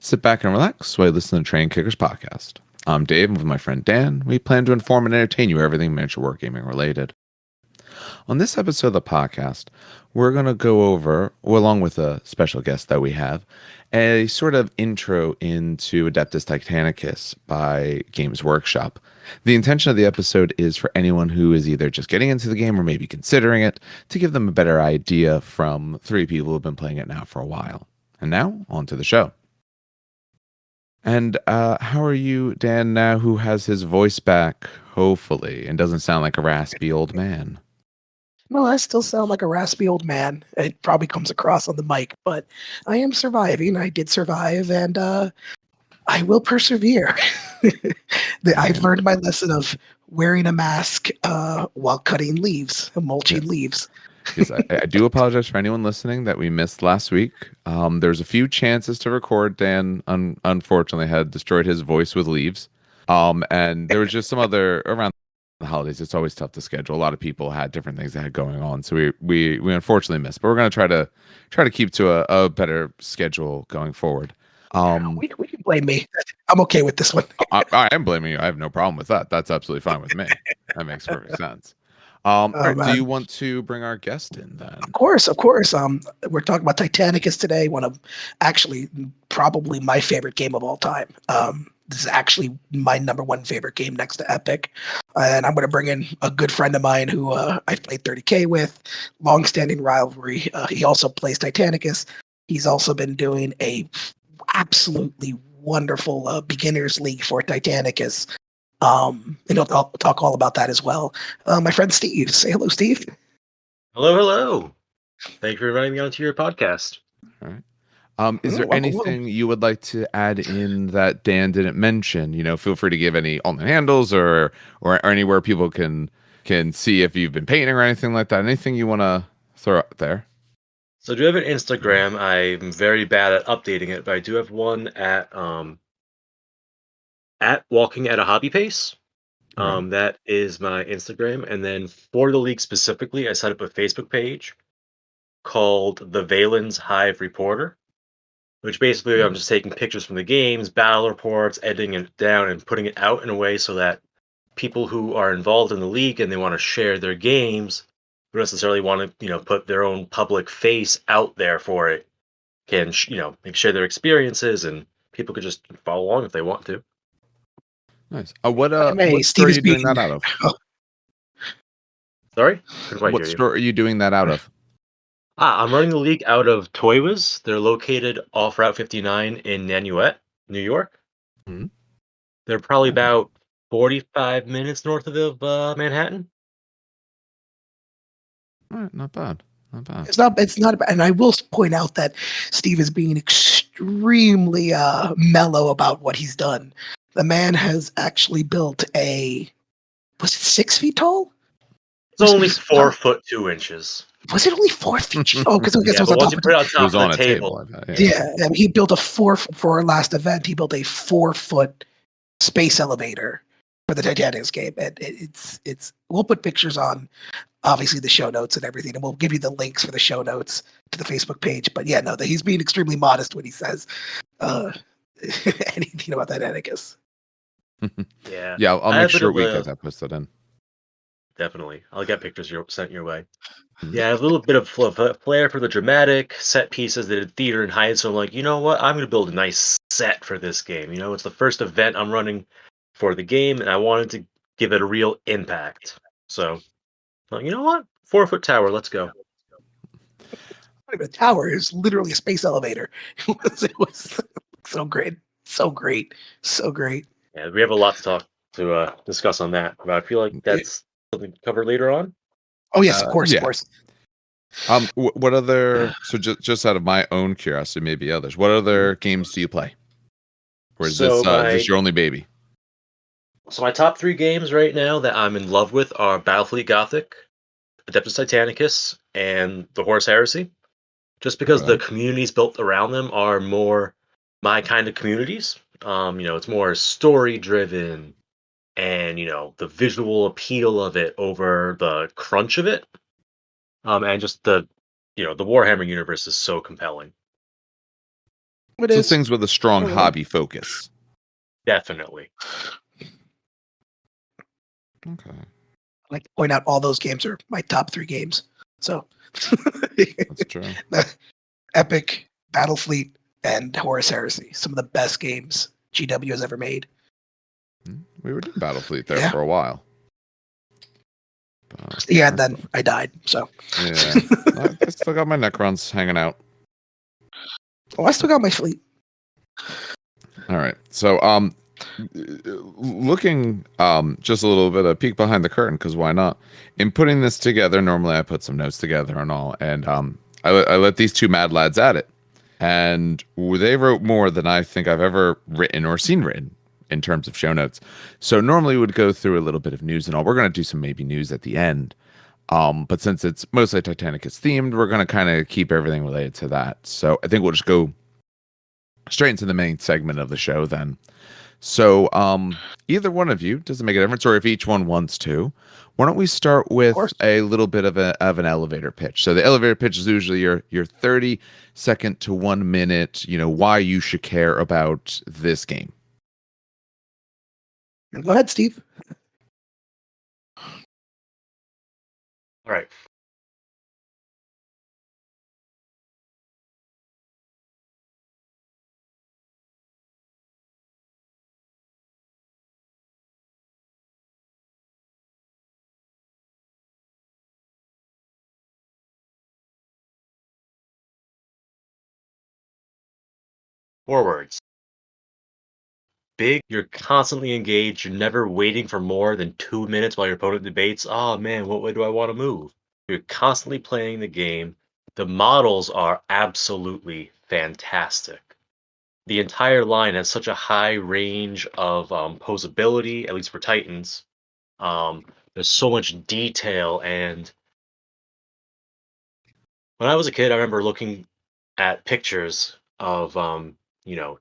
Sit back and relax while you listen to Train Kickers podcast. I'm Dave, and with my friend Dan, we plan to inform and entertain you everything miniature wargaming related. On this episode of the podcast, we're going to go over, along with a special guest that we have, a sort of intro into Adeptus Titanicus by Games Workshop. The intention of the episode is for anyone who is either just getting into the game or maybe considering it, to give them a better idea from three people who have been playing it now for a while. And now, on to the show. And how are you, Dan, now who has his voice back, hopefully, and doesn't sound like a raspy old man? Well, I still sound like a raspy old man. It probably comes across on the mic, but I am surviving. I did survive, and I will persevere. I've learned my lesson of wearing a mask while cutting leaves, mulching leaves. Yes, I do apologize for anyone listening that we missed last week. There's a few chances to record. Dan, unfortunately, had destroyed his voice with leaves. And there was just some other, around the holidays, it's always tough to schedule. A lot of people had different things they had going on. So we unfortunately missed. But we're going to try to keep to a better schedule going forward. We can blame me. I'm okay with this one. I am blaming you. I have no problem with that. That's absolutely fine with me. That makes perfect sense. Right, do you want to bring our guest in then? Of course. We're talking about Titanicus today, one of actually probably my favorite game of all time. This is actually my number one favorite game next to Epic. And I'm going to bring in a good friend of mine who I've played 30K with, long-standing rivalry. He also plays Titanicus. He's also been doing a absolutely wonderful beginners league for Titanicus. And I'll talk all about that as well. My friend Steve. Say hello, Steve. Hello. Thank you for inviting me onto your podcast. All right. Is there anything you would like to add in that Dan didn't mention? You know, feel free to give any online handles or anywhere people can see if you've been painting or anything like that. Anything you want to throw out there? So I do have an Instagram. I'm very bad at updating it, but I do have one at walking at a hobby pace. That is my Instagram. And then for the league specifically, I set up a Facebook page called the Valen's Hive Reporter, which basically I'm just taking pictures from the games, battle reports, editing it down, and putting it out in a way so that people who are involved in the league and they want to share their games, who necessarily want to, put their own public face out there for it, can, share their experiences, and people could just follow along if they want to. Nice. What store are you doing that out of? Sorry? What store are you doing that out of? I'm running the league out of Toywas. They're located off Route 59 in Nanuet, New York. Mm-hmm. They're probably about 45 minutes north of Manhattan. All right, not bad. It's not bad. And I will point out that Steve is being extremely mellow about what he's done. The man has actually built was it 6 feet tall? It's only 4 foot 2 inches. Was it only 4 feet? Oh, because it was on top of the table. Yeah, I mean, he built for our last event. He built a 4-foot space elevator for the Titanicus game, and it's. We'll put pictures on, obviously, the show notes and everything, and we'll give you the links for the show notes to the Facebook page. But yeah, no, he's being extremely modest when he says anything about Titanicus. Yeah, I'll make sure we get that posted in. Definitely, I'll get pictures sent your way. Yeah, a little bit of flair for the dramatic set pieces. They did theater and height, so I'm like, you know what? I'm going to build a nice set for this game. It's the first event I'm running for the game, and I wanted to give it a real impact. So, you know what? 4-foot tower, let's go. Not even a tower, it was literally a space elevator. It was so great. Yeah, we have a lot to discuss on that, but I feel like that's something to cover later on. Oh yes, of course. What other? So just out of my own curiosity, maybe others. What other games do you play? Or is this your only baby? So my top 3 games right now that I'm in love with are Battlefleet Gothic, Adeptus Titanicus, and the Horse Heresy. Just because the communities built around them are more my kind of communities. It's more story driven, and the visual appeal of it over the crunch of it. And just the Warhammer universe is so compelling. It So is. things with a strong Totally. hobby focus. Definitely. Okay. I'd like to point out all those games are my top 3 games. So That's true. Epic, Battlefleet, and Horus Heresy. Some of the best games GW has ever made. We were doing Battlefleet there Yeah. for a while. Yeah, and then I died. So yeah, I still got my Necrons hanging out. I still got my fleet. All right. So looking just a little bit of peek behind the curtain, because why not? In putting this together, normally I put some notes together and all, and I let these two mad lads at it, and they wrote more than I think I've ever written or seen written in terms of show notes. So normally we would go through a little bit of news and all. We're going to do some maybe news at the end. But since it's mostly Titanicus themed, we're going to kind of keep everything related to that. So I think we'll just go straight into the main segment of the show then. So either one of you, doesn't make a difference, or if each one wants to, why don't we start with a little bit of an elevator pitch? So the elevator pitch is usually your 30-second to 1 minute, why you should care about this game. Go ahead, Steve. All right. Four words. Big, you're constantly engaged. You're never waiting for more than 2 minutes while your opponent debates, oh man, what way do I want to move? You're constantly playing the game. The models are absolutely fantastic. The entire line has such a high range of posability, at least for Titans. There's so much detail, and when I was a kid, I remember looking at pictures of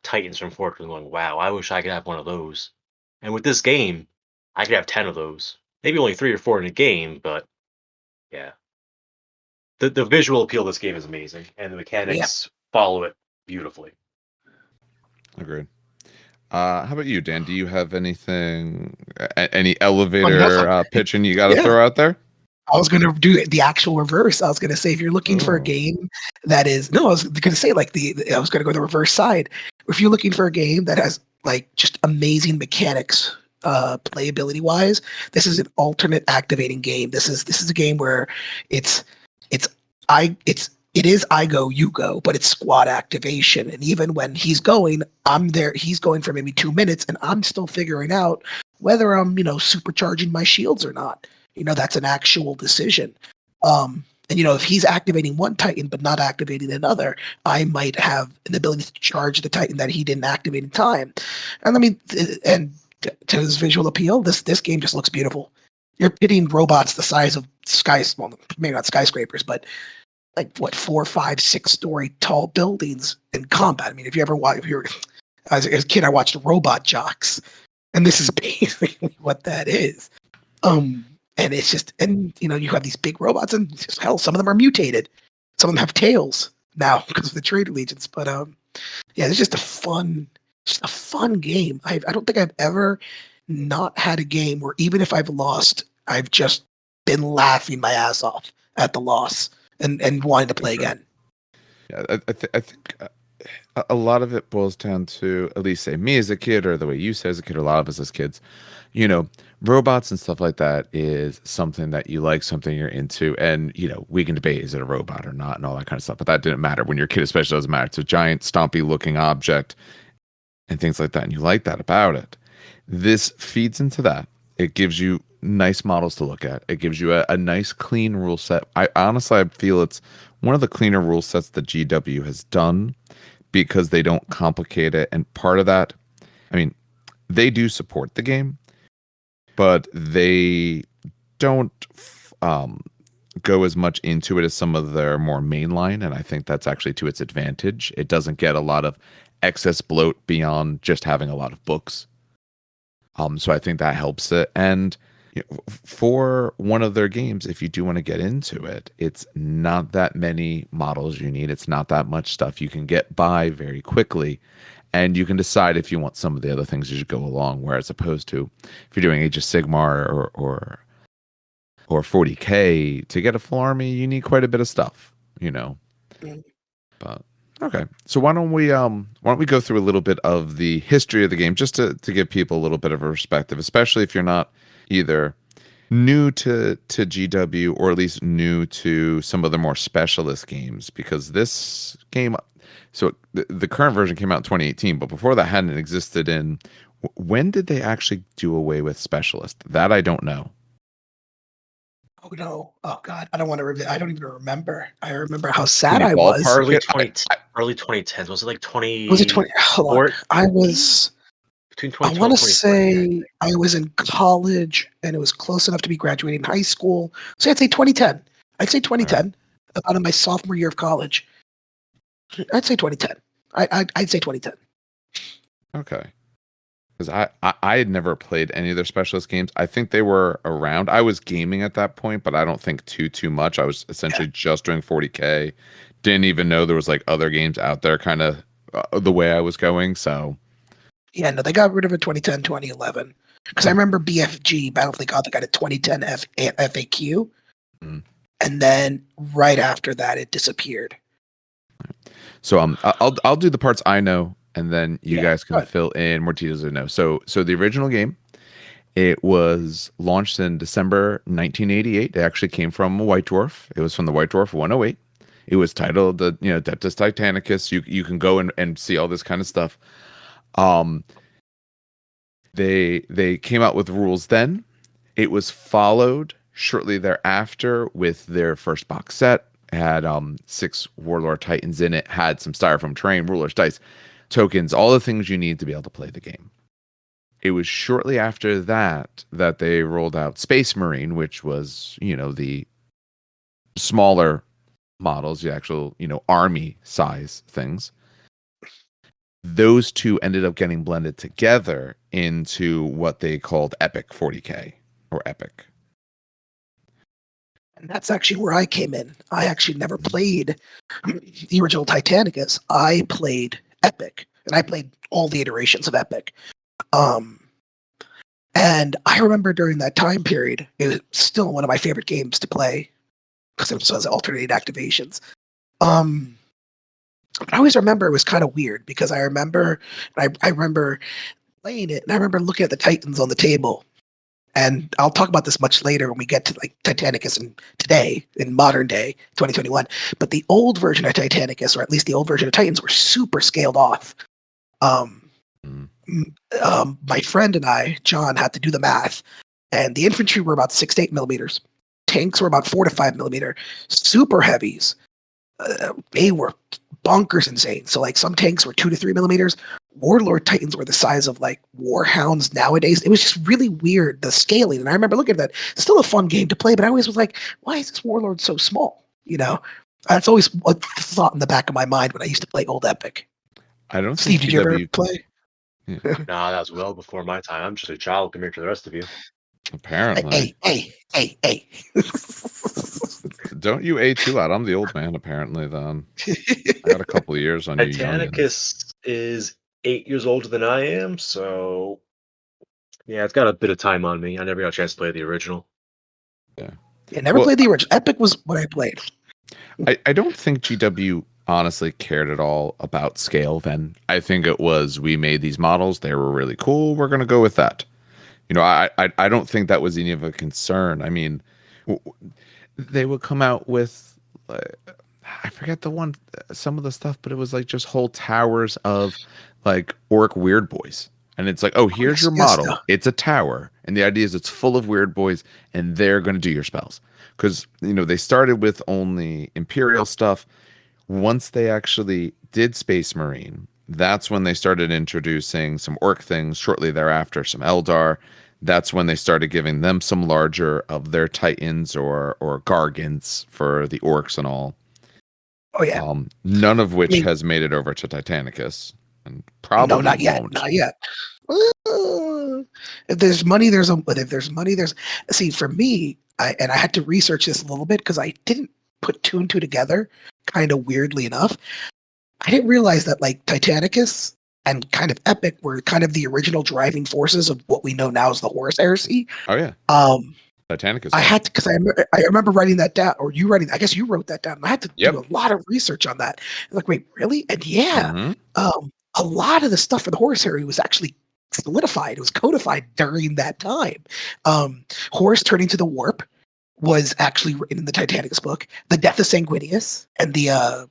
Titans from Fortress and going, wow, I wish I could have one of those. And with this game, I could have 10 of those. Maybe only 3 or 4 in a game, but yeah. The visual appeal of this game is amazing, and the mechanics follow it beautifully. Agreed. How about you, Dan? Do you have anything, any elevator pitching you got to throw out there? I was going to do the actual reverse. I was going to say, if you're looking for a game that is, no, I was going to say I was going to go the reverse side. If you're looking for a game that has like just amazing mechanics, playability wise, this is an alternate activating game. This is a game where it is I go, you go, but it's squad activation. And even when he's going, I'm there. He's going for maybe 2 minutes, and I'm still figuring out whether I'm, supercharging my shields or not. That's an actual decision. And if he's activating one Titan but not activating another, I might have an ability to charge the Titan that he didn't activate in time. And I mean, and to his visual appeal, this game just looks beautiful. You're hitting robots the size of well, maybe not skyscrapers, but like what 4, 5, 6-story tall buildings in combat. I mean, if you ever watch, as a kid, I watched Robot Jocks, and this is basically what that is. And it's just, and you have these big robots, and just, hell, some of them are mutated. Some of them have tails now because of the trade allegiance. But yeah, it's just a fun game. I don't think I've ever not had a game where even if I've lost, I've just been laughing my ass off at the loss and wanting to play again. Yeah, I think a lot of it boils down to, at least say me as a kid, or the way you say as a kid, or a lot of us as kids, robots and stuff like that is something that you like, something you're into, and we can debate, is it a robot or not, and all that kind of stuff, but that didn't matter when you're a kid, especially. Doesn't matter. It's a giant stompy looking object and things like that, and you like that about it. This feeds into that. It gives you nice models to look at. It gives you a nice clean rule set. I feel it's one of the cleaner rule sets that GW has done, because they don't complicate it. And part of that, I mean, they do support the game, but they don't go as much into it as some of their more mainline. And I think that's actually to its advantage. It doesn't get a lot of excess bloat beyond just having a lot of books. So I think that helps it. And for one of their games, if you do want to get into it, it's not that many models you need. It's not that much stuff. You can get by very quickly, and you can decide if you want some of the other things as you go along. Whereas opposed to if you're doing Age of Sigmar or 40K, to get a full army, you need quite a bit of stuff, But okay, so why don't we go through a little bit of the history of the game, just to give people a little bit of a perspective, especially if you're not either new to GW or at least new to some of the more specialist games, because this game, so the current version came out in 2018, but before that hadn't existed in. When did they actually do away with specialist? That I don't know. Oh no! Oh God! I don't want to. I don't even remember. I remember how sad you I was. ballpark Early it? 2010s. Was it like 20? Was it 20? Hold on. I was. Between I 2012 want and to 2014. say I was in college, and it was close enough to be graduating high school. So I'd say 2010. I'd say 2010. About in my sophomore year of college. I'd say 2010. I'd say 2010. Okay. Because I had never played any of their specialist games. I think they were around. I was gaming at that point, but I don't think too much. I was essentially just doing 40K. Didn't even know there was like other games out there, kind of the way I was going. So yeah, no, they got rid of it 2010, 2011. Because I remember BFG, Battlefield Gothic, got a 2010 FAQ, and then right after that, it disappeared. So I'll do the parts I know, and then you guys can fill in more details I know. So the original game, it was launched in December 1988. It actually came from a White Dwarf. It was from the White Dwarf 108. It was titled the Adeptus Titanicus. You can go and see all this kind of stuff. They came out with rules then. It was followed shortly thereafter with their first box set. It had 6 Warlord Titans in it, had some styrofoam terrain, rulers, dice, tokens, all the things you need to be able to play the game. It was shortly after that they rolled out Space Marine, which was, the smaller models, the actual, army size things. Those two ended up getting blended together into what they called Epic 40K or Epic. And that's actually where I came in. I actually never played the original Titanicus. I played Epic, and I played all the iterations of Epic. And I remember during that time period, it was still one of my favorite games to play because it was alternating activations. But I always remember it was kind of weird because I remember playing it, and I remember looking at the Titans on the table. And I'll talk about this much later when we get to like Titanicus and today, in modern day, 2021. But the old version of Titanicus, or at least the old version of Titans, were super scaled off. My friend and I, John, had to do the math, and the infantry were about 6 to 8 millimeters. Tanks were about 4 to 5 millimeter. Super heavies, they were bonkers insane. So like some tanks were 2 to 3 millimeters. Warlord Titans were the size of like Warhounds nowadays. It was just really weird, the scaling. And I remember looking at that. It's still a fun game to play, but I always was like, why is this Warlord so small? That's always a thought in the back of my mind when I used to play old Epic. I don't Steve, think did you ever play? Yeah. Nah, that was well before my time. I'm just a child compared to the rest of you. Apparently. Hey. Don't you A2 out. I'm the old man, apparently, then. I got a couple of years on you youngins. Mechanicus is 8 years older than I am, so yeah, it's got a bit of time on me. I never got a chance to play the original. Yeah, never played the original. Epic was what I played. I don't think GW honestly cared at all about scale then. I think it was, we made these models, they were really cool, we're going to go with that. I don't think that was any of a concern. I mean, they would come out with, I forget some of the stuff, but it was like just whole towers of like orc weird boys. And it's like, oh, here's your model. No. It's a tower. And the idea is it's full of weird boys and they're going to do your spells. Because, they started with only Imperial stuff. Once they actually did Space Marine, that's when they started introducing some orc things. Shortly thereafter, some Eldar. That's when they started giving them some larger of their Titans or Gargants for the orcs and all. Oh, yeah. None of which has made it over to Titanicus. And probably no, not yet. won't. Not yet. If there's money, there's a. But if there's money, there's. See, for me, I had to research this a little bit because I didn't put two and two together. Kind of weirdly enough, I didn't realize that like Titanicus and kind of Epic were kind of the original driving forces of what we know now as the Horus Heresy. Oh yeah, Um, Titanicus. I had to because I remember writing that down, or you writing. I guess you wrote that down. And I had to Yep. do a lot of research on that. Like, wait, really? And yeah, Mhm. a lot of the stuff for the Horus Heresy was actually solidified. It was codified during that time. Horus turning to the warp was actually written in the Titanicus book. The death of Sanguinius and the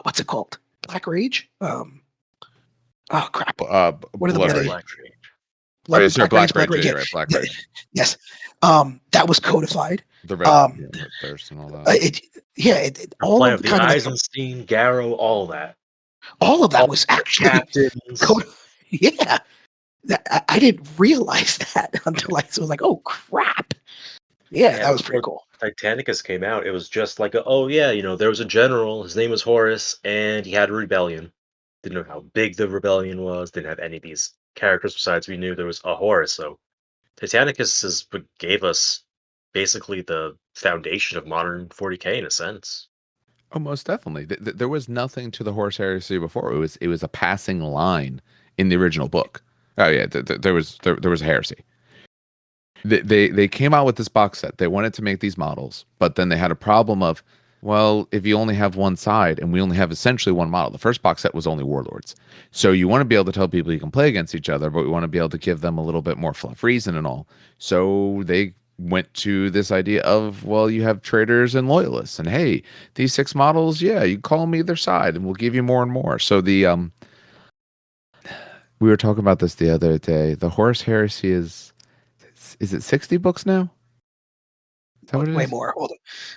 what's it called? Black Rage. Oh crap! What are the Blood bloody Rage. Black Rage. Oh, yes, sir, Black Blood Rage. Rage. Yeah, right, Black Rage. Yes. That was codified. The red, red thirst and all that. All Play of of the kind of Eisenstein, Garrow, all that. all of that All was the actually captains. yeah. I didn't realize that until I was like, oh crap. Yeah, that was pretty before cool. Titanicus came out, it was just like, there was a general. His name was Horus, and he had a rebellion. Didn't know how big the rebellion was. Didn't have any of these characters besides we knew there was a Horus. So Titanicus is what gave us basically the foundation of modern 40K in a sense. Oh, most definitely. There was nothing to the Horus Heresy before. It was a passing line in the original book. Oh yeah, there was a heresy. They came out with this box set. They wanted to make these models, but then they had a problem of, well, if you only have one side and we only have essentially one model. The first box set was only Warlords. So you want to be able to tell people you can play against each other, but we want to be able to give them a little bit more fluff reason and all. So they went to this idea of, well, you have traitors and loyalists, and hey, these 6 models, yeah, you call them either side and we'll give you more and more. So we were talking about this the other day. The Horus Heresy is it 60 books now? Is that what it Way is? more.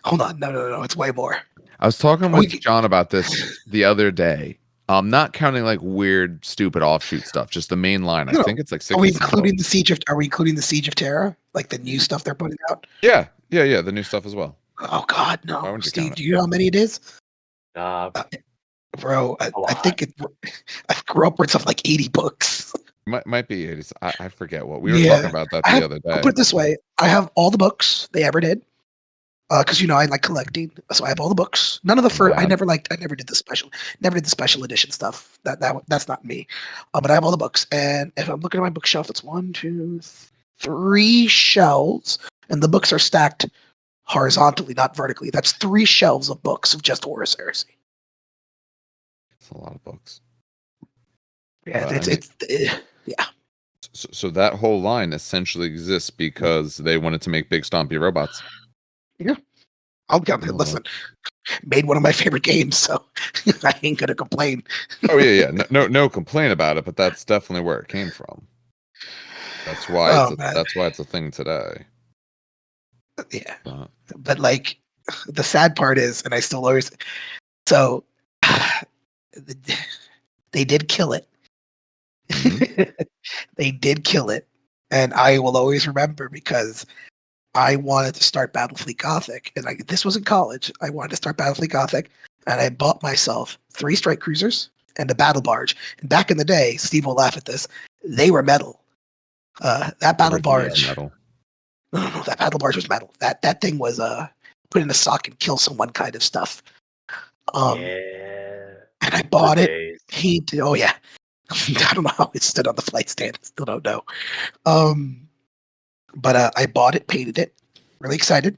Hold on. No. It's way more. I was talking with John about this the other day. Not counting like weird, stupid offshoot stuff, just the main line. I think it's like 60. Are we including the Siege of? Are we including the Siege of Terra, like the new stuff they're putting out? Yeah, the new stuff as well. Oh God, Why no, wouldn't you Steve. count it? Do you know how many it is? Bro, A I lot. think I grew upwards of like 80 books. Might be 80s. I forget what we were talking about that the other I'll day. put it this way: I have all the books they ever did. Because I like collecting, so I have all the books. None of the first. I never did the special edition stuff. That's not me. But I have all the books, and if I'm looking at my bookshelf, it's 1, 2, 3 shelves, and the books are stacked horizontally, not vertically. That's 3 shelves of books of just Horus Heresy. It's a lot of books. Yeah, yeah. So that whole line essentially exists because they wanted to make big stompy robots. Yeah. Listen, made one of my favorite games, so I ain't gonna complain. Oh yeah. No complaint about it, but that's definitely where it came from. That's why it's a thing today. Yeah. But like the sad part is, and I still always so they did kill it. Mm-hmm. They did kill it. And I will always remember because I wanted to start Battlefleet Gothic, and this was in college. I wanted to start Battlefleet Gothic, and I bought myself 3 strike cruisers and a battle barge. And back in the day, Steve will laugh at this. They were metal. That battle barge. Metal. No, that battle barge was metal. That thing was put in a sock and kill someone kind of stuff. Yeah. And I bought it. Days. Oh yeah. I don't know how it stood on the flight stand. I still don't know. But I bought it, painted it, really excited,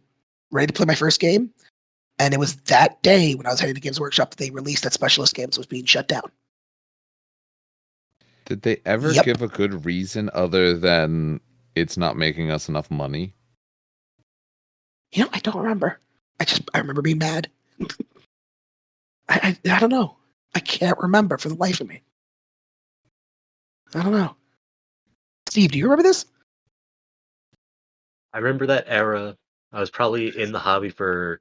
ready to play my first game. And it was that day when I was heading to Games Workshop that they released that Specialist Games was being shut down. Did they ever give a good reason other than it's not making us enough money? I don't remember. I remember being mad. I don't know. I can't remember for the life of me. I don't know. Steve, do you remember this? I remember that era. I was probably in the hobby for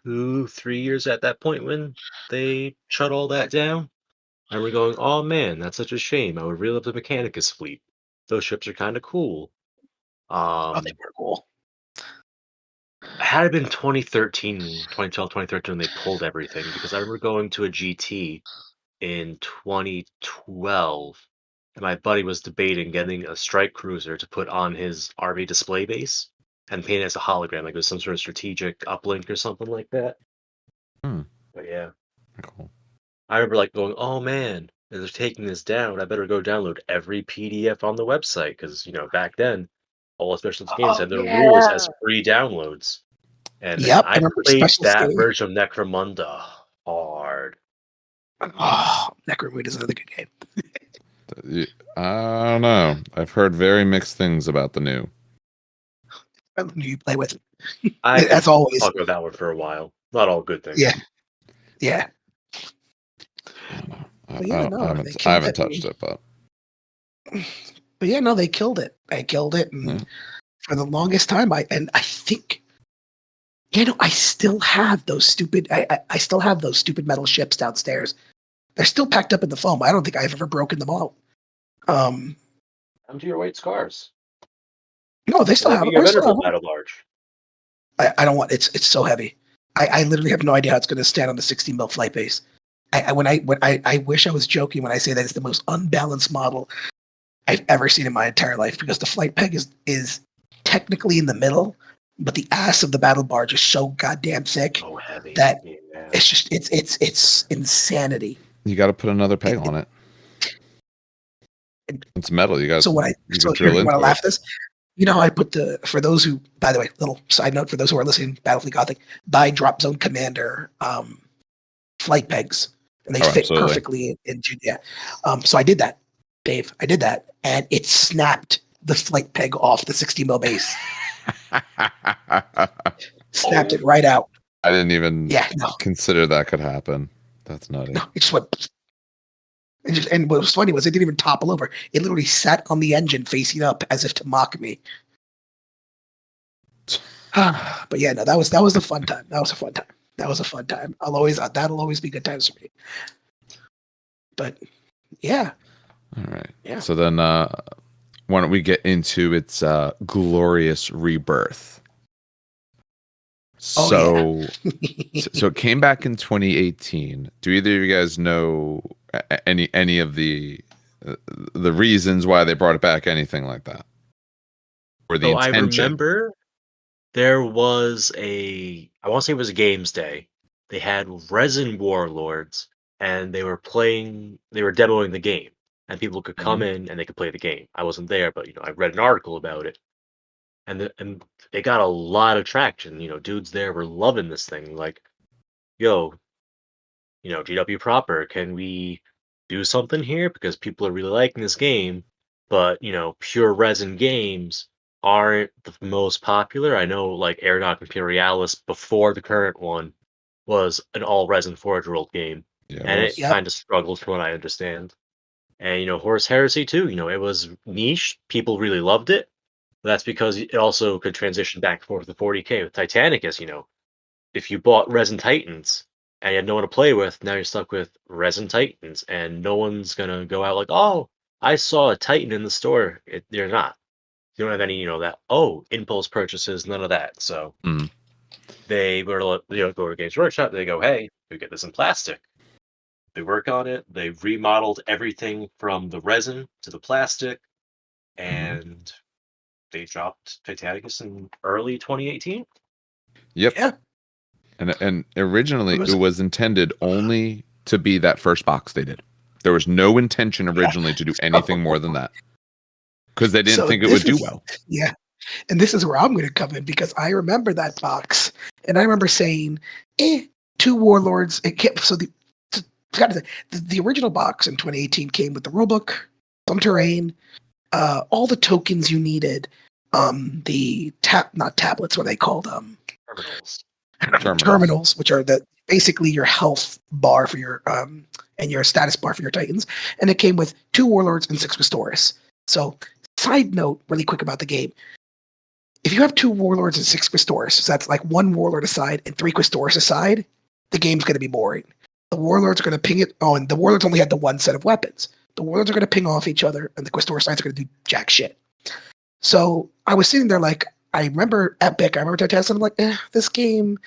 2-3 years at that point when they shut all that down. I remember going, oh man, that's such a shame. I would really love the Mechanicus Fleet. Those ships are kind of cool. Oh, they were cool. Had it been 2013, 2012, 2013 when they pulled everything, because I remember going to a GT in 2012 and my buddy was debating getting a strike cruiser to put on his RV display base and paint it as a hologram, like it was some sort of strategic uplink or something like that. Hmm. But yeah, Cool. I remember like going, "Oh man, they're taking this down. I better go download every PDF on the website," because back then, all specialist games Oh had their rules as yeah. free downloads. And man, Yep, I I remember played Special that Skinny. version of Necromunda hard. Oh, Necromunda is another good game. I don't know. I've heard very mixed things about the new. I love who you play with, I can as always. talk about that one for a while. Not all good things. Yeah, yeah. I don't know. But yeah, no, they I killed haven't it. touched it, but But yeah, no, they killed it. They killed it, and yeah. for the longest time, I think, I still have those stupid. I still have those stupid metal ships downstairs. They're still packed up in the foam. I don't think I've ever broken them out. Come to your white scars. No, they still Or have them. your I still have venerable them. battle barge. I don't want. It's so heavy. I literally have no idea how it's going to stand on the 60 mil flight base. I wish I was joking when I say that it's the most unbalanced model I've ever seen in my entire life, because the flight peg is technically in the middle, but the ass of the battle barge is so goddamn thick So heavy. that Yeah. it's just it's insanity. You got to put another peg on it. It's metal. You So can drill you want to into laugh it. this? I put for those who, by the way, little side note for those who are listening, Battlefleet Gothic, buy Drop Zone Commander flight pegs, and they Oh, fit absolutely. perfectly in yeah. So I did that, Dave. I did that, and it snapped the flight peg off the 60 mil base. Snapped it right out. I didn't even Yeah, no, consider that could happen. That's nutty. no, it just went. And what was funny was it didn't even topple over. It literally sat on the engine facing up as if to mock me. But yeah, no, that was a fun time. That was a fun time. That was a fun time. That'll always be good times for me. But yeah. All right. Yeah. So then why don't we get into its glorious rebirth? So so it came back in 2018. Do either of you guys know any of the reasons why they brought it back, anything like that? Or the So I intention? remember there was I want to say it was a games day. They had Resin Warlords, and they were demoing the game, and people could come in and they could play the game. I wasn't there, but I read an article about it, and it got a lot of traction. Dudes there were loving this thing. Like, yo, GW proper, can we do something here? Because people are really liking this game, but pure resin games aren't the most popular. I know like Aeronaut Imperialis before the current one was an all resin 4-year-old game. Yeah, And it Yep. kind of struggled from what I understand. And Horus Heresy too, it was niche. People really loved it. But that's because it also could transition back and forth to 40K with Titanicus, if you bought Resin Titans and you had no one to play with, now you're stuck with Resin Titans, and no one's gonna go out like, "Oh, I saw a Titan in the store." They're not. You don't have any, that impulse purchases, none of that. So Mm. they were, go to Games Workshop. They go, "Hey, we get this in plastic." They work on it. They remodeled everything from the resin to the plastic, and they dropped Titanicus in early 2018. Yep. Yeah. And originally it was intended only to be that first box they did. There was no intention originally to do anything more than that, because they didn't think it would do well. Yeah. And this is where I'm going to come in, because I remember that box, and I remember saying, 2 Warlords. The original box in 2018 came with the rulebook, some terrain, all the tokens you needed, the not tablets, what are they called? Terminals, which are basically your health bar for your and your status bar for your Titans, and it came with 2 Warlords and 6 Restores. So, side note, really quick about the game: if you have 2 Warlords and 6 Restores, so that's like 1 Warlord aside and 3 Restores aside, the game's going to be boring. The Warlords are going to ping it. Oh, and the Warlords only had the one set of weapons. The Warlords are going to ping off each other, and the Quistor sides are going to do jack shit. So I was sitting there like, I remember Epic, I remember Titanic, and I'm like, this game,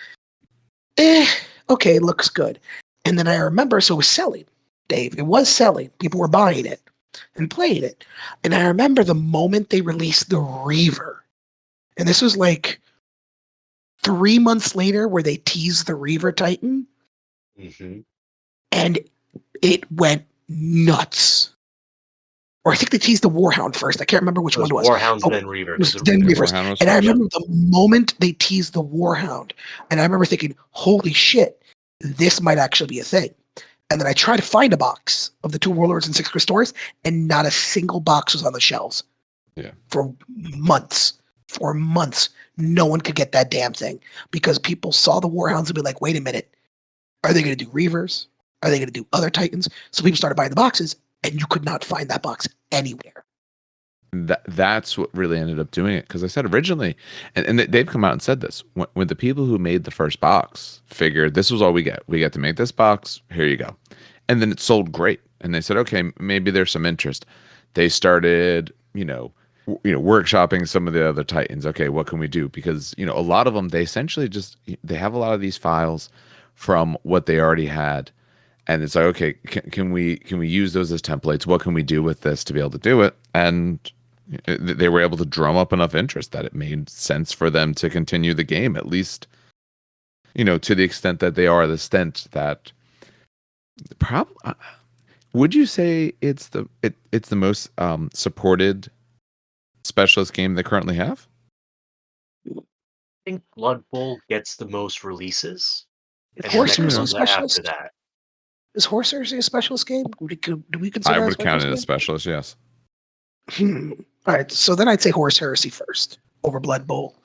okay, looks good. And then I remember, so it was selling, Dave. It was selling. People were buying it. and played it. And I remember the moment they released the Reaver, and this was like 3 months later, where they teased the Reaver Titan, and it went nuts. Or I think they teased the Warhound first. I can't remember which one it was. Warhound's then Reaver. Then Reaver. And I remember the moment they teased the Warhound, and I remember thinking, holy shit, this might actually be a thing. And then I tried to find a box of the 2 Warlords and 6 Restores, and not a single box was on the shelves. Yeah. For months. No one could get that damn thing, because people saw the Warhounds and be like, wait a minute, are they going to do Reavers? Are they going to do other Titans? So people started buying the boxes, and you could not find that box anywhere. That's what really ended up doing it, because I said originally, and they've come out and said this, when the people who made the first box figured this was all we get to make this box, here you go, and then it sold great, and they said, okay, maybe there's some interest. They started workshopping some of the other Titans. Okay, what can we do? Because a lot of them, they essentially they have a lot of these files from what they already had. And it's like, okay, can we use those as templates? What can we do with this to be able to do it? And they were able to drum up enough interest that it made sense for them to continue the game, at least, to the extent that they are the extent that would you say it's the most supported specialist game they currently have? I think Blood Bowl gets the most releases. Of course, and a specialist. After that. Is Horse Heresy a specialist game? Do we consider? I would count it as specialist, yes. All right, so then I'd say Horse Heresy first over Blood Bowl.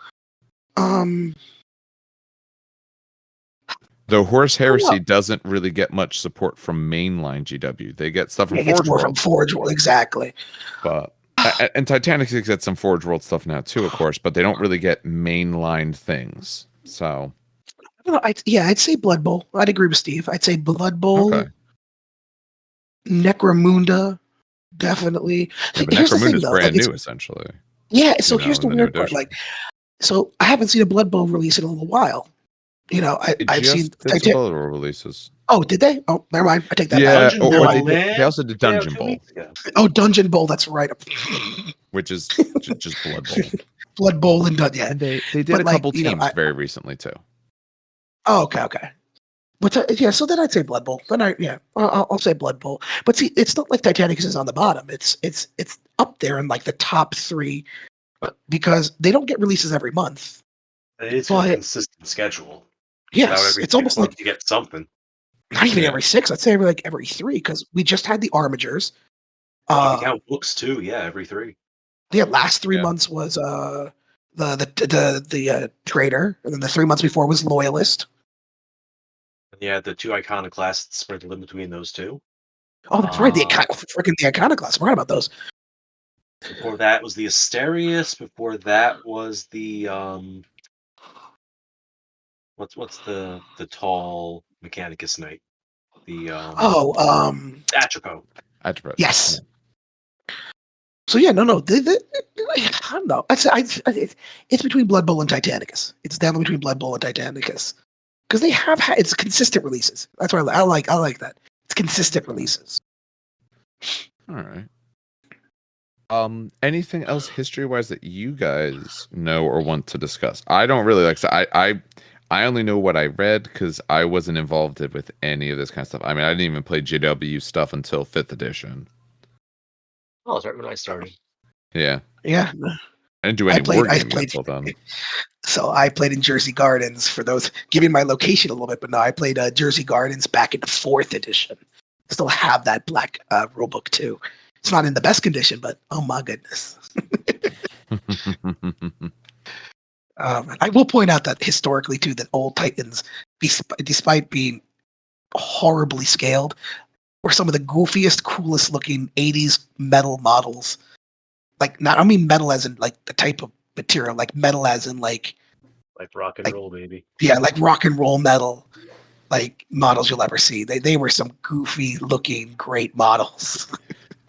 Though Horse Heresy doesn't really get much support from mainline GW. They get stuff from Forge World. From Forge World, exactly. But and Titanicus gets some Forge World stuff now too, of course, but they don't really get mainline things. So I'd say Blood Bowl. I'd agree with Steve. I'd say Blood Bowl. Okay. Necromunda, definitely. Yeah, but Necromunda's brand new, essentially. Yeah, so here's the weird part. So I haven't seen a Blood Bowl release in a little while. I've seen Blood Bowl releases. Oh, did they? Oh, never mind. I take that back. They also did Dungeon Bowl. Oh, Dungeon Bowl. That's right. Which is just Blood Bowl. Blood Bowl and Dungeon. Yeah, and they did a couple teams very recently too. Oh, okay. But so then I'd say Blood Bowl. Then I'll say Blood Bowl. But see, it's not like Titanicus is on the bottom. It's up there in like the top 3, because they don't get releases every month. It's a consistent schedule. Yes, it's almost like you get something. Not even every 6. I'd say every 3, because we just had the Armigers. You count books too. Yeah, every 3. Yeah, last 3 months was the Traitor, and then the 3 months before was Loyalist. Yeah, the 2 Iconoclasts sprinkled in between those 2. Oh, that's right. The Iconoclasts. Forgot about those. Before that was the Asterius. Before that was the what's the tall Mechanicus Knight? The Atropo. Atropo. Yes. Yeah. So no. I don't know. It's between Blood Bowl and Titanicus. It's down between Blood Bowl and Titanicus. Because they have it's consistent releases. That's what I like that. It's consistent releases. All right. Anything else history-wise that you guys know or want to discuss? I don't really like. So I only know what I read, because I wasn't involved with any of this kind of stuff. I mean, I didn't even play GW stuff until 5th edition. Oh, that's right when I started. Yeah. Yeah. I didn't do any wargaming until then. So I played in Jersey Gardens, for those giving my location a little bit, but no, I played Jersey Gardens back in the 4th edition. Still have that black rulebook too. It's not in the best condition, but oh my goodness. I will point out that historically too, that old Titans, despite being horribly scaled, were some of the goofiest, coolest looking 80s metal models. Like, I mean metal as in like the type of material, like metal as in like rock and roll, baby. Yeah, like rock and roll metal, like models you'll ever see. They were some goofy looking great models.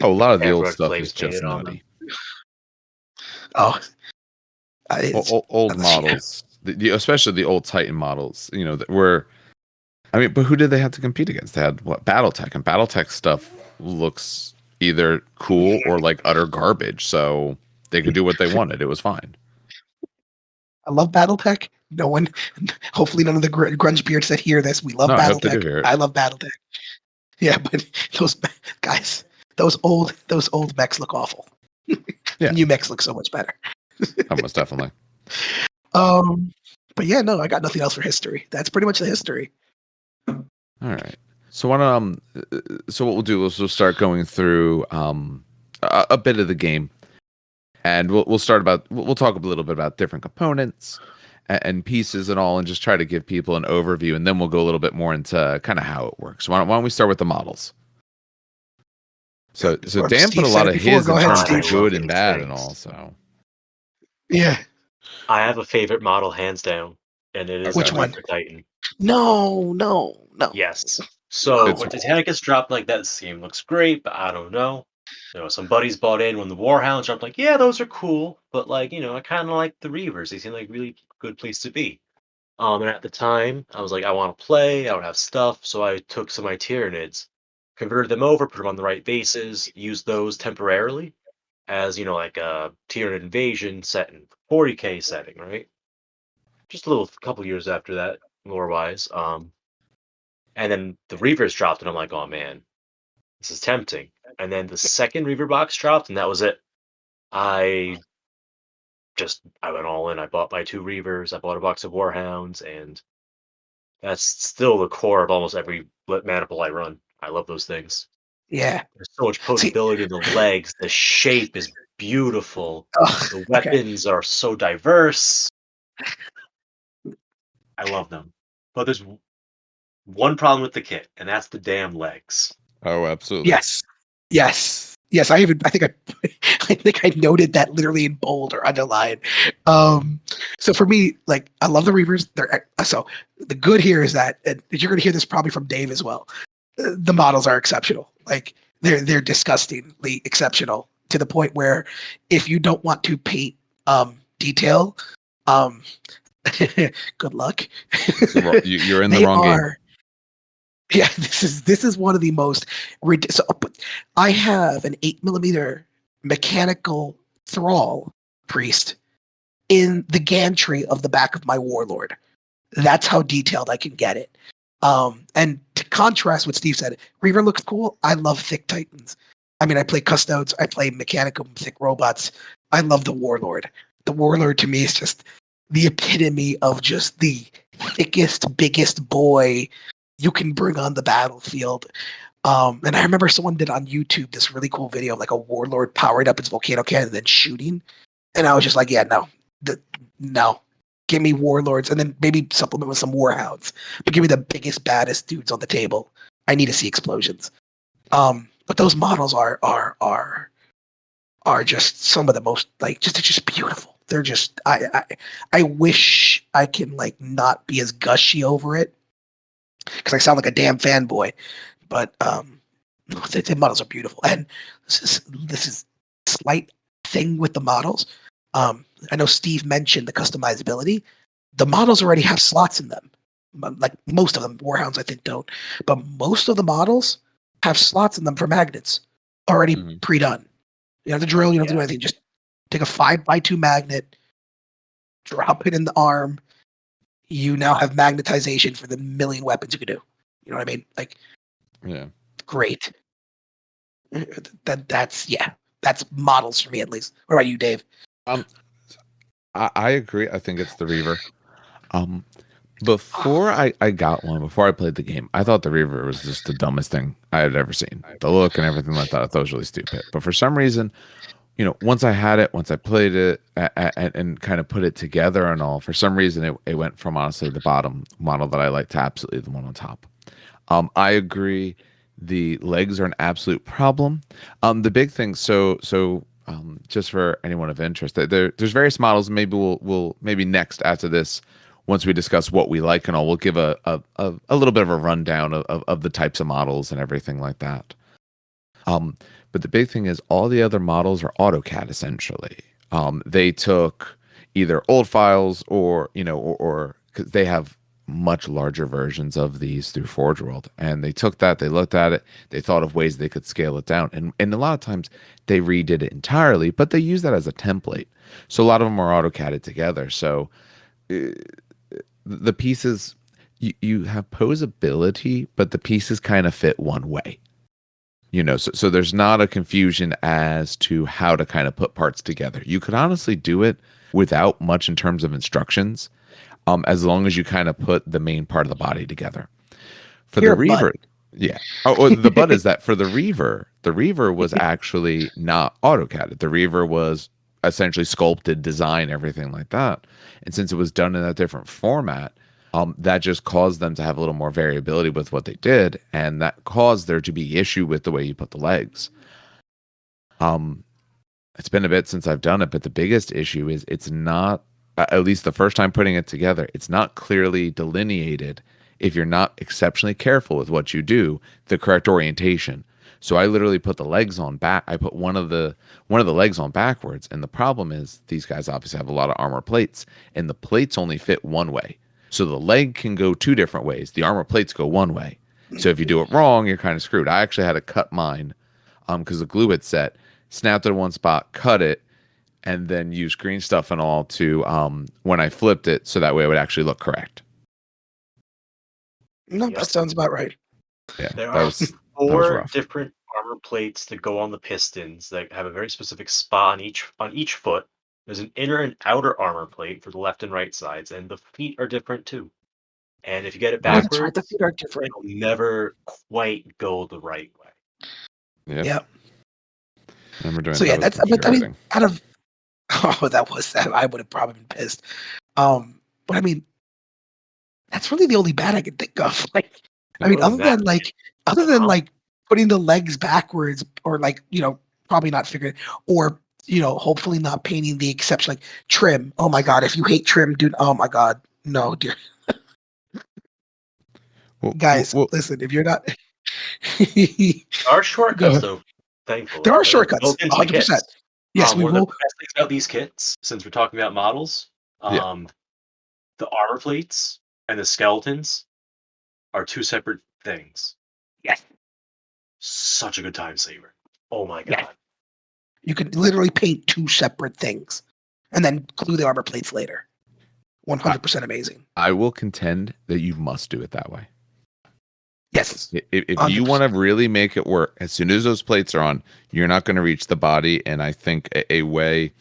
Oh, a lot of the old stuff is just nutty. Oh, old models, especially the old Titan models. That were. I mean, but who did they have to compete against? They had BattleTech, and BattleTech stuff looks either cool or like utter garbage. So they could do what they wanted. It was fine. I love BattleTech. No one, hopefully none of the grunge beards that hear this, we love No, I hope they do BattleTech. hear it. I love BattleTech. Yeah, but those guys, those old mechs look awful. Yeah. New mechs look so much better. Almost definitely. But yeah, no, I got nothing else for history. That's pretty much the history. All right. So what what we'll do is we'll start going through a bit of the game, and we'll talk a little bit about different components and pieces and all, and just try to give people an overview, and then we'll go a little bit more into kind of how it works. Why don't we start with the models? So Dan put a lot of his in terms of good and bad and all. So yeah, I have a favorite model hands down, and it is which the one? Reaper Titan. No. Yes. So It's- when Titanicus dropped, like, that scheme looks great, but I don't know. Some buddies bought in when the Warhounds dropped, like, yeah, those are cool, but, like, I kind of like the Reavers. They seem like a really good place to be. And at the time, I was like, I want to play, I don't have stuff, so I took some of my Tyranids, converted them over, put them on the right bases, used those temporarily as, like a Tyranid invasion set in 40K setting, right? Just a couple years after that, lore-wise. And then the Reavers dropped, and I'm like, oh man, this is tempting. And then the second Reaver box dropped, and that was it. I went all in. I bought my 2 Reavers, I bought a box of Warhounds, and that's still the core of almost every maniple I run. I love those things. Yeah. There's so much potability in the legs. The shape is beautiful. The weapons are so diverse. I love them. But there's one problem with the kit, and that's the damn legs. Oh, absolutely. Yes. I think I noted that literally in bold or underlined. So for me, like, I love the Reavers. So the good here is that, and you're going to hear this probably from Dave as well. The models are exceptional. Like, they're disgustingly exceptional, to the point where if you don't want to paint detail, good luck. You're in the wrong game. Yeah, this is one of the most so I have an 8mm mechanical thrall priest in the gantry of the back of my warlord. That's how detailed I can get it. And to contrast what Steve said, Reaver looks cool. I love thick titans. I mean, I play custodes, I play mechanical thick robots. I love the warlord. The warlord to me is just the epitome of just the thickest, biggest boy you can bring on the battlefield. And I remember someone did on YouTube this really cool video of like a warlord powering up its volcano cannon and then shooting. And I was just like, yeah, no. Give me warlords, and then maybe supplement with some warhounds. But give me the biggest, baddest dudes on the table. I need to see explosions. But those models are just some of the most, like, they're just beautiful. They're just I wish I can, like, not be as gushy over it, because I sound like a damn fanboy. But the models are beautiful, and this is slight thing with the models. I know Steve mentioned the customizability. The models already have slots in them. Like most of them, Warhounds I think don't, but most of the models have slots in them for magnets already pre-done. You don't have to drill, you don't have to do anything. Just take a 5x2 magnet, drop it in the arm. You now have magnetization for the million weapons you could do. You know what I mean? Like, yeah, great. That's models for me, at least. What about you, Dave? I agree. I think it's the Reaver. Before I got one, before I played the game, I thought the Reaver was just the dumbest thing I had ever seen. The look and everything like that, I thought it was really stupid. But for some reason, once I had it, once I played it and kind of put it together and all, for some reason it went from honestly the bottom model that I like to absolutely the one on top. I agree. The legs are an absolute problem. The big thing, just for anyone of interest, there's various models. Maybe we'll maybe next after this, once we discuss what we like and all, we'll give a little bit of a rundown of the types of models and everything like that. But the big thing is all the other models are AutoCAD essentially. They took either old files or because they have much larger versions of these through Forge World. And they took that, they looked at it, they thought of ways they could scale it down. And a lot of times they redid it entirely, but they use that as a template. So a lot of them are AutoCADed together. So the pieces, you have posability, but the pieces kind of fit one way. So there's not a confusion as to how to kind of put parts together. You could honestly do it without much in terms of instructions, as long as you kind of put the main part of the body together. For the Reaver, yeah. Oh, the butt is that for the Reaver was actually not AutoCAD. The Reaver was essentially sculpted, design, everything like that. And since it was done in a different format, that just caused them to have a little more variability with what they did, and that caused there to be issue with the way you put the legs. It's been a bit since I've done it, but the biggest issue is it's not, at least the first time putting it together, it's not clearly delineated if you're not exceptionally careful with what you do, the correct orientation. So I literally put the legs on back. I put one of the legs on backwards, and the problem is these guys obviously have a lot of armor plates, and the plates only fit one way. So the leg can go two different ways. The armor plates go one way. So if you do it wrong, you're kind of screwed. I actually had to cut mine because the glue had set, snapped it in one spot, cut it, and then use green stuff and all to when I flipped it, so that way it would actually look correct. No, that sounds about right. Yeah, there that are was 4 different armor plates that go on the pistons that have a very specific spot on each foot. There's an inner and outer armor plate for the left and right sides, and the feet are different too. And if you get it Oh, that's backwards, right. The feet are different. it'll never quite go the right way. Yep. Yeah. Remember doing So that? yeah, that's. But I mean, out of that, I would have probably been pissed. But I mean, that's really the only bad I can think of. Like, I mean, other than putting the legs backwards, or probably not figuring, or hopefully not painting the exception, like trim. Oh my god, if you hate trim, dude, oh my god, no, dear. Guys, listen, if you're not, There are shortcuts though, thankfully. There are shortcuts, 100%. Yes, we one will. of the best things about these kits, since we're talking about models, the armor plates and the skeletons are 2 separate things. Yes. Such a good time saver. Oh my god. Yeah. You could literally paint 2 separate things and then glue the armor plates later. 100% amazing. I will contend that you must do it that way. Yes. If you want to really make it work, as soon as those plates are on, you're not going to reach the body. And I think a way,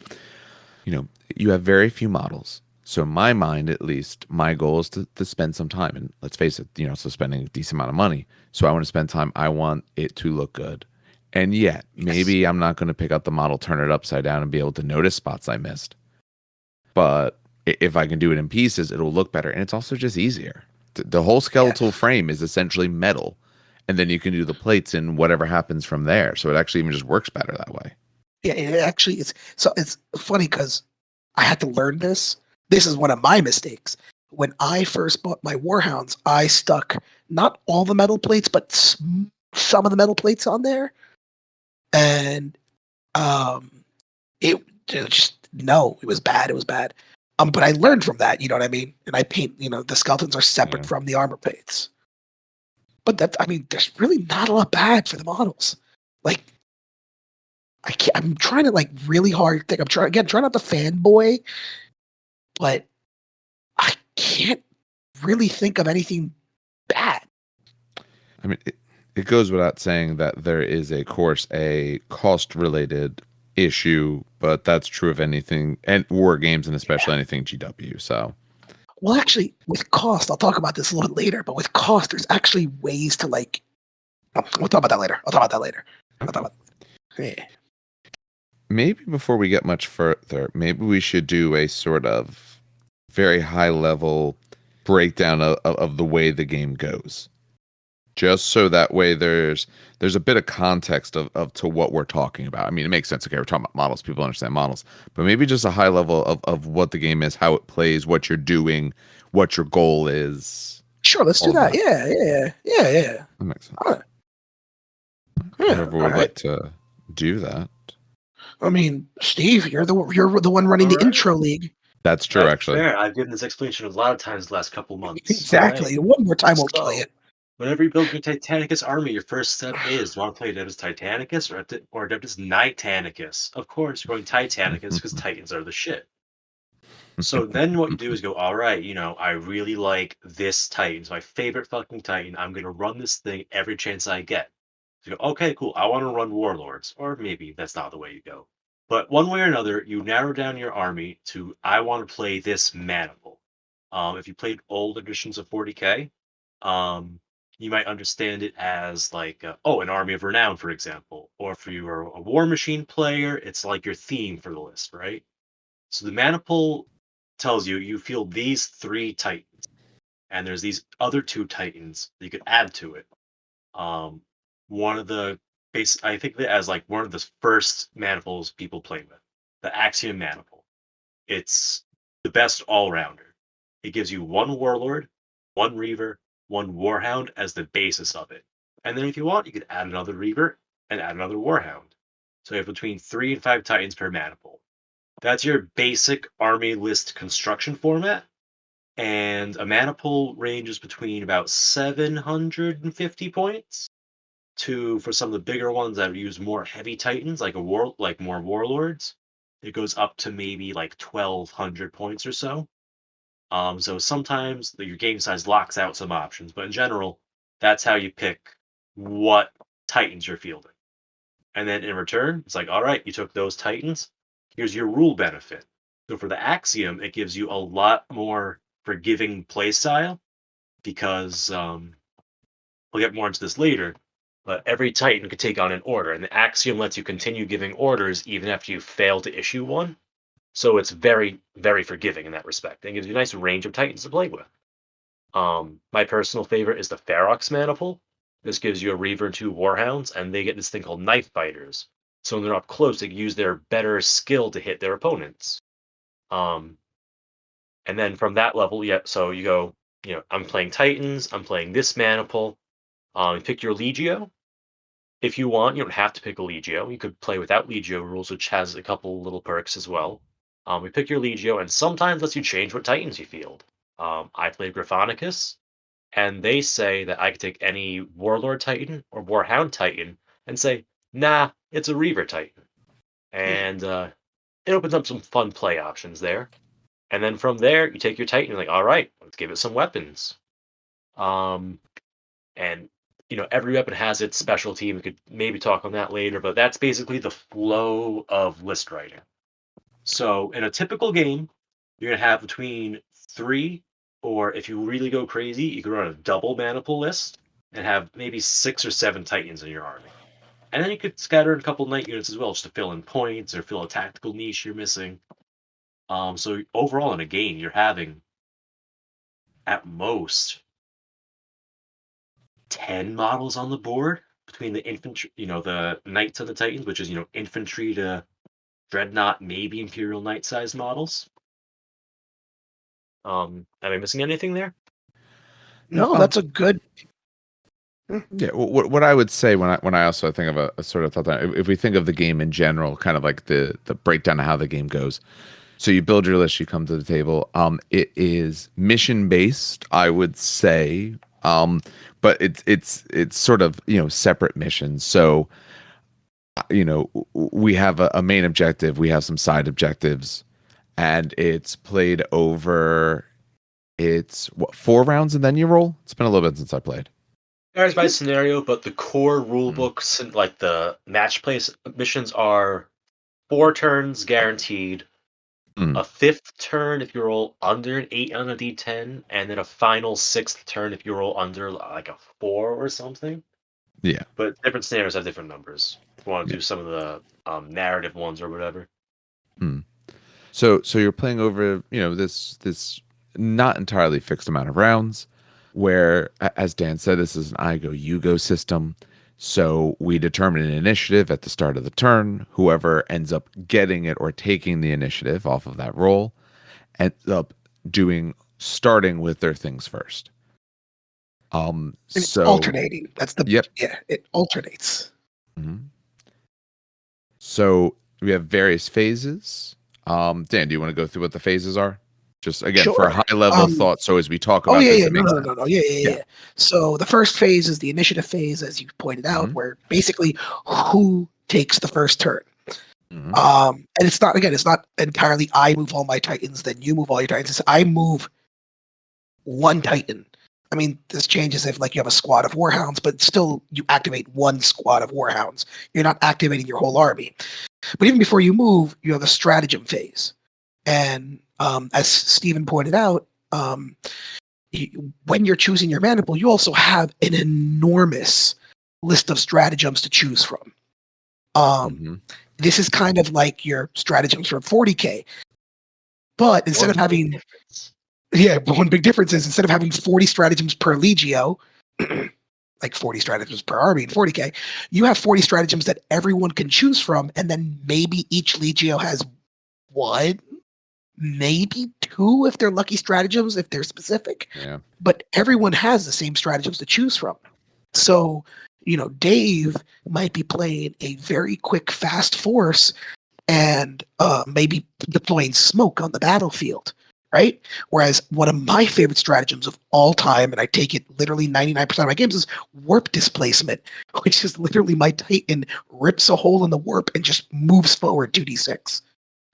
you have very few models. So in my mind, at least, my goal is to spend some time. And let's face it, so spending a decent amount of money. So I want to spend time. I want it to look good. And yet, maybe I'm not going to pick up the model, turn it upside down, and be able to notice spots I missed. But if I can do it in pieces, it'll look better. And it's also just easier. The whole skeletal frame is essentially metal. And then you can do the plates and whatever happens from there. So it actually even just works better that way. Yeah, it actually is. So it's funny because I had to learn this. This is one of my mistakes. When I first bought my Warhounds, I stuck not all the metal plates, but some of the metal plates on there. And it was bad. It was bad. But I learned from that, you know what I mean? And I paint, the skeletons are separate from the armor plates. But there's really not a lot bad for the models. Like, I'm trying to really hard think. I'm trying not to fanboy, but I can't really think of anything bad. I mean, it goes without saying that there is a cost-related issue, but that's true of anything, and war games, and especially anything GW. So, well, actually, with cost, I'll talk about this a little bit later. But with cost, there's actually ways to we'll talk about that later. Yeah. Maybe before we get much further, maybe we should do a sort of very high-level breakdown of the way the game goes. Just so that way there's a bit of context of to what we're talking about. I mean, it makes sense. Okay, we're talking about models. People understand models. But maybe just a high level of what the game is, how it plays, what you're doing, what your goal is. Sure, let's do that. Yeah. That makes sense. All right. Yeah, Whoever would like to do that. I mean, Steve, you're the one running the intro league. That's true, That's actually. fair. I've given this explanation a lot of times the last couple months. Exactly. All right. One more time won't kill So, you. whenever you build your Titanicus army, your first step is, want to play Adeptus Titanicus or Adeptus Titanicus? Of course, you're going Titanicus because Titans are the shit. So then what you do is go, all right, I really like this Titan. It's my favorite fucking Titan. I'm going to run this thing every chance I get. So you go, okay, cool. I want to run Warlords. Or maybe that's not the way you go. But one way or another, you narrow down your army to, I want to play this Maniple. If you played old editions of 40K, you might understand it as like, an Army of Renown, for example. Or if you are a War Machine player, it's like your theme for the list, right? So the Maniple tells you feel these 3 Titans, and there's these other 2 Titans that you could add to it. One of the I think of it as like one of the first Maniples people play with, the Axiom Maniple. It's the best all rounder. It gives you 1 Warlord, 1 Reaver, 1 Warhound as the basis of it. And then if you want, you could add another Reaver and add another Warhound. So you have between 3 and 5 Titans per Maniple. That's your basic army list construction format. And a Maniple ranges between about 750 points to, for some of the bigger ones that use more heavy Titans, like more Warlords, it goes up to maybe like 1,200 points or so. So sometimes your game size locks out some options, but in general, that's how you pick what Titans you're fielding. And then in return, it's like, all right, you took those Titans. Here's your rule benefit. So for the Axiom, it gives you a lot more forgiving play style because we'll get more into this later. But every Titan could take on an order, and the Axiom lets you continue giving orders even after you fail to issue one. So it's very, very forgiving in that respect. And gives you a nice range of Titans to play with. My personal favorite is the Ferox Maniple. This gives you a Reaver and 2 Warhounds, and they get this thing called Knife Fighters. So when they're up close, they can use their better skill to hit their opponents. And then from that level, so you go, I'm playing Titans, I'm playing this Maniple. Pick your Legio. If you want, you don't have to pick a Legio. You could play without Legio rules, which has a couple little perks as well. We pick your Legio, and sometimes lets you change what Titans you field. I play Gryphonicus, and they say that I could take any Warlord Titan or Warhound Titan and say, nah, it's a Reaver Titan. And it opens up some fun play options there. And then from there, you take your Titan, you're like, all right, let's give it some weapons. And every weapon has its specialty. We could maybe talk on that later, but that's basically the flow of list writing. So in a typical game, you're gonna have between 3, or if you really go crazy, you can run a double Maniple list and have maybe 6 or 7 Titans in your army. And then you could scatter in a couple Knight units as well, just to fill in points or fill a tactical niche you're missing. So overall in a game, you're having at most 10 models on the board between the infantry, the Knights and the Titans, which is, infantry to Dreadnought, maybe Imperial Knight size models. Am I missing anything there? No, that's a good. Yeah, what I would say when I also think of a sort of thought that if we think of the game in general, kind of like the breakdown of how the game goes. So you build your list, you come to the table. It is mission based, I would say, but it's sort of separate missions. So we have a main objective, we have some side objectives, and it's played over. It's what, 4 rounds and then you roll. It's been a little bit since I played. Varies by scenario, but the core rule books and like the match play missions are 4 turns guaranteed, a 5th turn if you roll under an 8 on a d10, and then a final 6th turn if you roll under like a 4 or something. Yeah. But different scenarios have different numbers. If you want to do some of the narrative ones or whatever. So you're playing over, this not entirely fixed amount of rounds, where, as Dan said, this is an I go, you go system. So we determine an initiative at the start of the turn. Whoever ends up getting it or taking the initiative off of that roll ends up starting with their things first. And it's alternating. That's it alternates. Mm-hmm. So we have various phases. Dan, do you want to go through what the phases are? Just again for a Sure. high level thought. So as we talk Oh about yeah, this, yeah, it no, makes no, no, sense. no, no, yeah, yeah, yeah, Yeah. yeah. So the first phase is the initiative phase, as you pointed out, Mhm. where basically who takes the first turn. Mhm. And it's not entirely I move all my titans, then you move all your titans. It's I move one titan. I mean, this changes if like you have a squad of warhounds, but still you activate one squad of warhounds. You're not activating your whole army. But even before you move, you have a stratagem phase. And as Stephen pointed out, when you're choosing your mana pool, you also have an enormous list of stratagems to choose from. Mhm. This is kind of like your stratagems from 40k, but instead One of big having difference. one big difference is instead of having 40 stratagems per legio, like 40 stratagems per army in 40k, you have 40 stratagems that everyone can choose from, and then maybe each legio has one, maybe two if they're lucky stratagems if they're specific. Yeah. But everyone has the same stratagems to choose from. So, Dave might be playing a very quick, fast force and maybe deploying smoke on the battlefield, right? Whereas one of my favorite stratagems of all time, and I take it literally 99% of my games, is warp displacement, which is literally my Titan rips a hole in the warp and just moves forward 2d6,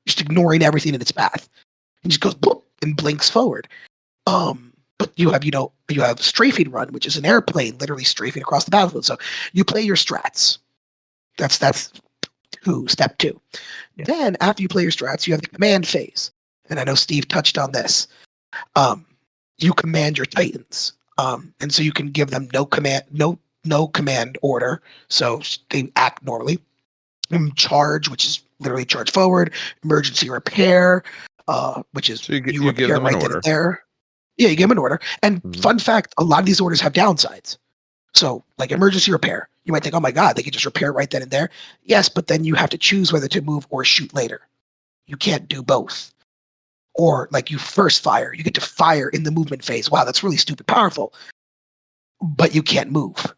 just ignoring everything in its path. And just goes boop and blinks forward. But you have strafing run, which is an airplane literally strafing across the battlefield. So you play your strats. That's step two. Yeah. Then after you play your strats, you have the command phase. And I know Steve touched on this. You command your titans. And so you can give them no command order. So they act normally. Charge, which is literally charge forward, emergency repair, which is So you you give repair them an right then and order. there. Yeah, you give them an order. And Mhm. fun fact, a lot of these orders have downsides. So, like emergency repair, you might think, oh my God, they could just repair right then and there. Yes, but then you have to choose whether to move or shoot later. You can't do both. Or like you first fire, you get to fire in the movement phase. Wow, that's really stupid powerful, but you can't move.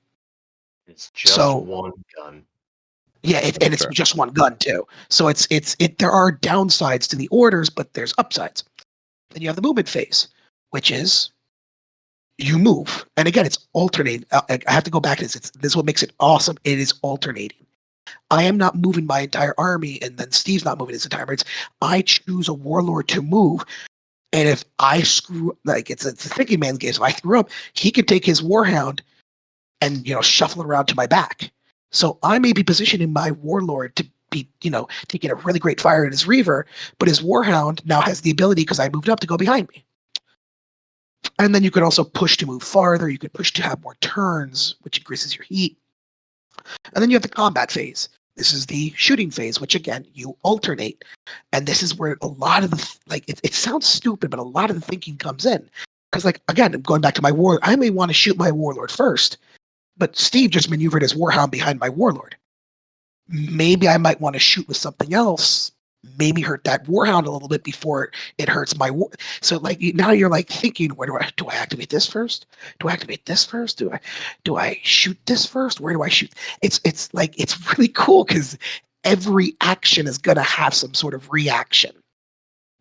It's just So one gun. yeah, and it's Fair. just one gun too. So there are downsides to the orders, but there's upsides. Then you have the movement phase, which is you move. And again, it's alternating. I have to go back to this. This is what makes it awesome. It is alternating. I am not moving my entire army, and then Steve's not moving his entire army. I choose a warlord to move. And if I screw, like it's a thinking man's game. So if I screw up, he can take his warhound and shuffle it around to my back. So I may be positioning my warlord to be, taking a really great fire in his Reaver, but his warhound now has the ability because I moved up to go behind me. And then you could also push to move farther. You could push to have more turns, which increases your heat. And then you have the combat phase. This is the shooting phase, which again, you alternate. And this is where a lot of it sounds stupid, but a lot of the thinking comes in. Because, like, again, going back to my war, I may want to shoot my warlord first, but Steve just maneuvered his warhound behind my warlord. Maybe I might want to shoot with something else. Maybe hurt that warhound a little bit before it hurts my war. So like now you're like thinking, where do I activate this first? Do I activate this first? Do I shoot this first? Where do I shoot? It's like it's really cool because every action is gonna have some sort of reaction.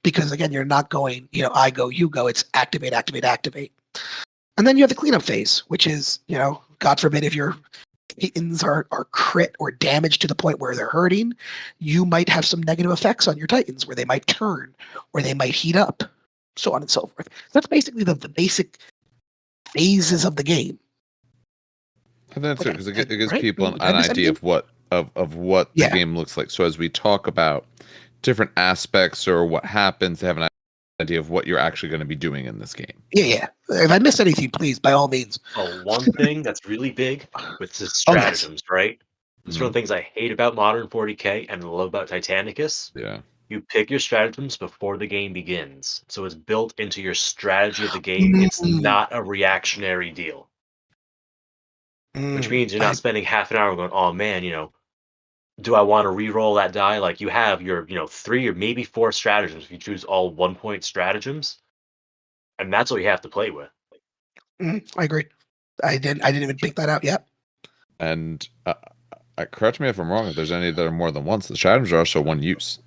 Because again, you're not going, I go, you go. It's activate, activate, activate. And then you have the cleanup phase, which is, God forbid if your Titans are crit or damaged to the point where they're hurting, you might have some negative effects on your Titans where they might turn or they might heat up, so on and so forth. So that's basically the basic phases of the game. And that's it because it gives Right? people Did I an miss idea anything? of what the Yeah. game looks like. So as we talk about different aspects or what happens, they have an idea of what you're actually going to be doing in this game. Yeah, yeah. If I missed anything, please, by all means. Oh, one thing that's really big with the Oh, yes. stratagems, right? It's one Hmm. of the things I hate about modern 40k and love about Titanicus. Yeah. You pick your stratagems before the game begins. So it's built into your strategy of the game. It's Mm, not a reactionary deal, which mm, means you're not I, spending half an hour going, oh man, do I want to re-roll that die? Like you have your, 3 or maybe 4 stratagems if you choose all 1 point stratagems, and that's what you have to play with. I agree. I didn't even pick that out yet. And correct me if I'm wrong. If there's any that are more than once, the stratagems are also one use.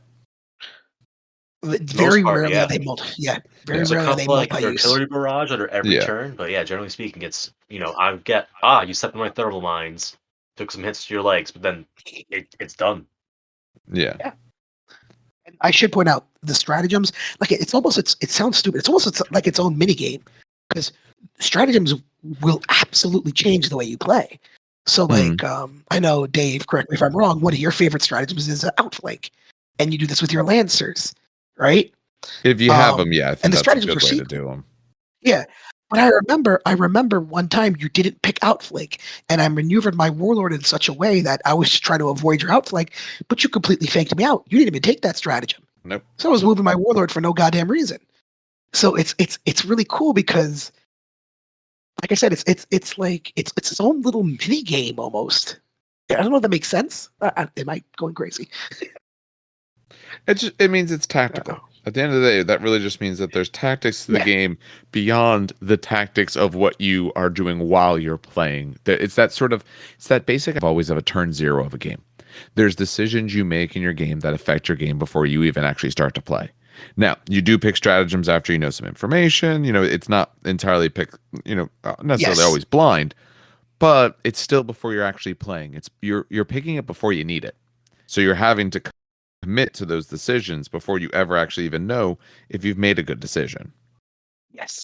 Very part, rarely are yeah. they multi. Yeah, very There's a rarely are they couple like multi-use. artillery barrage under every Yeah. turn, but yeah, generally speaking, it's I get you stepped on my thermal mines, took some hits to your legs, but then it's done. Yeah. Yeah. And I should point out the stratagems. Like it's almost it sounds stupid. It's almost like its own mini game because stratagems will absolutely change the way you play. So like I know Dave, correct me if I'm wrong. One of your favorite stratagems is outflank, and you do this with your lancers, right? If you have them, yeah, I And think the that's a stratagems good are way to secret. do them. Yeah. But I remember one time you didn't pick outflank, and I maneuvered my warlord in such a way that I was trying to avoid your outflank, but you completely faked me out. You didn't even take that stratagem. Nope. So I was moving my warlord for no goddamn reason. So it's really cool because, like I said, it's like it's its own little mini game almost. I don't know if that makes sense. Am I going crazy? It means it's tactical. At the end of the day, that really just means that there's tactics to the Yeah. game beyond the tactics of what you are doing while you're playing. It's that basic always of a turn zero of a game. There's decisions you make in your game that affect your game before you even actually start to play. Now, you do pick stratagems after you know some information. It's not entirely necessarily Yes. always blind, but it's still before you're actually playing. You're picking it before you need it. So you're having to commit to those decisions before you ever actually even know if you've made a good decision. Yes.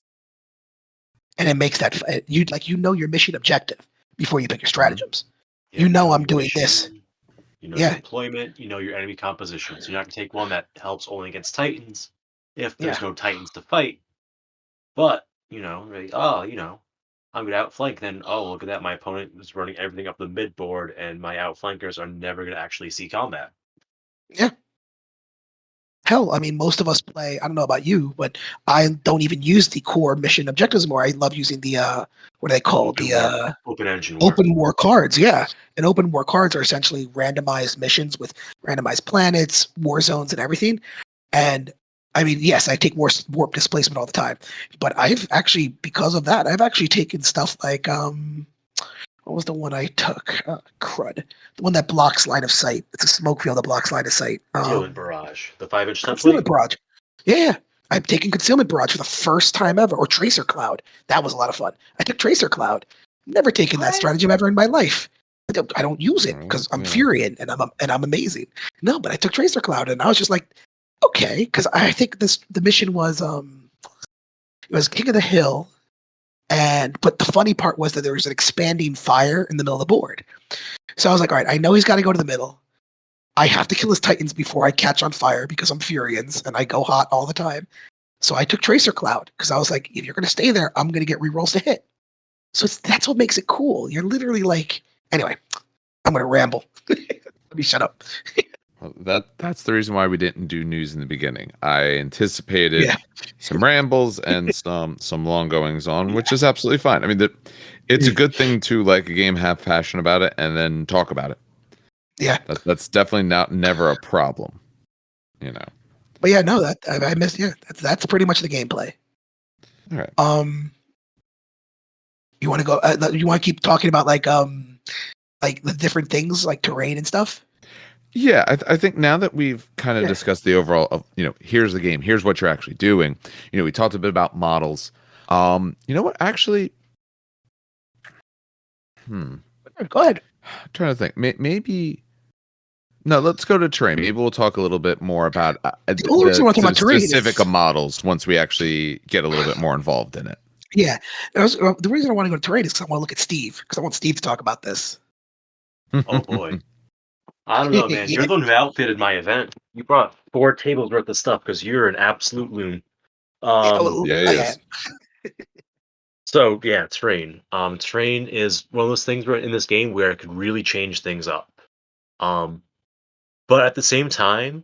And it makes that you know your mission objective before you pick your stratagems. Yeah, I'm your doing this. mission, your Yeah. deployment, your enemy composition. So you're not gonna take one that helps only against Titans if Yeah. there's no Titans to fight. But, like, I'm gonna outflank, then look at that, my opponent is running everything up the mid board and my outflankers are never gonna actually see combat. Yeah. Hell, I mean, most of us play. I don't know about you, but I don't even use the core mission objectives anymore. I love using the what are they called? Open engine war. Open war cards. Yeah, and open war cards are essentially randomized missions with randomized planets, war zones, and everything. And I mean, yes, I take warp displacement all the time, but I've actually, because of that, I've actually taken stuff like what was the one I took? Crud. The one that blocks line of sight. It's a smoke field that blocks line of sight. Concealment barrage. The 5-inch Concealment template. barrage. Yeah. I've taken concealment barrage for the first time ever, or tracer cloud. That was a lot of fun. I took tracer cloud. Never taken that What? stratagem ever in my life. I don't use it because I'm Yeah. Furion and I'm amazing. No, but I took tracer cloud and I was just like, okay, because I think the mission was it was King of the Hill, but the funny part was that there was an expanding fire in the middle of the board. So I was like, all right, I know he's got to go to the middle. I have to kill his Titans before I catch on fire because I'm Furions and I go hot all the time. So I took Tracer Cloud because I was like, if you're going to stay there, I'm going to get rerolls to hit. So that's what makes it cool. You're literally like, anyway, I'm going to ramble. Let me shut up. Well, that's the reason why we didn't do news in the beginning. I anticipated Yeah. some rambles and some long goings on, which is absolutely fine. I mean, it's a good thing to like a game, have passion about it, and then talk about it. Yeah. That's definitely never a problem. But yeah, no, that I missed. Yeah, that's pretty much the gameplay. All right. You want to go? You want to keep talking about like the different things like terrain and stuff? Yeah, I think now that we've kind of discussed the overall of, here's the game, here's what you're actually doing. We talked a bit about models. You know what? Actually, Go ahead. I'm trying to think. Maybe. No, let's go to terrain. Maybe we'll talk a little bit more about The only reason I want to talk about terrain specific is models once we actually get a little bit more involved in it. Yeah, the reason I want to go to terrain is because I want to look at Steve because I want Steve to talk about this. Oh boy. I don't know, man. You're the one who outfitted my event. You brought 4 tables worth of stuff because you're an absolute loon. Yeah, he is. So yeah, terrain. Terrain is one of those things where in this game where it could really change things up. But at the same time,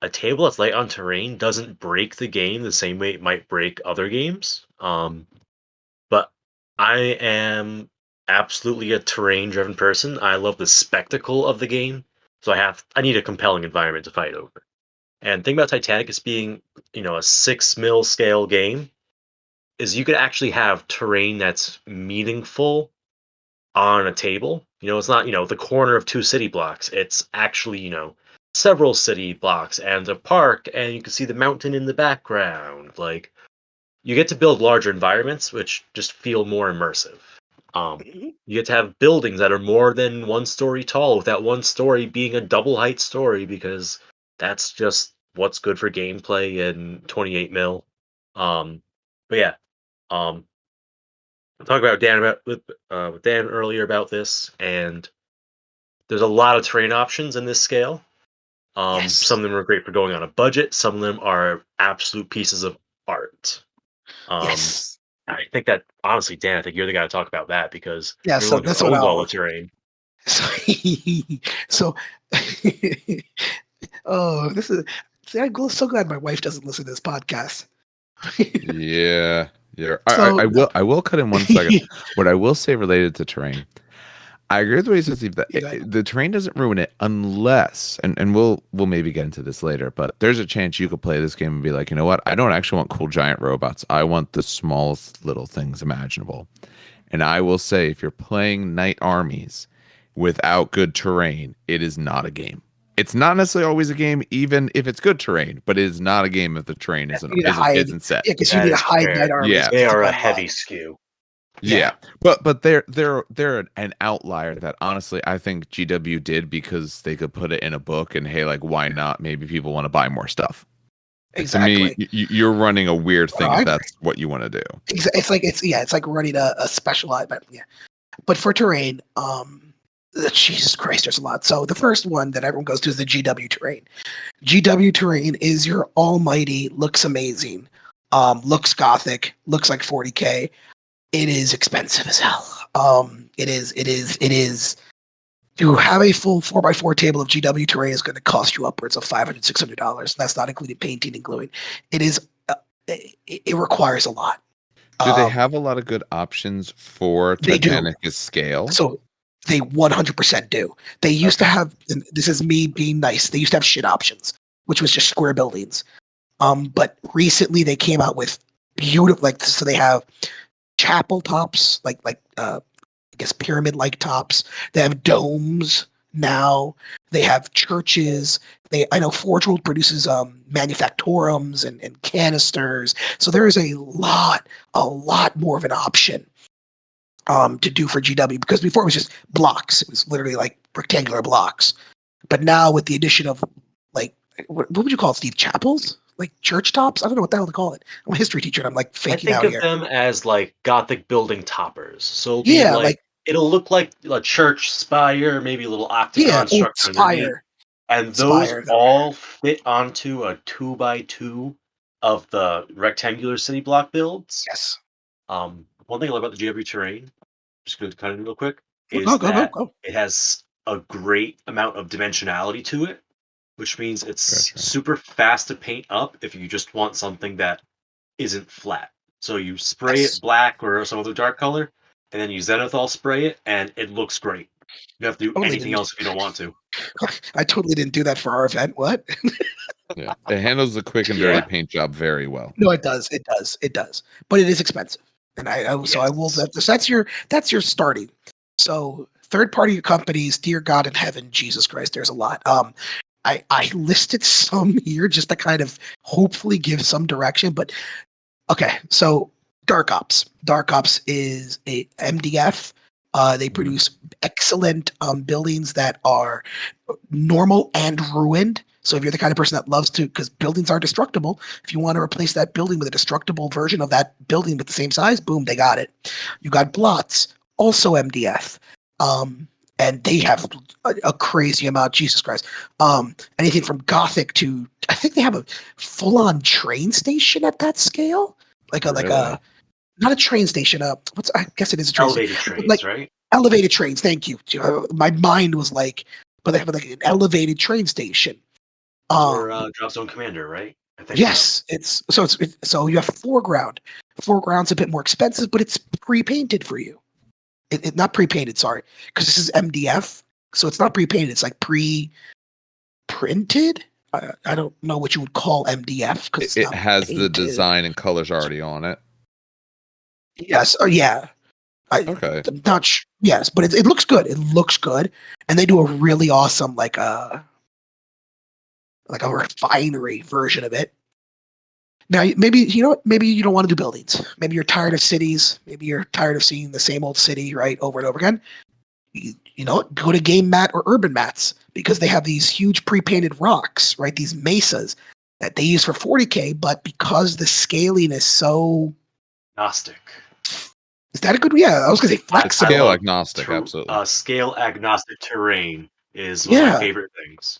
a table that's light on terrain doesn't break the game the same way it might break other games. But I am absolutely a terrain-driven person. I love the spectacle of the game, so I need a compelling environment to fight over. And the thing about Titanicus being, a 6 mil scale game is you could actually have terrain that's meaningful on a table. It's not, the corner of 2 city blocks. It's actually, several city blocks and a park, and you can see the mountain in the background. Like, you get to build larger environments, which just feel more immersive. Mhm. You get to have buildings that are more than one story tall, with that one story being a double height story, because that's just what's good for gameplay in 28 mil. Um, but yeah, I talked about Dan with Dan earlier about this, and there's a lot of terrain options in this scale. Some Yes. of them are great for going on a budget. Some of them are absolute pieces of art. Um, Yes. I think that honestly, Dan, I think you're the guy to talk about that because Yeah. you're the So one who that's what owns all I'll. the terrain. So, so oh, this is. See, I'm so glad my wife doesn't listen to this podcast. Yeah. Yeah. So, I will cut in 1 second. What I will say related to terrain, I agree with what you said, Steve, that you know, the terrain doesn't ruin it unless, and we'll maybe get into this later, but there's a chance you could play this game and be like, you know what? I don't actually want cool giant robots. I want the smallest little things imaginable. And I will say, if you're playing Knight Armies without good terrain, it is not a game. It's not necessarily always a game, even if it's good terrain, but it is not a game if the terrain you need to hide. isn't set. Yeah, because you That need to is hide fair. night armies Yeah, They to are a go heavy online. skew. yeah, Yeah. but they're an outlier that honestly I think GW did because they could put it in a book and hey, like why not? Maybe people want to buy more stuff. To me, Exactly. you're running a weird No, thing I if agree. that's what you want to do. It's like running a specialized, but yeah. But for terrain, Jesus Christ, there's a lot. So the first one that everyone goes to is the GW terrain. GW terrain is your almighty, looks amazing, looks gothic, looks like 40K. It is expensive as hell. It is. To have a full 4x4 table of GW terrain is going to cost you upwards of $500, $600. That's not including painting and gluing. It is. It requires a lot. Do they Um, have a lot of good options for they do. Titanicus scale? So they 100% do. They used to Okay. have, and this is me being nice, they used to have shit options, which was just square buildings. But recently they came out with beautiful, like, so they have chapel tops, I guess pyramid like tops. They have domes now. They have churches. I know Forge World produces manufactorums and canisters. So there is a lot more of an option to do for GW, because before it was just blocks. It was literally like rectangular blocks. But now with the addition of, like, what would you call it, Steve? Chapels? Like church tops? I don't know what the hell to call it. I'm a history teacher and I'm like I faking think out of here. them as like Gothic building toppers. So Yeah, like, it'll look like a church spire, maybe a little yeah, octagon oh, structure underneath, Spire. and those Spire. all fit onto a 2x2 of the rectangular city block builds. Yes. One thing I love about the GW terrain, just going to cut in real quick, Go, is go, go, that go. it has a great amount of dimensionality to it, which means it's Gotcha. super fast to paint up if you just want something that isn't flat. So you spray it Yes. black or some other dark color, and then you zenithal spray it, and it looks great. You don't have to do Totally anything didn't. else if you don't want to. I totally didn't do that for our event. What? Yeah. It handles the quick and dirty Yeah. paint job very well. No, it does. It does. It does. But it is expensive. And so I will. Yes. That's your starting. So third party companies, dear God in heaven, Jesus Christ, there's a lot. I listed some here just to kind of hopefully give some direction. But okay, so Dark Ops. Dark Ops is a MDF. They Mhm. produce excellent buildings that are normal and ruined. So if you're the kind of person that loves to, because buildings are destructible, if you want to replace that building with a destructible version of that building with the same size, boom, they got it. You got Blots, also MDF. And they have a crazy amount. Jesus Christ. Anything from Gothic to, I think they have a full-on train station at that scale. Really? Not a train station. I guess it is a train station. Elevated Like trains, right? elevated trains. Thank you. My mind was like, but they have like an elevated train station. Those were Um, Drop Zone Commander, right? I think. yes, so you have foreground. Foreground's a bit more expensive, but it's pre-painted for you. Not pre-painted, sorry, because this is MDF, so it's not pre-painted. It's like pre-printed. I don't know what you would call MDF because it's It not has the painted. design and colors already on it. Yes, yeah. Okay. I'm not yes, but it looks good. It looks good, and they do a really awesome like a refinery version of it. Now, maybe maybe you don't want to do buildings. Maybe you're tired of cities. Maybe you're tired of seeing the same old city over and over again. You know, go to game mat or urban mats because they have these huge pre-painted rocks, right? These mesas that they use for 40K, but because the scaling is so Agnostic. Is that a good? Yeah, I was gonna say flexible. Scale agnostic, absolutely. Scale agnostic terrain is one of my Yeah. favorite things.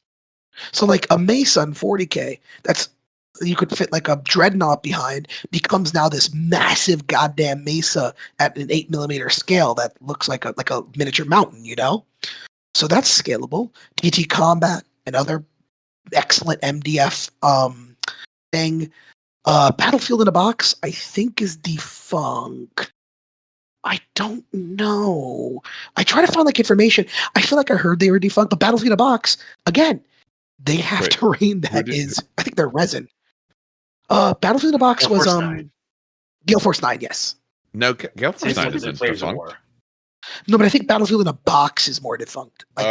So like a mesa in 40K, that's you could fit like a dreadnought behind, becomes now this massive goddamn mesa at an 8mm scale that looks like a miniature mountain, you know? So that's scalable. TT Combat, another excellent MDF thing. Battlefield in a Box, I think is defunct. I don't know. I try to find like information. I feel like I heard they were defunct, but Battlefield in a Box, again, they have Wait, terrain that is, I think they're resin. Battlefield in a Box Gale was Force 9. Gale Force 9, yes. No, Gale Force Same 9 with the isn't Flames of defunct. War. No, but I think Battlefield in a Box is more defunct. Like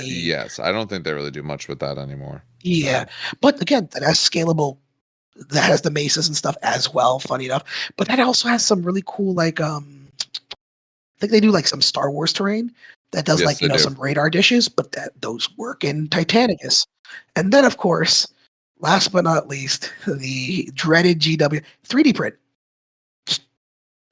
Yes. I don't think they really do much with that anymore. Yeah, but again, that has scalable. That has the mesas and stuff as well. Funny enough, but that also has some really cool like I think they do like some Star Wars terrain that does Yes, like they do. some radar dishes, but those work in Titanicus. And then of course, last but not least, the dreaded GW 3D print. Just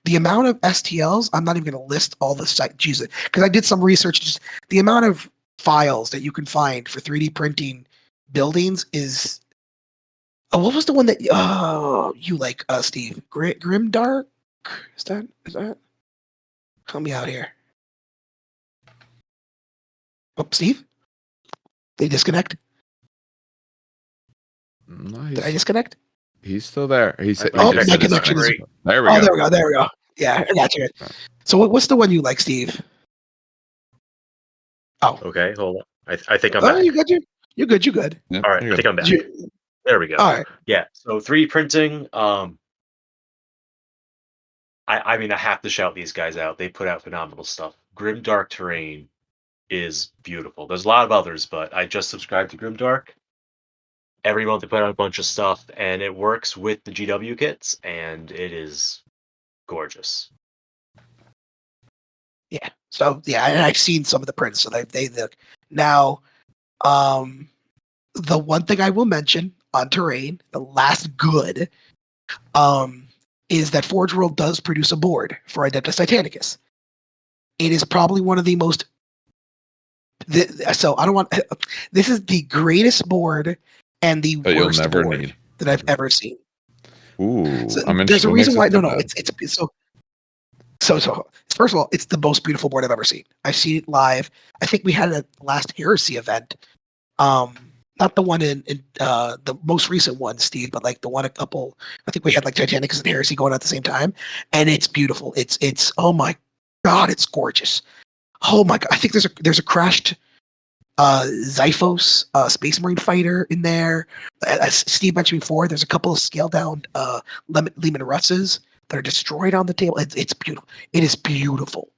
the amount of STLs, I'm not even going to list all the site, Jesus, because I did some research. Just the amount of files that you can find for 3D printing buildings is. Oh, what was the one that you like, Steve? Grimdark? Is that? Help me out here. Oh, Steve? Did he disconnect? Nice. Did I disconnect? He's still there. He said, Oh, he just my said connection is. disconnected. There we Oh, go. there we go. Yeah, I got you. So what's the one you like, Steve? Oh. Okay, hold on. I think I'm Oh, back. you good? You're good. You're good. Yep, All right, you're I good. think I'm back. You, There we go. all right. Yeah, so 3D printing, I mean, I have to shout these guys out. They put out phenomenal stuff. Grimdark Terrain is beautiful. There's a lot of others, but I just subscribed to Grimdark. Every month they put out a bunch of stuff, and it works with the GW kits, and it is gorgeous. Yeah. So yeah, and I've seen some of the prints. So they look now. The one thing I will mention on terrain, the last good, is that Forge World does produce a board for Adeptus Titanicus. It is probably one of the most. So I don't want. This is the greatest board and the But you'll worst never board need. that I've ever seen. Ooh, So I'm there's interested. a What makes reason it why. so No, bad? it's so. First of all, it's the most beautiful board I've ever seen. I've seen it live. I think we had it at the last Heresy event. Not the one in the most recent one, Steve, but like the one a couple. I think we had like Titanicus and Heresy going at the same time, and it's beautiful. It's oh my god, it's gorgeous. Oh my god, I think there's a crashed Xiphos Space Marine fighter in there. As Steve mentioned before, there's a couple of scaled down Lehman Russes that are destroyed on the table. It's beautiful. It is beautiful.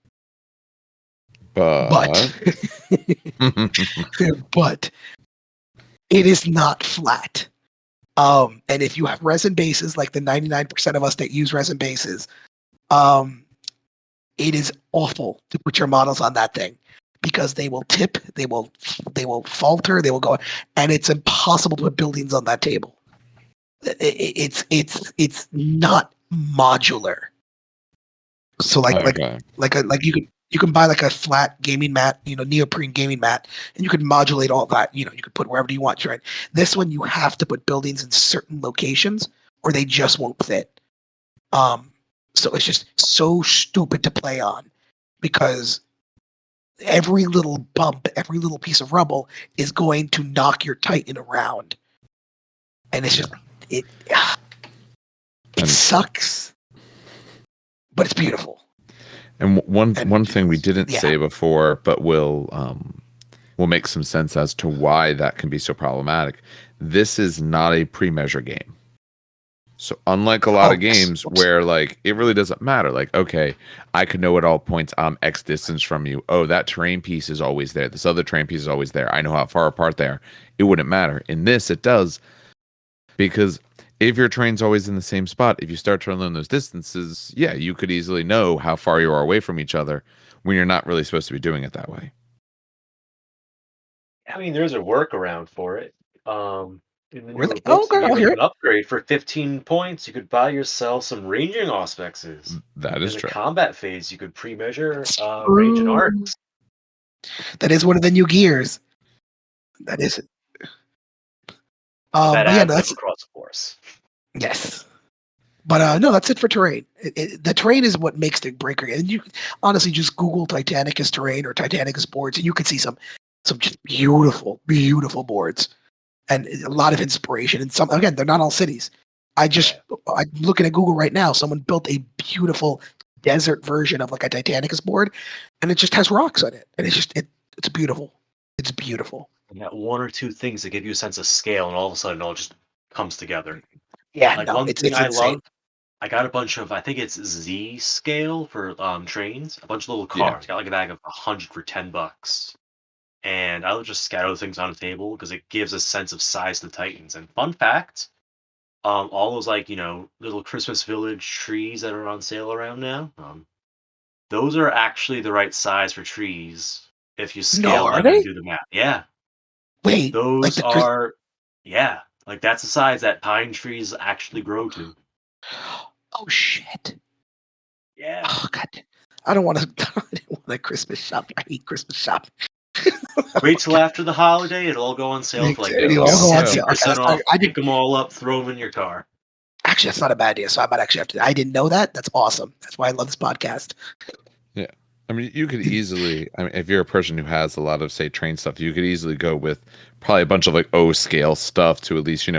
But but it is not flat. And if you have resin bases, like the 99% of us that use resin bases, it is awful to put your models on that thing because they will tip, they will falter, they will go, and it's impossible to put buildings on that table. It's not modular. So like you can buy like a flat gaming mat, neoprene gaming mat, and you can modulate all that. You could put wherever you want. Right. This one you have to put buildings in certain locations, or they just won't fit. So it's just so stupid to play on, because every little bump, every little piece of rubble is going to knock your Titan around, and it's just it sucks, but it's beautiful. And one thing we didn't say before, but will make some sense as to why that can be so problematic. This is not a pre-measure game. So unlike a lot of games where like it really doesn't matter, like, okay, I could know at all points I'm X distance from you. Oh, that terrain piece is always there. This other terrain piece is always there. I know how far apart they are. it wouldn't matter. In this, it does, because if your train's always in the same spot, if you start to learn those distances, yeah, you could easily know how far you are away from each other when you're not really supposed to be doing it that way. I mean, there's a workaround for it. In the newer Really? Oh, books, they okay, gave I'll like hear an it. upgrade for 15 points. You could buy yourself some ranging auspexes. That is In the true. combat phase, you could pre-measure That's range and true. arcs. That is one of the new gears. That is it. But that But yeah, adds no, up that's across the course. yes. But no, that's it for terrain. The terrain is what makes the breaker. And you honestly just Google Titanicus terrain or Titanicus boards, and you can see some just beautiful, beautiful boards, and a lot of inspiration. And some again, they're not all cities. I'm looking at Google right now. Someone built a beautiful desert version of like a Titanicus board, and it just has rocks on it, and it's beautiful. It's beautiful. And that one or two things that give you a sense of scale, and all of a sudden it all just comes together. Yeah, Like no, one it's thing I insane. love, I got a bunch of, I think it's Z scale for trains, a bunch of little Yeah. cars. Got like a bag of 100 for $10. And I would just scatter the things on a table because it gives a sense of size to the Titans. And fun fact, all those like little Christmas Village trees that are on sale around now, those are actually the right size for trees if you No, scale are them and they? do the math. Yeah, Wait, like those the Chris? are, yeah, like that's the size that pine trees actually grow to. Oh shit! Yeah. Oh god, I don't want to. I don't want a Christmas shop. I hate Christmas shop. Wait till after the holiday; it'll all go on sale for like There You we all go. go on So, sale. Okay, 70% that's not. off. I Pick did them all up, throw them in your car. actually. That's not a bad idea. So I might actually have to. I didn't know that. That's awesome. That's why I love this podcast. yeah. I mean, you could easily, I mean, if you're a person who has a lot of, say, train stuff, you could easily go with probably a bunch of like O scale stuff to at least,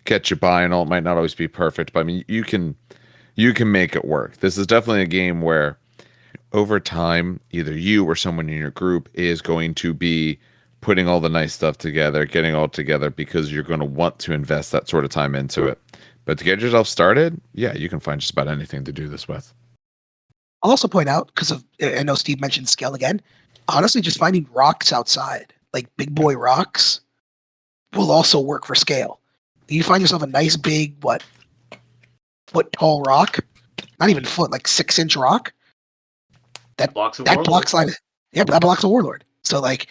get you by, and all. It might not always be perfect, but I mean, you can make it work. This is definitely a game where over time, either you or someone in your group is going to be putting all the nice stuff together, getting all together, because you're going to want to invest that sort of time into it. But to get yourself started, yeah, you can find just about anything to do this with. I'll also point out because of I know Steve mentioned scale again. Honestly, just finding rocks outside, like big boy rocks, will also work for scale. You find yourself a nice big foot tall rock, not even foot, like 6-inch rock. That Blocks of that Warlord. blocks line. Yeah, that blocks a warlord. So like,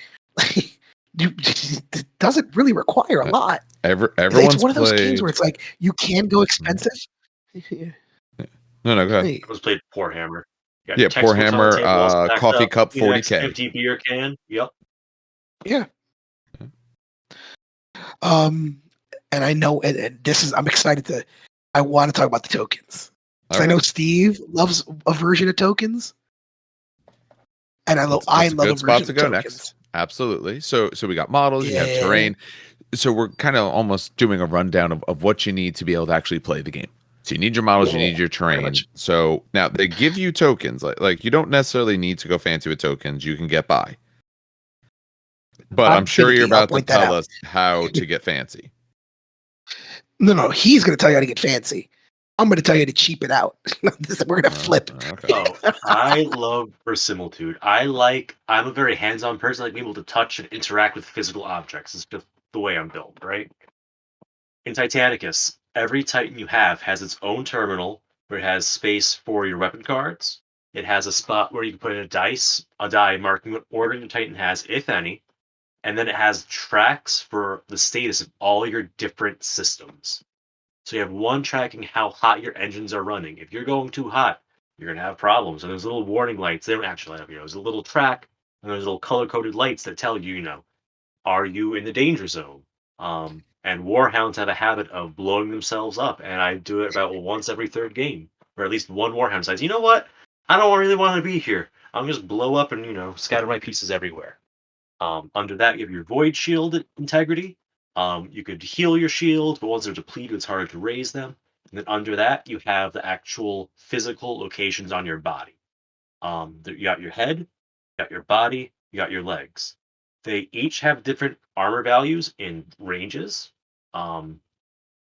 it doesn't really require a Uh, lot. It's Everyone's one of those games where played. it's like you can go Mhm. expensive. Yeah. No, go ahead. Hey, I was played Poor Hammer. You got Yeah, your Poor textbooks on the Hammer, table, all stacked coffee up. cup, The next 40K. empty beer can. Yep. yeah. Um, and I know, and this is I'm excited to. I want to talk about the tokens because I Okay, know Steve loves a version of tokens, and I that's a love a good spot version to of go tokens. next. Absolutely. So we got models, you have Yeah. terrain. So we're kind of almost doing a rundown of what you need to be able to actually play the game. So you need your models, you Yeah. need your Pretty terrain. much. So now they give you tokens. Like you don't necessarily need to go fancy with tokens. You can get by. But I'm I'm sure you're finicky. I'll about to point that tell out. us how to get fancy. No, he's going to tell you how to get fancy. I'm going to tell you to cheap it out. We're going to flip. Okay. Oh, I love verisimilitude. I'm a very hands-on person. I like being able to touch and interact with physical objects. It's just the way I'm built, right? In Titanicus, every Titan you have has its own terminal where it has space for your weapon cards. It has a spot where you can put in a die marking what order your Titan has, if any, and then it has tracks for the status of all your different systems. So you have one tracking how hot your engines are running. If you're going too hot, you're gonna have problems. And there's little warning lights. They don't actually have, there's a little track and there's little color-coded lights that tell you, are you in the danger zone? And warhounds have a habit of blowing themselves up, and I do it about once every third game, or at least one warhound says, you know what? I don't really want to be here. I'm just blow up and scatter my pieces everywhere. Under that, you have your void shield integrity. You could heal your shield, but once they're depleted, it's harder to raise them. And then under that, you have the actual physical locations on your body. You got your head, you got your body, you got your legs. They each have different armor values in ranges. Um,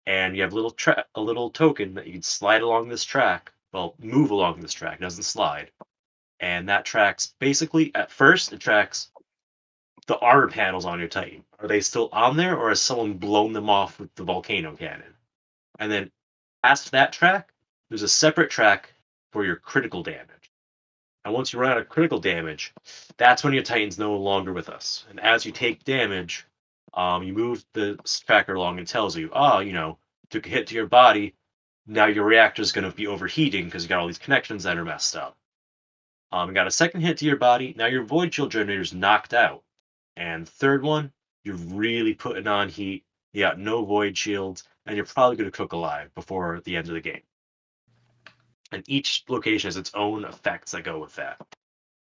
and you have a little token that you can slide along this track. Well, move along this track, it doesn't slide. And that tracks basically at first it tracks the armor panels on your Titan. Are they still on there, or has someone blown them off with the volcano cannon? And then past that track, there's a separate track for your critical damage. And once you run out of critical damage, that's when your Titan's no longer with us. And as you take damage, you move the tracker along and tells you, took a hit to your body. Now your reactor's going to be overheating because you got all these connections that are messed up. You got a second hit to your body. Now your void shield generator's knocked out. And third one, you're really putting on heat. You got no void shields, and you're probably going to cook alive before the end of the game. And each location has its own effects that go with that.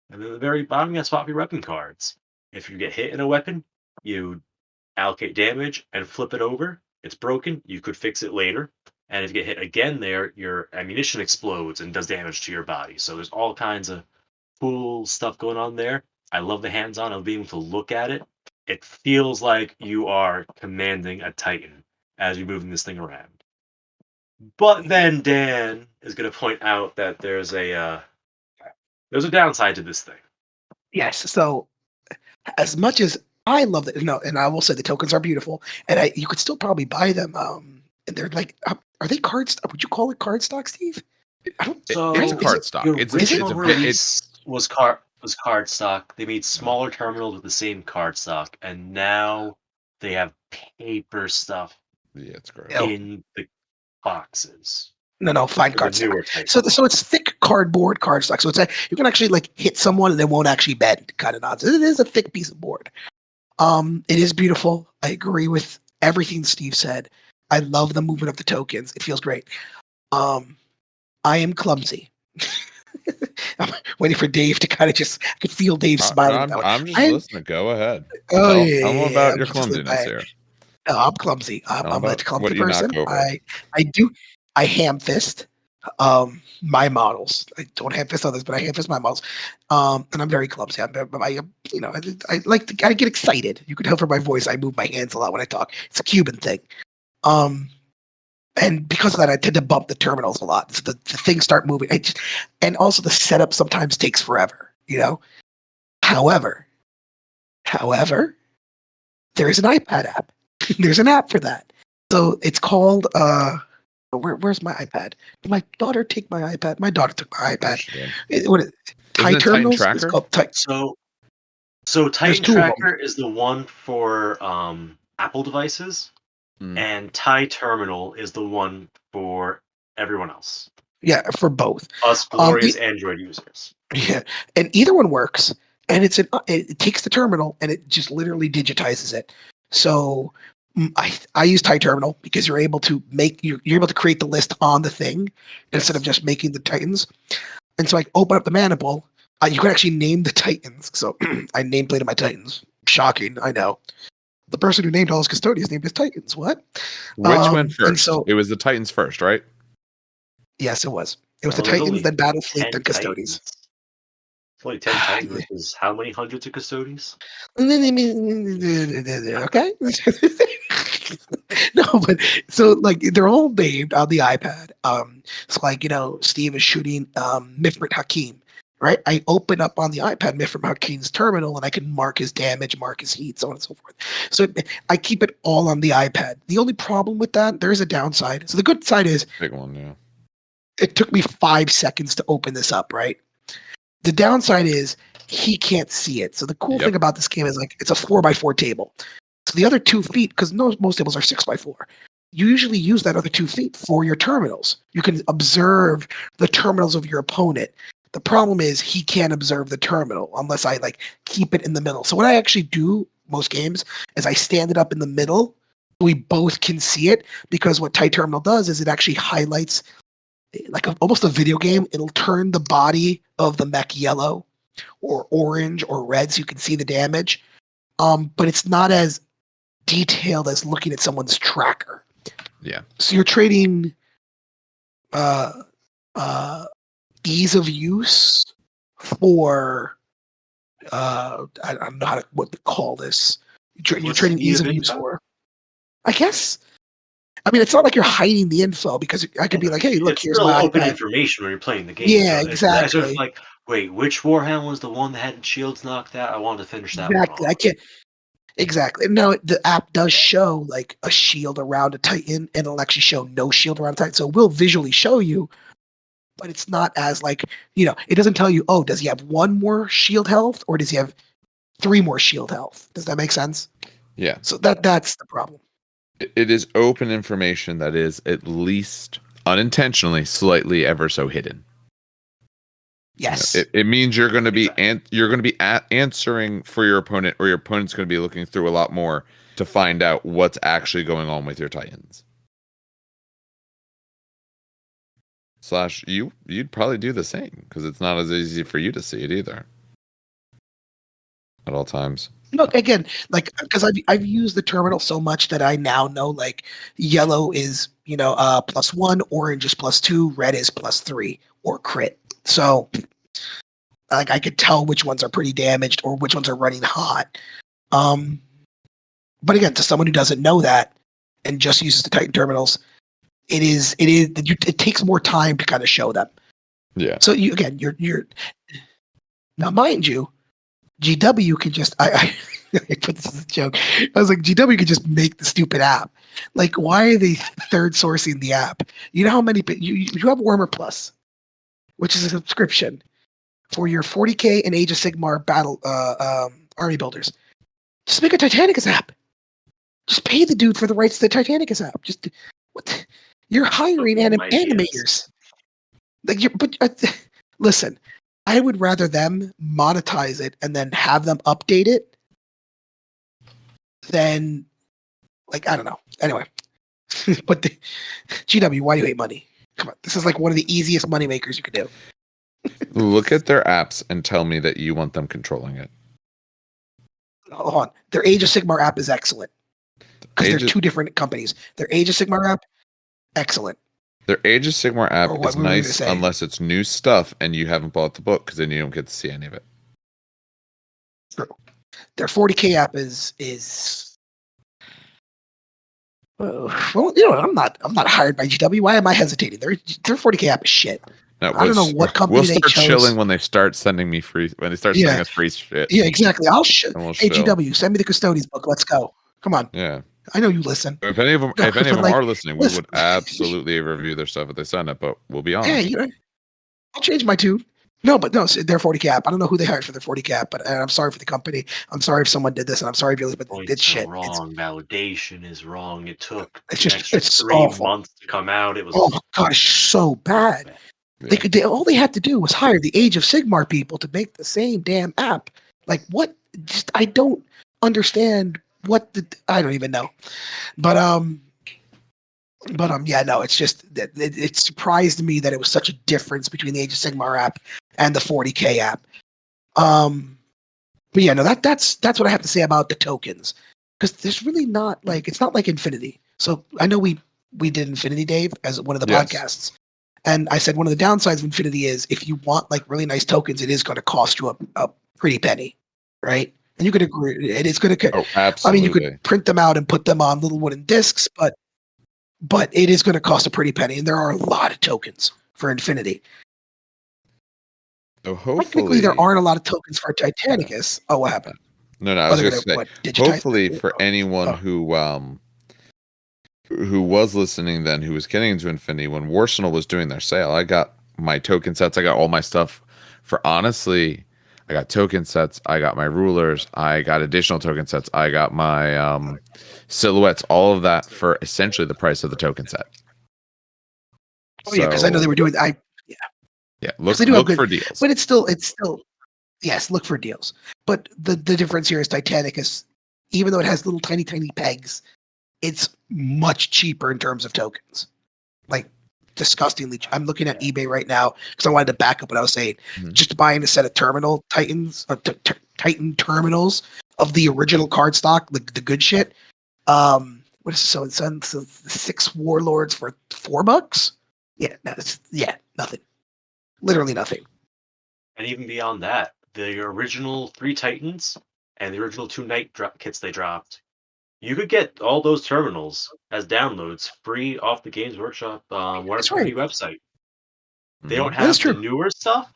And then at the very bottom, you have swap your weapon cards. If you get hit in a weapon, you allocate damage and flip it over. It's broken. You could fix it later. And if you get hit again there, your ammunition explodes and does damage to your body. So there's all kinds of cool stuff going on there. I love the hands-on of being able to look at it. It feels like you are commanding a Titan as you're moving this thing around. But then Dan is going to point out that there's a downside to this thing. Yes. So as much as I love it, and I will say the tokens are beautiful, and you could still probably buy them. And they're like, are they cards? Would you call it card stock, Steve? It's a card stock. The It's original release was card stock. They made smaller terminals with the same card stock, and now they have paper stuff. Yeah, it's great. In the boxes. No, fine card stock. So it's thick cardboard card stock. So it's you can actually like hit someone and it won't actually bend, kind of nonsense. It is a thick piece of board. It is beautiful. I agree with everything Steve said. I love the movement of the tokens. It feels great. I am clumsy. I'm waiting for Dave to kind of I could feel Dave smiling. I'm just listening. Go ahead. Oh, Tell me about your clumsiness here. No, I'm clumsy. I'm a clumsy person. I ham fist my models. I don't ham fist others, but I ham fist my models. And I'm very clumsy. I get excited. You can tell from my voice, I move my hands a lot when I talk. It's a Cuban thing. And because of that, I tend to bump the terminals a lot. So the things start moving. And also the setup sometimes takes forever, However, there is an iPad app. There's an app for that. So it's called, where's my iPad? Did my daughter take my iPad? My daughter took my iPad. What is it? Titan Terminals? Tracker? It's called Titan. So Titan Tracker is the one for Apple devices. And Thai Terminal is the one for everyone else. Yeah, for both. Us glorious Android users. Yeah, and either one works. And it takes the terminal and it just literally digitizes it. So I use Thai Terminal because you're able to create the list on the thing instead of just making the Titans. And so I open up the maniple. You can actually name the Titans. So I nameplated my Titans. Shocking, I know. The person who named all his custodians named his Titans. What? Which went first? It was the Titans first, right? Yes, it was. It was the Titans, then Battle Fleet, then Custodians. It's only 10 Titans versus how many hundreds of Custodians? Okay. No, but so like they're all named on the iPad. So like, Steve is shooting Mifrit Hakim. Right, I open up on the iPad Mifrit Hakim's terminal, and I can mark his damage, mark his heat, so on and so forth. So I keep it all on the iPad. The only problem with that, there is a downside. So the good side is, big one, yeah. It took me 5 seconds to open this up. Right. The downside is he can't see it. So the cool thing about this game is like it's a 4x4 table. So the other 2 feet, because most tables are 6x4. You usually use that other 2 feet for your terminals. You can observe the terminals of your opponent. The problem is he can't observe the terminal unless I keep it in the middle. So what I actually do most games is I stand it up in the middle. We both can see it because what Thai Terminal does is it actually highlights almost a video game. It'll turn the body of the mech yellow or orange or red so you can see the damage. But it's not as detailed as looking at someone's tracker. Yeah. So you're trading ease of use for I don't know what to call this. You're trading ease of use for, I guess. I mean, it's not like you're hiding the info because I could be like, "Hey, look, here's my open iPad." information when you're playing the game. Yeah, so exactly. It's sort of like Wait, which Warhound was the one that had shields knocked out? I wanted to finish that one Exactly. off. I can't. Exactly. No, the app does show like a shield around a Titan, and it'll actually show no shield around a Titan. So it will visually show you, but it's not as like, it doesn't tell you, oh, does he have one more shield health or does he have 3 more shield health? Does that make sense? Yeah. So that's the problem. It is open information that is at least unintentionally slightly ever so hidden. Yes. It means you're going to be Exactly. answering for your opponent, or your opponent's going to be looking through a lot more to find out what's actually going on with your Titans. / you'd probably do the same because it's not as easy for you to see it either at all times. Look again, like because I've used the terminal so much that I now know like yellow is +1, orange is +2, red is +3 or crit. So like I could tell which ones are pretty damaged or which ones are running hot. But again, to someone who doesn't know that and just uses the Titan terminals, it takes more time to kind of show them. Yeah. So you're now mind you, GW can just I put this as a joke. I was like, GW could just make the stupid app. Like, why are they third sourcing the app? You know how many you have Warmer Plus, which is a subscription for your 40K and Age of Sigmar battle army builders. Just make a Titanicus app. Just pay the dude for the rights to the Titanicus app. Just what? You're hiring animators. Like listen, I would rather them monetize it and then have them update it than I don't know. Anyway, but GW, why do you hate money? Come on, this is like one of the easiest money makers you could do. Look at their apps and tell me that you want them controlling it. Hold on, their Age of Sigmar app is excellent because they're 2 different companies. Their Age of Sigmar app, excellent. Their Age of Sigmar app is were we gonna nice say? unless it's new stuff and you haven't bought the book, because then you don't get to see any of it. True. Their 40K app is well, I'm not hired by GW. Why am I hesitating? Their 40K app is shit. No, I don't know what company we'll they start chose. chilling when they start sending me free. When they start sending us free shit. Yeah, exactly. I'll We'll hey chill. GW, send me the Custodian's book. Let's go. Come on. Yeah. I know you listen. If any of them are listening, we listen. would absolutely review their stuff if they send it. But we'll be honest. Hey, I'll change my tune. No, their 40 cap. I don't know who they hired for their 40 cap, but I'm sorry for the company. I'm sorry if someone did this, and I'm sorry if you listen, but it's shit. Wrong. Validation is wrong. It took it's 3 awful. months to come out. It was oh my gosh, so bad. Yeah. All they had to do was hire the Age of Sigmar people to make the same damn app. Like what? Just I don't understand what I don't even know. But yeah, no, it's just it surprised me that it was such a difference between the Age of Sigmar app and the 40K app. But yeah, no, that's what I have to say about the tokens, because there's really not it's not like Infinity. So I know we did Infinity, Dave, as one of the podcasts, and I said one of the downsides of Infinity is if you want really nice tokens, it is going to cost you a pretty penny, right? And you could agree, it is going to. Oh, absolutely. I mean, you could print them out and put them on little wooden discs, but it is going to cost a pretty penny, and there are a lot of tokens for Infinity. So hopefully, technically, there aren't a lot of tokens for Titanicus. Oh, what happened? No, I was going to say, hopefully for anyone who was listening then, who was getting into Infinity, when Warsenal was doing their sale, I got my token sets. I got all my stuff for, honestly, I got token sets. I got my rulers. I got additional token sets. I got my silhouettes, all of that for essentially the price of the token set. Oh, yeah, because I know they were doing Yeah, look for deals. But it's still yes, look for deals. But the difference here is Titanicus, even though it has little tiny pegs, it's much cheaper in terms of tokens. Like disgustingly. I'm looking at eBay right now because I wanted to back up what I was saying. Mm-hmm. Just buying a set of terminal Titans, Titan terminals of the original card stock, the good shit. What is so it's 6 Warlords for $4? Yeah, nothing. Literally nothing. And even beyond that, the original 3 Titans and the original 2 Knight kits they dropped, you could get all those terminals as downloads free off the Games Workshop website. They don't have the newer stuff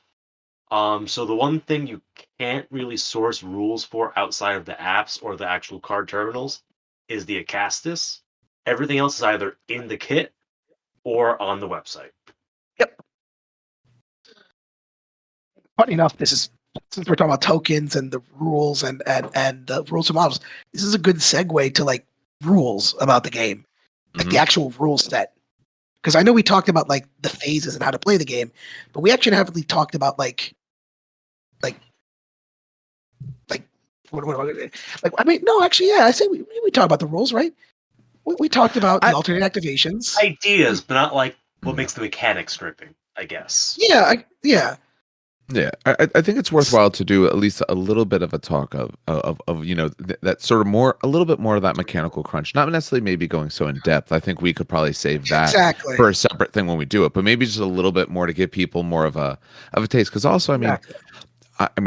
So the one thing you can't really source rules for outside of the apps or the actual card terminals is the Acastus. Everything else is either in the kit or on the website. Yep. Funny enough, since we're talking about tokens and the rules and the rules and models, this is a good segue to like rules about the game, like the actual rule set. Because I know we talked about like the phases and how to play the game, but we actually haven't really talked about like what I mean, no, actually, yeah, I say we talked about the rules, right? We talked about the alternate activations, ideas, but not like what makes the mechanics gripping, I guess. Yeah. I think it's worthwhile to do at least a little bit of a talk of that sort of a little bit more of that mechanical crunch. Not necessarily maybe going so in depth. I think we could probably save that for a separate thing when we do it. But maybe just a little bit more to give people more of a taste. Because also, I mean,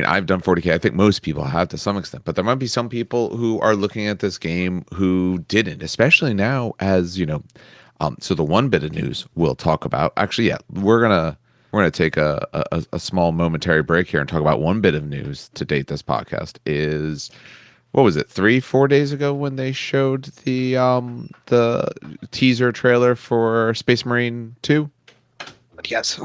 I've done 40K. I think most people have to some extent, but there might be some people who are looking at this game who didn't, especially now as, so the one bit of news we'll talk about, actually, yeah, we're gonna take a small momentary break here and talk about one bit of news to date this podcast is, what was it, 3-4 days ago when they showed the teaser trailer for Space Marine 2? Yes.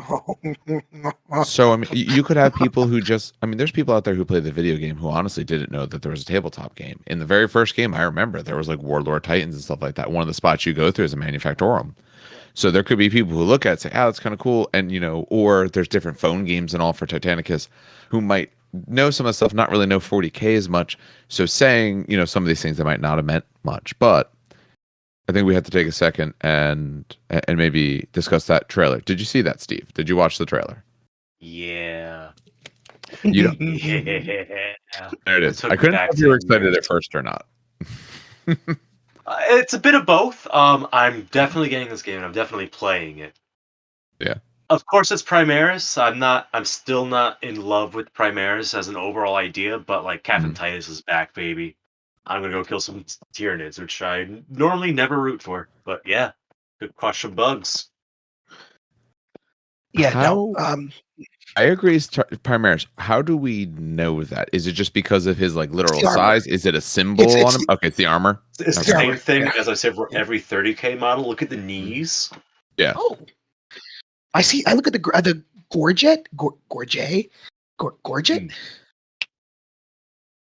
So I mean, you could have people who there's people out there who play the video game who honestly didn't know that there was a tabletop game. In the very first game, I remember there was like Warlord Titans and stuff like that. One of the spots you go through is a Manufactorum. So there could be people who look at it and say, "Oh, that's kind of cool," and or there's different phone games and all for Titanicus, who might know some of the stuff, not really know 40K as much. So saying, some of these things that might not have meant much, but I think we have to take a second and maybe discuss that trailer. Did you see that, Steve? Did you watch the trailer? Yeah. You don't. Yeah. There it is. I couldn't tell if you were excited at first or not. It's a bit of both. I'm definitely getting this game and I'm definitely playing it. Yeah. Of course it's Primaris. I'm still not in love with Primaris as an overall idea, but like Captain Titus is back, baby. I'm gonna go kill some Tyranids, which I normally never root for. But yeah, could crush some bugs. Yeah, I agree. Primaris. How do we know that? Is it just because of his like literal size? Is it a symbol on him? Okay, it's the armor. It's the same thing as I said for every 30K model. Look at the knees. Yeah. Oh, I see. I look at the Gorget. Gorget.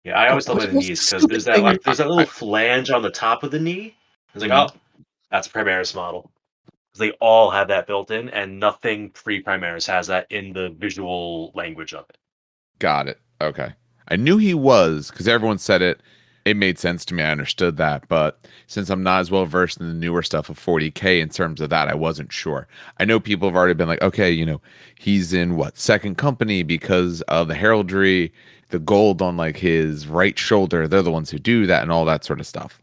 Yeah, I always thought by the knees because there's that little flange on the top of the knee. It's like, oh, that's a Primaris model. They all have that built in, and nothing pre-Primaris has that in the visual language of it. Got it. Okay. I knew he was because everyone said it. It made sense to me. I understood that. But since I'm not as well versed in the newer stuff of 40K in terms of that, I wasn't sure. I know people have already been like, okay, he's in second company because of the heraldry, the gold on like his right shoulder. They're the ones who do that and all that sort of stuff.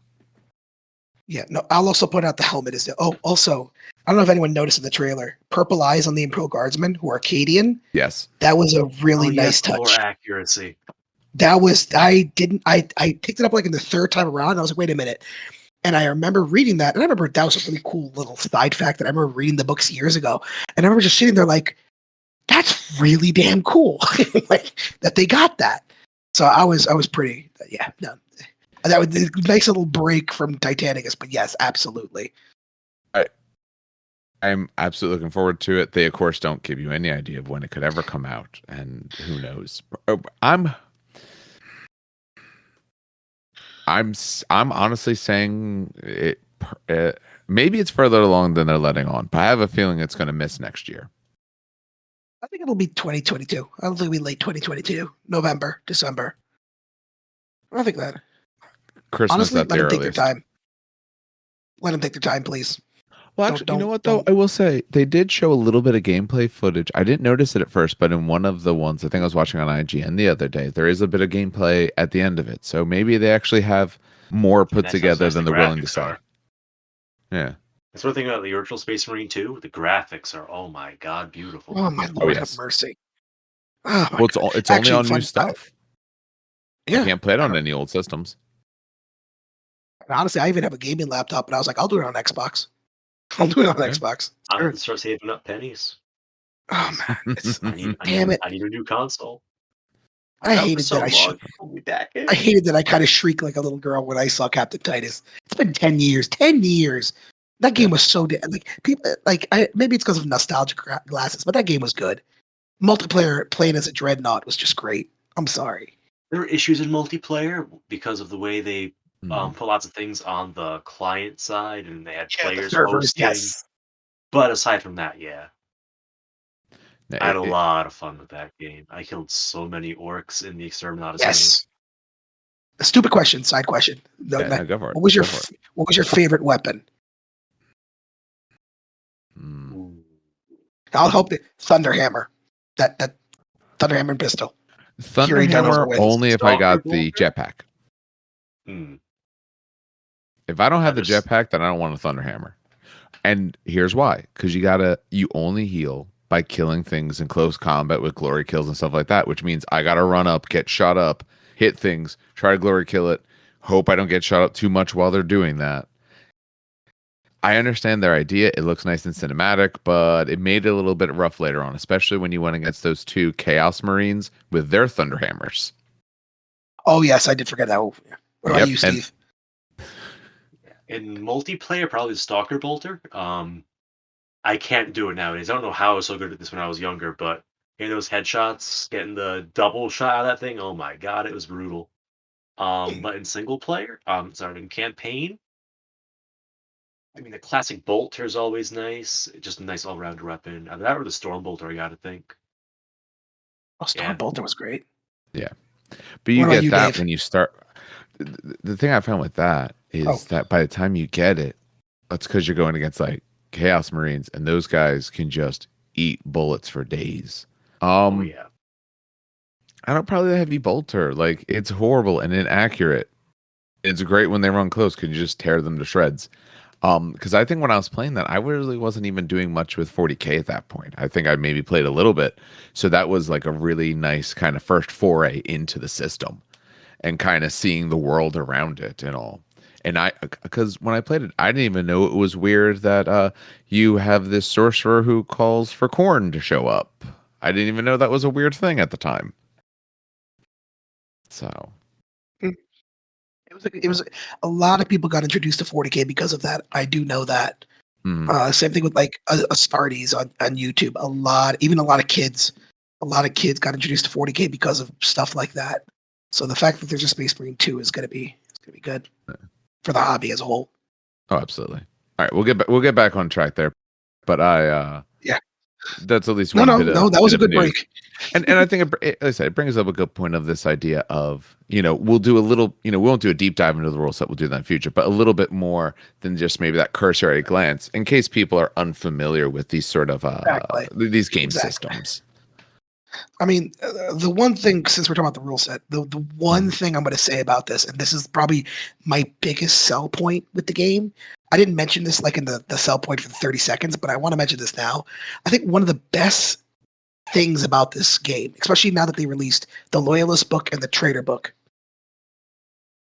Yeah, no, I'll also point out the helmet is there. Oh, also, I don't know if anyone noticed in the trailer, purple eyes on the Imperial Guardsmen who are Acadian. Yes. That was a really nice touch. More accuracy. That was, I picked it up like in the third time around. And I was like, wait a minute. And I remember reading that. And I remember that was a really cool little side fact that I remember reading the books years ago. And I remember just sitting there like, that's really damn cool. Like that they got that. So I was pretty, yeah, no. That was a nice little break from Titanicus, but yes, absolutely. I'm absolutely looking forward to it. They, of course, don't give you any idea of when it could ever come out, and who knows. I'm honestly saying it. Maybe it's further along than they're letting on, but I have a feeling it's going to miss next year. I think it'll be 2022. I don't think it'll be late 2022, November, December. I don't think that. Christmas. Honestly, at let the them earliest. take their time. Let them take their time, please. Well, actually, you know what, though? I will say, they did show a little bit of gameplay footage. I didn't notice it at first, but in one of the ones, I think I was watching on IGN the other day, there is a bit of gameplay at the end of it. So maybe they actually have more put together than they're willing to say. Yeah. That's one thing about the original Space Marine 2. The graphics are, oh my god, beautiful. Oh my Lord, have mercy. Oh my God. It's actually only on new stuff. Yeah. You can't play it on any old systems. Honestly, I even have a gaming laptop, and I was like, I'll do it on Xbox. I'll do it on Xbox. I'm going to start saving up pennies. Oh man, I damn need it! I need a new console. I Been out for hated so that. long. Put me back in. I hated that. I kind of shrieked like a little girl when I saw Captain Titus. It's been 10 years. 10 years. That game was so like people like maybe it's because of nostalgic glasses, but that game was good. Multiplayer playing as a dreadnought was just great. I'm sorry. There were issues in multiplayer because of the way they Mhm. put lots of things on the client side, and they had Yeah, the players servers. hosting. Yes. But aside from that, yeah, Yeah, I had a lot of fun with that game. I killed so many orcs in the Exterminatus mode. Yes. A stupid question. Side question. no, go for it. What was your Go for it. what was your favorite weapon? Mm. Ooh. I'll help the Thunderhammer. That Thunderhammer pistol. Fury done over Thunderhammer with. only if I Stalker got the Bolter? jetpack. Hmm. If I don't have I the just jetpack, then I don't want a Thunderhammer. And here's why: because you only heal by killing things in close combat with glory kills and stuff like that, which means I gotta run up, get shot up, hit things, try to glory kill it, hope I don't get shot up too much while they're doing that. I understand their idea. It looks nice and cinematic, but it made it a little bit rough later on, especially when you went against those two Chaos Marines with their Thunderhammers. Oh yes, I did forget that. What about Yep. you, And Steve? in multiplayer, probably the Stalker Bolter. I can't do it nowadays. I don't know how I was so good at this when I was younger, but getting those headshots, getting the double shot out of that thing, oh my god, it was brutal. But in single player, in campaign, I mean the classic bolter is always nice. Just a nice all-round weapon. Either that or the storm bolter, I gotta think. Oh, Storm Yeah. Bolter was great. yeah, but What you about get you, that Dave? when you start. The thing I found with that Oh, is that by the time you get it, that's because you're going against like Chaos Marines, and those guys can just eat bullets for days. Oh Um, yeah. I don't probably the heavy bolter. Like it's horrible and inaccurate. It's great when they run close because you just tear them to shreds. Because I think when I was playing that, I really wasn't even doing much with 40k at that point. I think I maybe played a little bit, so that was like a really nice kind of first foray into the system and kind of seeing the world around it and all. And because when I played it, I didn't even know it was weird that you have this sorcerer who calls for corn to show up. I didn't even know that was a weird thing at the time. So, it was a lot of people got introduced to 40k because of that. I do know that. mm, Same thing with like Astartes on YouTube. Even a lot of kids got introduced to 40k because of stuff like that. So the fact that there's a Space Marine 2 is gonna be good for the hobby as a whole. oh, absolutely. All right, we'll get back on track there. But Yeah. that's at least No, one no, no. That was bit a of good news. break. And I think like I said, it brings up a good point of this idea of, we'll do a little, we won't do a deep dive into the rule set, we'll do that in the future, but a little bit more than just maybe that cursory glance in case people are unfamiliar with these sort of Exactly. these game Exactly. systems. I mean, the one thing, since we're talking about the rule set, the one Mhm. thing I'm going to say about this, and this is probably my biggest sell point with the game. I didn't mention this like in the sell point for the 30 seconds, but I want to mention this now. I think one of the best things about this game, especially now that they released the Loyalist book and the Trader book,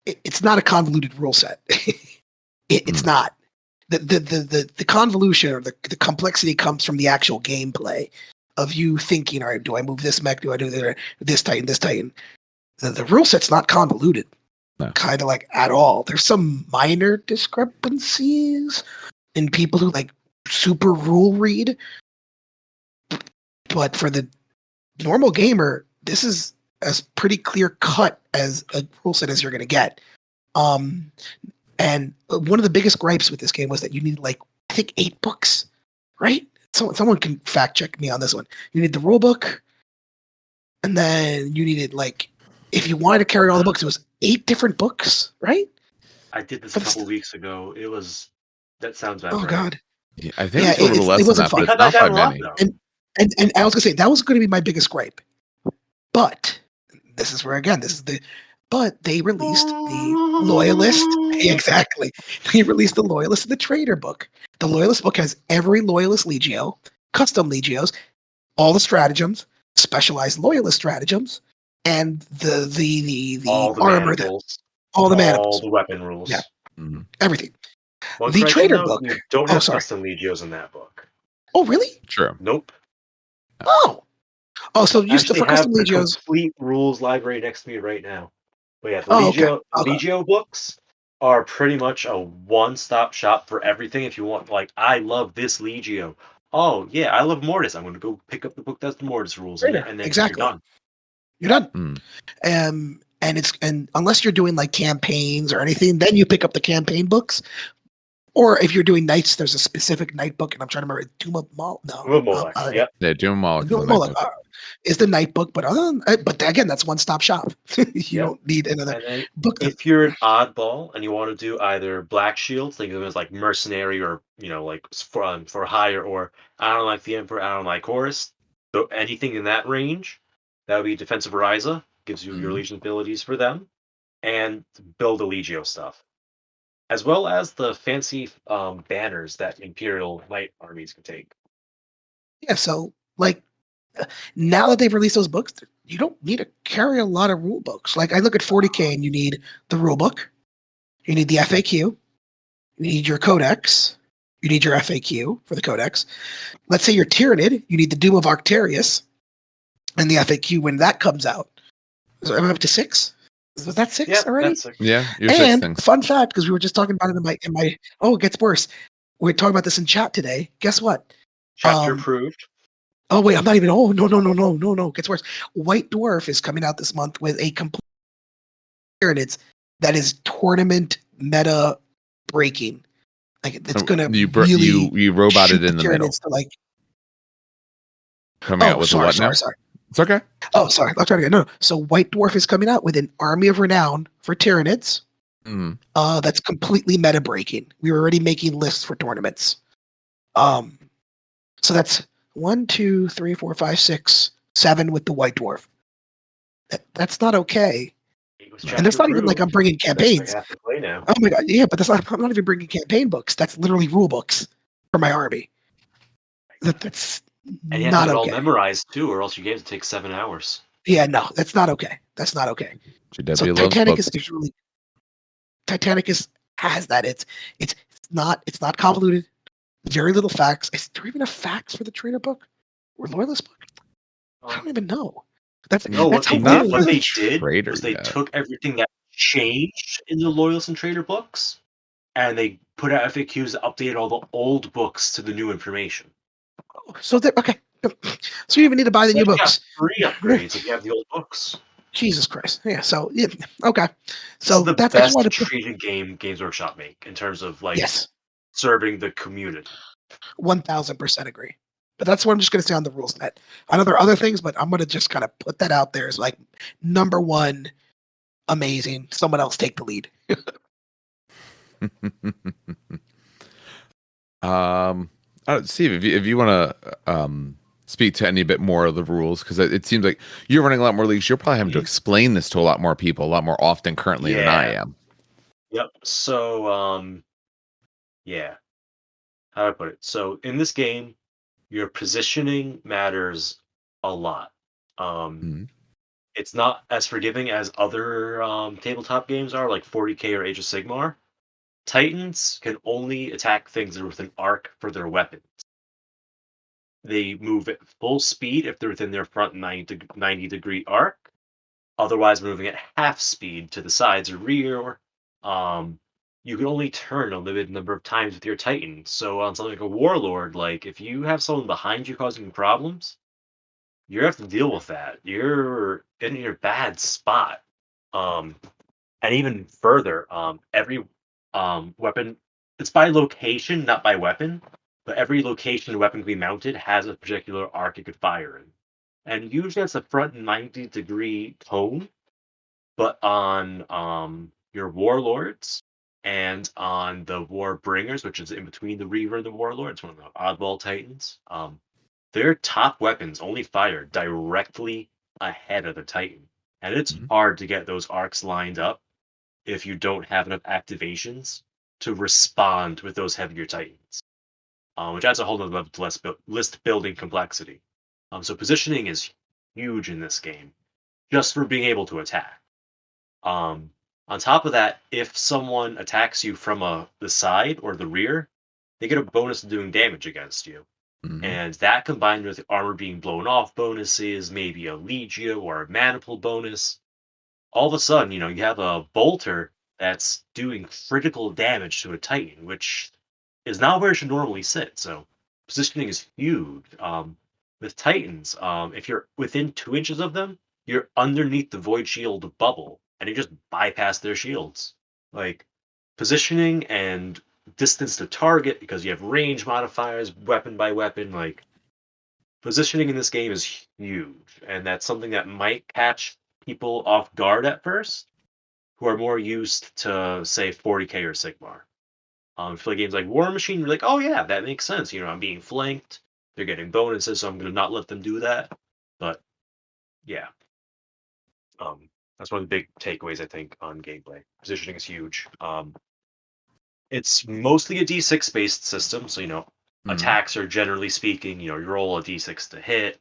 it's not a convoluted rule set. It's Mm. not. The convolution or the complexity comes from the actual gameplay of you thinking, all right, do I move this mech? Do I do this Titan, this Titan? The rule set's not convoluted, No. kind of like at all. There's some minor discrepancies in people who like super rule read, but for the normal gamer, this is as pretty clear cut as a rule set as you're going to get. And one of the biggest gripes with this game was that you need like I think 8 books, right? Someone can fact check me on this one. You need the rule book, and then you needed like if you wanted to carry all the books, it was 8 different books, right? I did this For a the couple weeks ago. That sounds about oh right. god, Yeah, I think yeah, it's a little it less than wasn't that, but fun. We it's cut that not by down a lot many. though. And I was gonna say that was going to be my biggest gripe, but this is where again this is the but they released the Loyalist. Exactly. They released the Loyalist and the Trader book. The Loyalist book has every Loyalist Legio, custom Legios, all the stratagems, specialized Loyalist stratagems, and the All the armor mana that rules, all the all maniples. the weapon Yeah, rules. Mhm. everything. One The correction Trader though, book. you don't Oh, have sorry. custom legios in that book. Oh, really? True. Nope. Oh, so you still Actually for have custom the Legios. complete rules library next to me right now. But yeah, Oh, okay. The Okay. Legio books are pretty much a one-stop shop for everything. If you want, like, I love this Legio. Oh yeah, I love Mortis. I'm going to go pick up the book that's the Mortis rules in it, Trader. and then you're Exactly. done. You're done. Mm. And unless you're doing like campaigns or anything, then you pick up the campaign books. Or if you're doing knights, there's a specific knight book, and I'm trying to remember Doom of Mal. No, Molech. Yep. Yeah, Doom Moloch is Doom the of night Moloch book. is the night book, but but again, that's one stop shop. You Yep. don't need another And then book. if you're an oddball and you want to do either Black Shield, think of them as like mercenary or like for hire, or I don't like the Emperor, I don't like Horus. So anything in that range, that would be Defensive Ryza, gives you your Mhm. Legion abilities for them, and build a Legio stuff, as well as the fancy banners that Imperial Knight armies can take. Yeah, so like now that they've released those books, you don't need to carry a lot of rule books. Like I look at 40K and you need the rule book, you need the FAQ, you need your codex, you need your FAQ for the codex. Let's say you're Tyranid, you need the Doom of Arctarius and the FAQ when that comes out. So I'm up to 6. Was that 6 Yep, already? that's it. Yeah, your 6 And things. fun fact, because we were just talking about it in my oh, it gets worse. We are talking about this in chat today. Guess what? Chapter Um, approved. oh wait, I'm not even. Oh no! It gets worse. White Dwarf is coming out this month with a complete Tyranids that is tournament meta breaking. Like it's gonna really You roboted shoot the in the middle. Tyranids to like. Coming out Oh, with a what now? sorry. It's okay. Oh, sorry. I'm trying to get no. So White Dwarf is coming out with an army of renown for Tyranids. Mm. That's completely meta breaking. We were already making lists for tournaments. So that's 1, 2, 3, 4, 5, 6, 7 with the White Dwarf. That's not okay. It was And chapter it's not even like I'm approved. bringing That's what I campaigns. have to play now. Oh my god, yeah, but I'm not even bringing campaign books. That's literally rule books for my army. That's And you have to not have it all okay. memorized too, or else your game takes 7 hours. Yeah, no, that's not okay. That's not okay. So GW loves books. Titanicus has that. It's not convoluted. Very little facts. Is there even a facts for the trainer book or loyalist book? I don't even know. That's No, that's how Not little. for what the they did trader was they yet. took everything that changed in the Loyalist and Trader books, and they put out FAQs that updated all the old books to the new information. So okay. So you even need to buy the So new you got books. free upgrades if you have the old books. Jesus Christ. Yeah. So yeah. Okay. This is So the I just best wanted to put treated game Games Workshop make in terms of like yes, serving the community. 1000% agree. But that's what I'm just going to say on the rules net. I know there are other things, but I'm going to just kind of put that out there as like number one, amazing. Someone else take the lead. Steve, if you want to speak to any bit more of the rules, because it seems like you're running a lot more leagues. You're probably having to explain this to a lot more people, a lot more often currently than I Yeah. am. Yep. So yeah. How do I put it? So in this game, your positioning matters a lot. Mhm. It's not as forgiving as other tabletop games are, like 40K or Age of Sigmar. Titans can only attack things that are within arc for their weapons. They move at full speed if they're within their front 90-degree arc. Otherwise, moving at half speed to the sides or rear. You can only turn a limited number of times with your Titan. So on something like a Warlord, like if you have someone behind you causing problems, you have to deal with that. You're in your bad spot. Um, and even further, every weapon, it's by location, not by weapon, but every location the weapon can be mounted has a particular arc it could fire in. And usually that's a front 90-degree cone, but on your warlords and on the Warbringers, which is in between the Reaver and the Warlords, one of the oddball titans, their top weapons only fire directly ahead of the Titan. And it's Mhm. hard to get those arcs lined up if you don't have enough activations to respond with those heavier Titans, which adds a whole other level to list building complexity. So positioning is huge in this game, just for being able to attack. On top of that, if someone attacks you from the side or the rear, they get a bonus to doing damage against you. And that combined with armor being blown off bonuses, maybe a Legio or a Maniple bonus, all of a sudden, you have a bolter that's doing critical damage to a Titan, which is not where it should normally sit. So positioning is huge. With Titans, if you're within 2 inches of them, you're underneath the Void Shield bubble, and you just bypass their shields. Like positioning and distance to target, because you have range modifiers, weapon by weapon. Like positioning in this game is huge, and that's something that might catch people off guard at first, who are more used to, say, 40k or Sigmar. For games like War Machine, you're like, oh yeah, that makes sense. I'm being flanked, they're getting bonuses, so I'm going to not let them do that. But yeah, that's one of the big takeaways I think on gameplay. Positioning is huge. It's mostly a d6 based system, so attacks are generally speaking, you roll a d6 to hit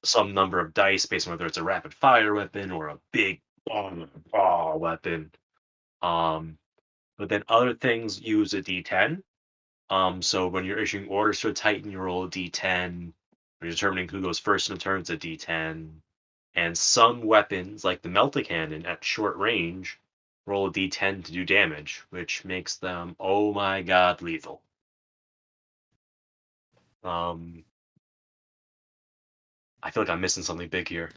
some number of dice based on whether it's a rapid fire weapon or a big weapon. But then other things use a d10. So when you're issuing orders to a Titan, you roll a d10. When you're determining who goes first in a turn, it's a d10. And some weapons, like the Melta-Cannon at short range, roll a d10 to do damage, which makes them, oh my god, lethal. I feel like I'm missing something big here.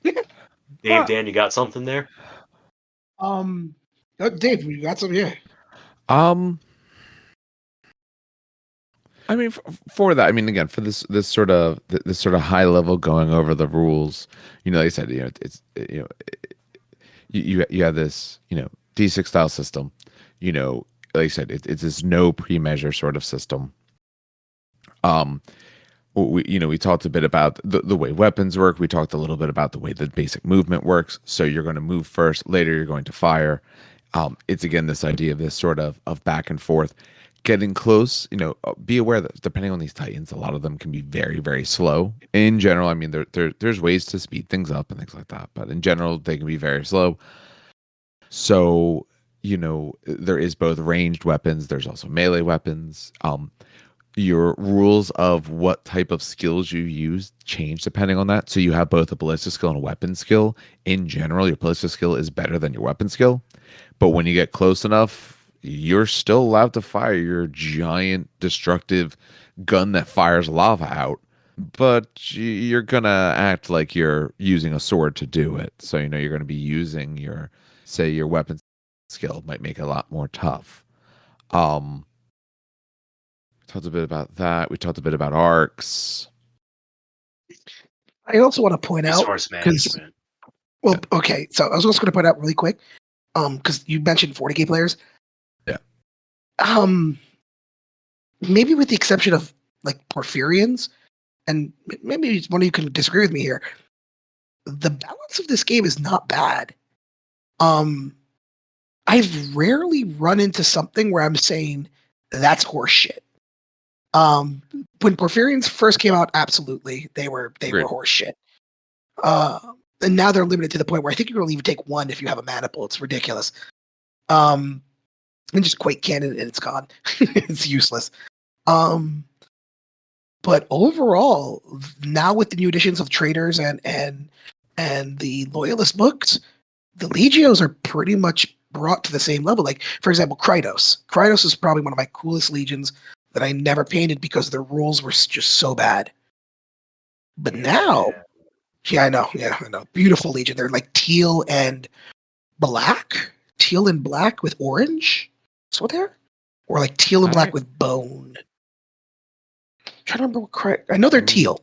Dave, Dan, you got something there? Dave, you got some? Yeah. I mean, for that, I mean, again, for this sort of high level going over the rules, like I said, it's you have this D6 style system, like I said, it's this no pre-measure sort of system. We talked a bit about the way weapons work. We talked a little bit about the way the basic movement works. So you're going to move first, later you're going to fire. It's again this idea of this sort of back and forth. Getting close, be aware that depending on these Titans, a lot of them can be very, very slow. In general, I mean, there's ways to speed things up and things like that, but in general, they can be very slow. So, there is both ranged weapons. There's also melee weapons. Your rules of what type of skills you use change depending on that. So you have both a ballistic skill and a weapon skill. In general, your ballistic skill is better than your weapon skill. But when you get close enough, you're still allowed to fire your giant destructive gun that fires lava out, but you're gonna act like you're using a sword to do it. So you're gonna be using your weapon skill might make it a lot more tough. Talked a bit about that. We talked a bit about arcs. I also want to point out, Resource management. Well, okay, so I was also going to point out really quick, because you mentioned 40k players. Yeah. Maybe with the exception of like Porphyrians, and maybe one of you can disagree with me here, the balance of this game is not bad. I've rarely run into something where I'm saying that's horseshit. When Porphyrians first came out, absolutely they were horseshit. And now they're limited to the point where I think you can only even take one if you have a maniple. It's ridiculous. And just Quake Cannon and it's gone. It's useless. But overall, now with the new additions of traders and the loyalist books, the Legios are pretty much brought to the same level. Like, for example, Krytos. Krytos is probably one of my coolest legions that I never painted because their rules were just so bad. But now, I know. Beautiful legion. They're like teal and black with orange. That's what they're, or like teal and black with bone. I'm trying to remember what I know they're teal.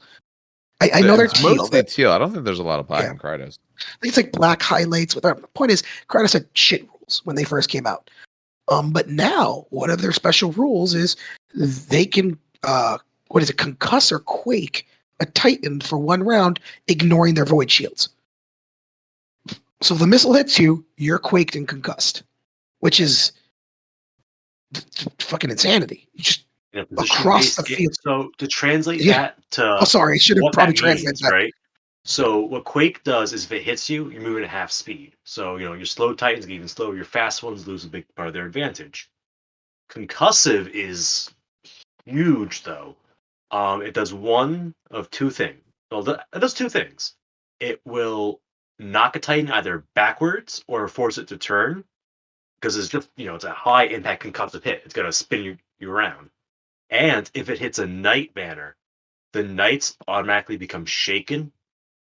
I know they're teal. Mostly teal. I don't think there's a lot of black in Krytos. I think it's like black highlights. The point is, Krytos had shit rules when they first came out. But now one of their special rules is they can concuss or quake a Titan for 1 round, ignoring their void shields. So if the missile hits you, you're quaked and concussed, which is fucking insanity. You just across the field. So to translate that to sorry, I should have probably translated that. Right? So what Quake does is if it hits you, you're moving at half speed. So your slow Titans get even slower. Your fast ones lose a big part of their advantage. Concussive is huge, though. It does one of two things. Well, it does two things. It will knock a Titan either backwards or force it to turn because it's just it's a high impact concussive hit. It's gonna spin you around. And if it hits a Knight banner, the Knights automatically become shaken,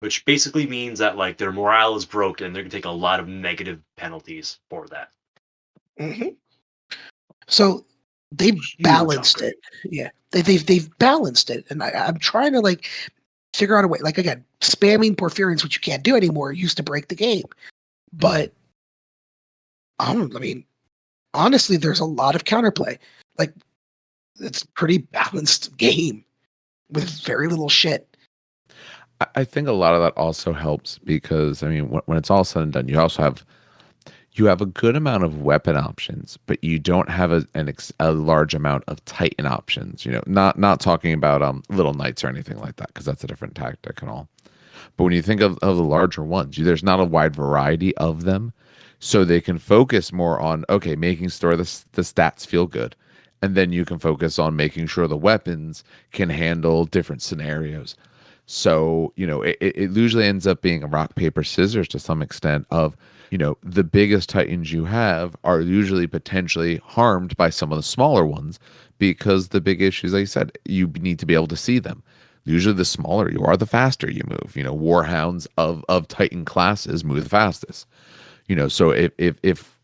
which basically means that like their morale is broken. They're gonna take a lot of negative penalties for that. Hmm. So they've Huge balanced upgrade. it. Yeah, they've balanced it, and I'm trying to like figure out a way. Like again, spamming Porphyrians, which you can't do anymore, used to break the game. But I mean, honestly, there's a lot of counterplay. Like it's a pretty balanced game with very little shit. I think a lot of that also helps because I mean, when it's all said and done, you have a good amount of weapon options, but you don't have a large amount of Titan options. Not talking about little knights or anything like that because that's a different tactic and all. But when you think of the larger ones, there's not a wide variety of them, so they can focus more on making sure the stats feel good, and then you can focus on making sure the weapons can handle different scenarios. So, it usually ends up being a rock, paper, scissors to some extent of, the biggest Titans you have are usually potentially harmed by some of the smaller ones because the big issues, like you said, you need to be able to see them. Usually the smaller you are, the faster you move. Warhounds of Titan classes move the fastest. So if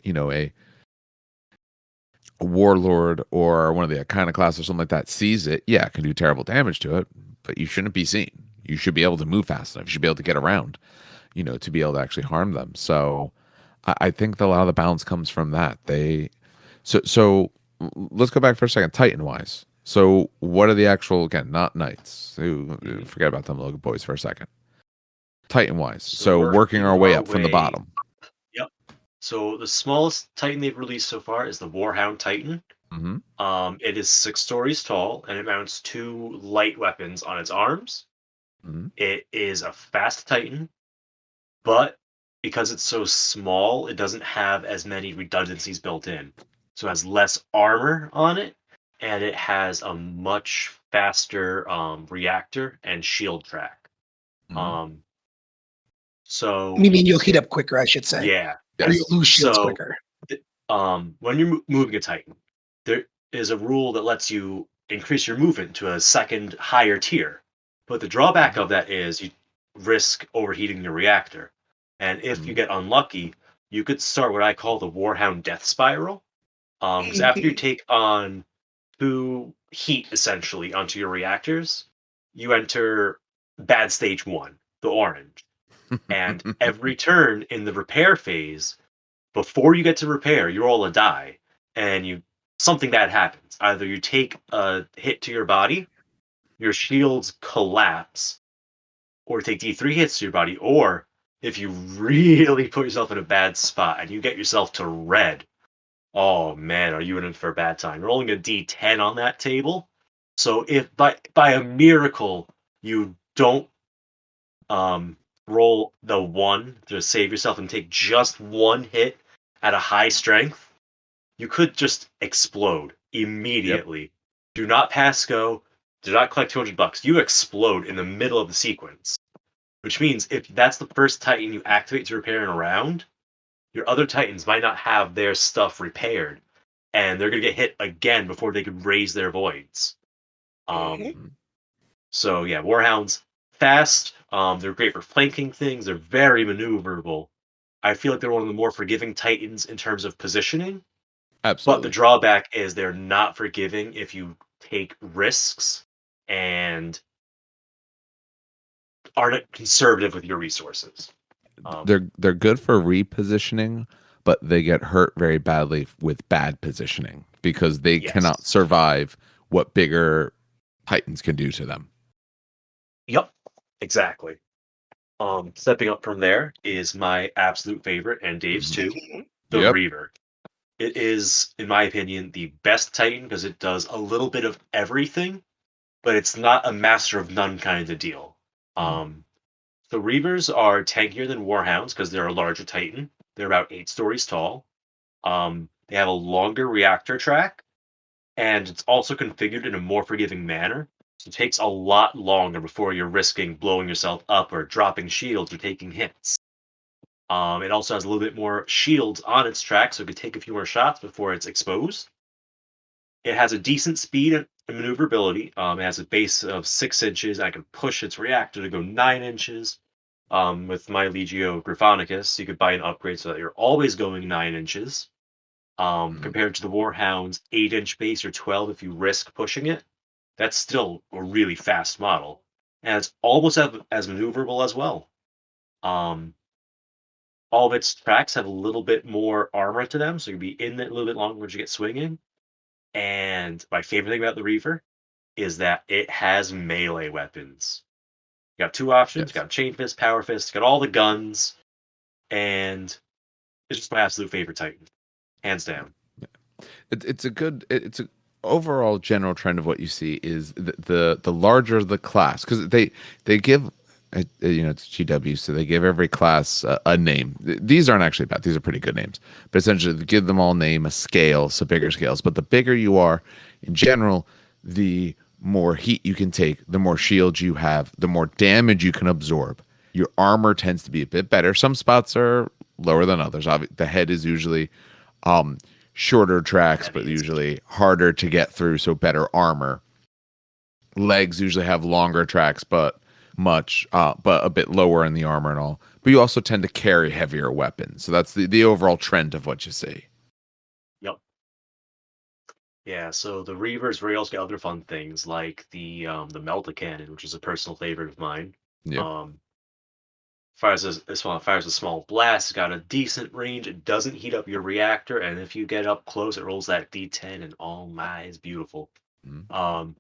a warlord or one of the iconoclasts or something like that sees it, yeah, it can do terrible damage to it, but you shouldn't be seen. You should be able to move fast enough. You should be able to get around, to be able to actually harm them. So I think that a lot of the balance comes from that. So let's go back for a second, Titan wise. So what are the actual, again, not knights. Forget about them little boys for a second. Titan wise. So So working our working way our up from the way. bottom. Yep. So the smallest Titan they've released so far is the Warhound Titan. Mm-hmm. It is 6 stories tall and it mounts 2 light weapons on its arms. Mm-hmm. It is a fast Titan, but because it's so small, it doesn't have as many redundancies built in. So it has less armor on it, and it has a much faster reactor and shield track. Mm-hmm. Um, so You mean you'll heat up quicker, I should say, yeah, or you'll Yes. lose shields so quicker. when you're moving a Titan, there is a rule that lets you increase your movement to a second higher tier. But the drawback Mm-hmm. of that is you risk overheating your reactor. And if you Mm-hmm. get unlucky, you could start what I call the Warhound death spiral. Because after you Mhm. take on 2 heat essentially onto your reactors, you enter bad stage 1, the orange. And every turn in the repair phase, before you get to repair, you roll a die, and something bad happens. Either you take a hit to your body, your shields collapse, or take D3 hits to your body, or if you really put yourself in a bad spot and you get yourself to red, oh man, are you in for a bad time? Rolling a D10 on that table. So if by a miracle you don't um roll the 1 to save yourself and take just 1 hit at a high strength, you could just explode Yep. immediately. Do not pass go. Do not collect $200. You explode in the middle of the sequence, which means if that's the first Titan you activate to repair in a round, your other Titans might not have their stuff repaired, and they're gonna get hit again before they can raise their voids. Mhm. Um, so yeah, Warhounds fast. They're great for flanking things. They're very maneuverable. I feel like they're one of the more forgiving Titans in terms of positioning. But the Absolutely. drawback is they're not forgiving if you take risks and aren't conservative with your resources. Um, They're good for repositioning, but they get hurt very badly with bad positioning because they cannot yes. survive what bigger Titans can do to them. Yep. Exactly. Stepping up from there is my absolute favorite and Dave's Mhm. too, Mhm. the Yep. Reaver. It is, in my opinion, the best Titan because it does a little bit of everything, but it's not a master of none kind of deal. Mm. Um, the Reavers are tankier than Warhounds because they're a larger Titan. They're about 8 stories tall. They have a longer reactor track, and it's also configured in a more forgiving manner. So it takes a lot longer before you're risking blowing yourself up or dropping shields or taking hits. It also has a little bit more shields on its track, so it could take a few more shots before it's exposed. It has a decent speed and maneuverability. It has a base of 6 inches. I can push its reactor to go 9 inches. With my Legio Gryphonicus, you could buy an upgrade so that you're always going 9 inches. Compared to the Warhound's 8-inch base or 12 if you risk pushing it. That's still a really fast model. And it's almost as maneuverable as well. All of its tracks have a little bit more armor to them, so you'll be in it a little bit longer as you get swinging. And my favorite thing about the Reaver is that it has melee weapons. You got 2 options. Yes. You got Chain Fist, Power Fist, you got all the guns, and it's just my absolute favorite Titan, hands down. It's a overall general trend of what you see is the larger the class, because they give it's GW, so they give every class a name. These aren't actually bad; these are pretty good names. But essentially, they give them all name, a scale, so bigger scales. But the bigger you are, in general, the more heat you can take, the more shields you have, the more damage you can absorb. Your armor tends to be a bit better. Some spots are lower than others. The head is usually shorter tracks, but usually harder to get through, so better armor. Legs usually have longer tracks, but a bit lower in the armor and all. But you also tend to carry heavier weapons, so that's the overall trend of what you see. Yep. Yeah, so the Reavers really also get other fun things like the Melta Cannon, which is a personal favorite of mine. Yeah. Fires a small blast. It's got a decent range. It doesn't heat up your reactor, and if you get up close, it rolls that D10, and oh my, it's beautiful. So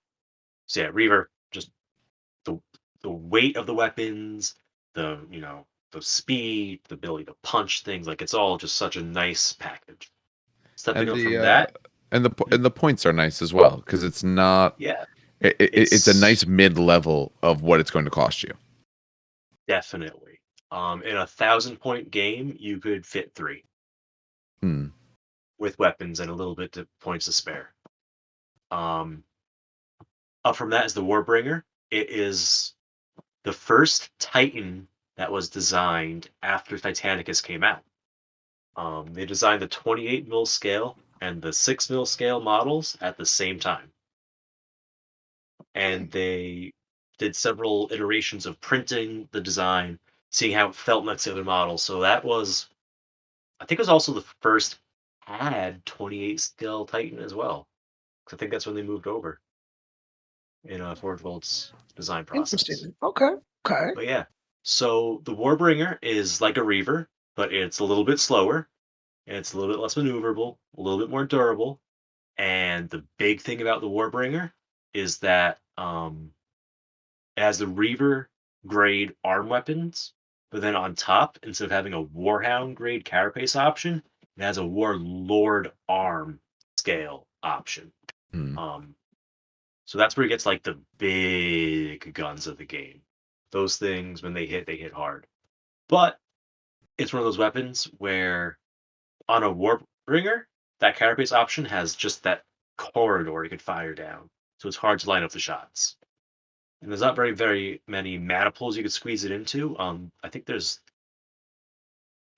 yeah, Reaver, just the weight of the weapons, the speed, the ability to punch things, like it's all just such a nice package. Stepping And up from that, and the points are nice as well, because it's not. yeah, It's a nice mid level of what it's going to cost you. definitely. In a 1,000-point game, you could fit 3 with weapons and a little bit of points to spare. Up from that is the Warbringer. It is the first Titan that was designed after Titanicus came out. They designed the 28 mil scale and the 6 mil scale models at the same time. And they did several iterations of printing the design, seeing how it felt next to the other models. So that was, I think it was also the first had 28 scale Titan as well. I think that's when they moved over in Forge World's design process. Interesting. Okay. But yeah, so the Warbringer is like a Reaver, but it's a little bit slower, and it's a little bit less maneuverable, a little bit more durable. And the big thing about the Warbringer is that it has the Reaver grade arm weapons, but then on top, instead of having a Warhound grade carapace option, it has a Warlord arm scale option. So that's where it gets like the big guns of the game. Those things, when they hit hard. But it's one of those weapons where on a Warbringer, that carapace option has just that corridor you could fire down. So it's hard to line up the shots. And there's not very many maniples you could squeeze it into. I think there's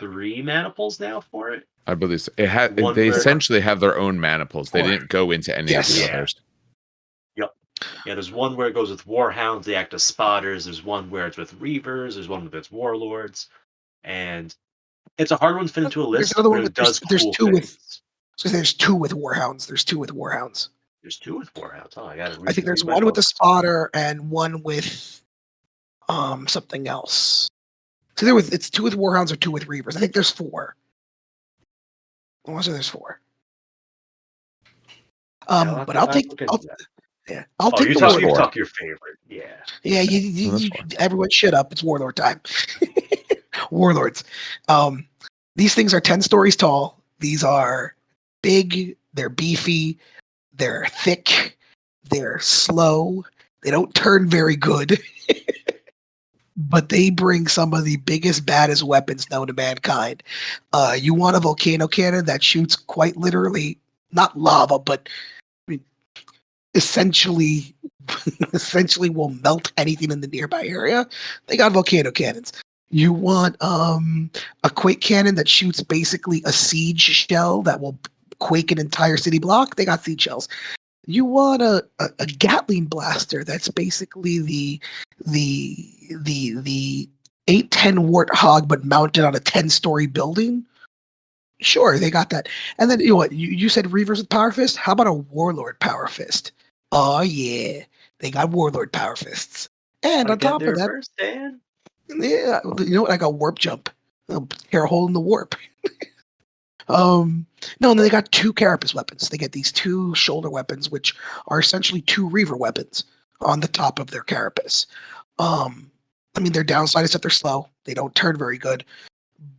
3 maniples now for it. I believe so. They essentially have their own maniples. They didn't go into any of the others. Yep. Yeah, there's one where it goes with Warhounds, they act as spotters. There's one where it's with Reavers. There's one where it's Warlords. And it's a hard one to fit into a list. There's another one there's 2 with. So there's 2 with Warhounds. There's 2 with Warhounds. There's 2 with Warhounds. Oh, I think there's one with the spotter and one with something else. So it's 2 with Warhounds or 2 with Reavers. I think there's 4. I want to say there's 4. But I'll take. I'll take you the talk, Warlord. you talk your favorite. Yeah. Yeah. You everyone shut up. It's Warlord time. Warlords. These things are 10 stories tall. These are big. They're beefy. They're thick. They're slow. They don't turn very good. But they bring some of the biggest, baddest weapons known to mankind. You want a volcano cannon that shoots quite literally, not lava, but essentially essentially will melt anything in the nearby area. They got volcano cannons. You want a quake cannon that shoots basically a siege shell that will quake an entire city block. They got siege shells. You want a Gatling blaster that's basically the 810 Warthog but mounted on a 10-story building. Sure, they got that. And then you know what? You said Reavers with Power Fist. How about a Warlord Power Fist? Oh yeah, they got Warlord Power Fists. And Wanna on get top of there that, first, Dan? yeah, you know what? I got Warp Jump. Tear a hole in the warp. No, and then they got 2 Carapace weapons. They get these 2 shoulder weapons, which are essentially 2 Reaver weapons on the top of their Carapace. I mean, their downside is that they're slow. They don't turn very good.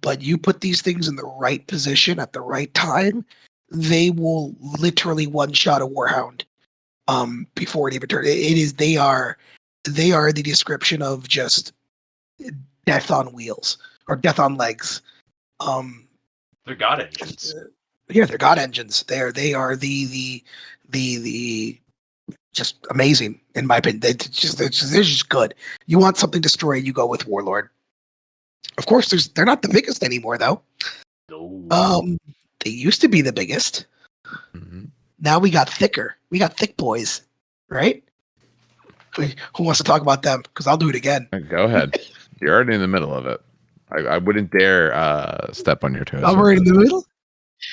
But you put these things in the right position at the right time, they will literally one-shot a Warhound before it even turns. It is they are the description of just death on wheels or death on legs. They're god engines. Yeah, they're god engines. They are the just amazing in my opinion. They're just good. You want something destroyed, you go with Warlord. Of course, they're not the biggest anymore though. No. They used to be the biggest. Mhm. Now we got thicker. We got thick boys, right? Who wants to talk about them? Because I'll do it again. Go ahead. You're already in the middle of it. I wouldn't dare step on your toes. I'm with right in this. the middle.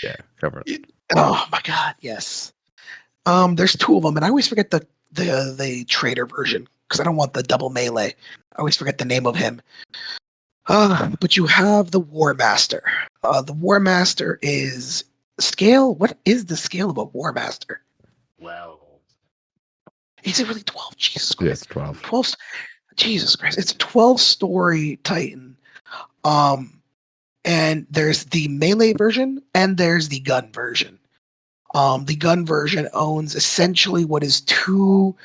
Yeah, cover it. Oh my god, yes. There's 2 of them, and I always forget the trader version because I don't want the double melee. I always forget the name of him. But you have the War Master. The War Master is scale. What is the scale of a War Master? Well, Is it really 12? Jesus Yeah, Christ. it's 12. 12. Jesus Christ. It's a 12-story Titan. And there's the melee version and there's the gun version. The gun version owns essentially what is 2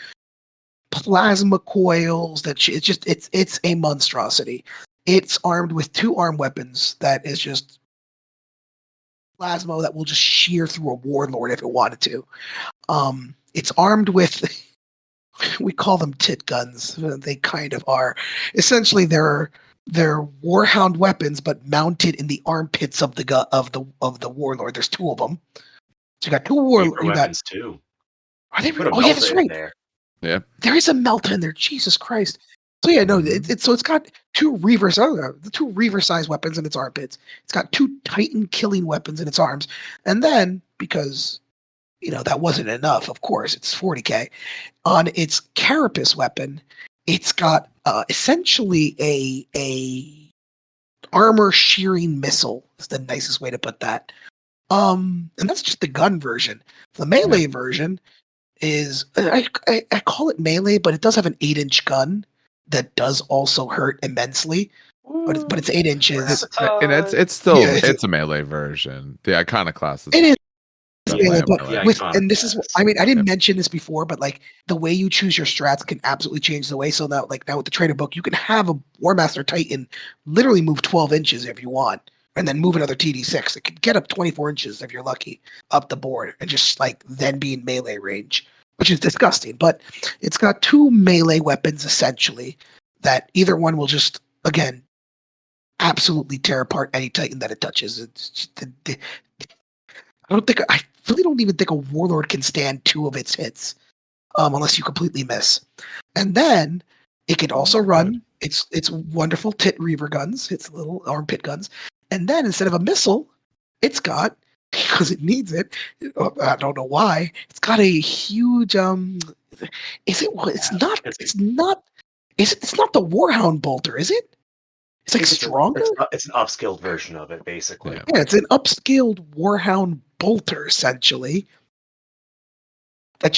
plasma coils it's a monstrosity. It's armed with 2 arm weapons that is just plasma that will just shear through a warlord if it wanted to. It's armed with we call them tit guns. They kind of are. Essentially, they're warhound weapons, but mounted in the armpits of the warlord. There's 2 of them. So you got 2 Reaper You got. weapons too. Are they? Put a Oh yeah, melta that's in right. there. Yeah. There is a melta in there. Jesus Christ. So yeah, no, Mhm. it's got 2 Reavers, the 2 Reaver-sized weapons in its armpits. It's got 2 Titan-killing weapons in its arms, and then because that wasn't enough, of course, it's 40k on its Carapace weapon. It's got essentially a armor shearing missile. Is the nicest way to put that. And that's just the gun version. The melee version is I call it melee, but it does have an 8-inch gun that does also hurt immensely. But it's 8 inches. And it's Yeah, it's a melee version. The iconoclast is it is definitely melee, a but melee. and this is I mean I Yep. didn't mention this before, but like the way you choose your strats can absolutely change the way. So now with the trader book, you can have a War Master Titan literally move 12 inches if you want, and then move another TD6. It could get up 24 inches if you're lucky up the board, and just like then be in melee range, which is disgusting. But it's got 2 melee weapons essentially that either one will just again absolutely tear apart any Titan that it touches. It's just, I really don't even think a warlord can stand 2 of its hits, unless you completely miss. And then it can also run its wonderful tit reaver guns, its little armpit guns. And then instead of a missile, it's got because it needs it. I don't know why. It's got a huge Is it? It's not. It's not. It's not the Warhound bolter, is it? It's like stronger. It's an upscaled version of it, basically. Yeah, it's an upscaled Warhound bolter, essentially. They're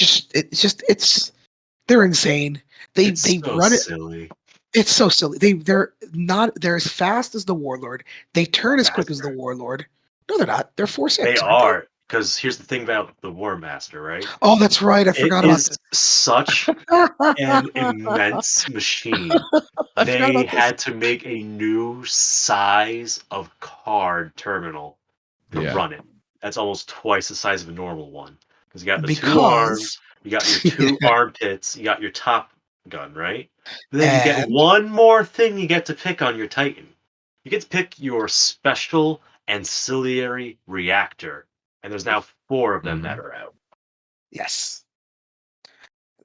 insane. They run it. Silly. It's so silly. They're as fast as the Warlord. They turn as quick as the Warlord. No, they're not. They're 4/6. They are, because here's the thing about the War Master, right? Oh, that's right. I It forgot about is this. such an immense machine. I forgot They about this. had to make a new size of card terminal to run it. That's almost twice the size of a normal one. Because you got the 2 arms, You got your two armpits. You got your top gun, right? But then you get And one more thing you get to pick on your Titan. You get to pick your special ancillary reactor, and there's now 4 of them that are out. yes.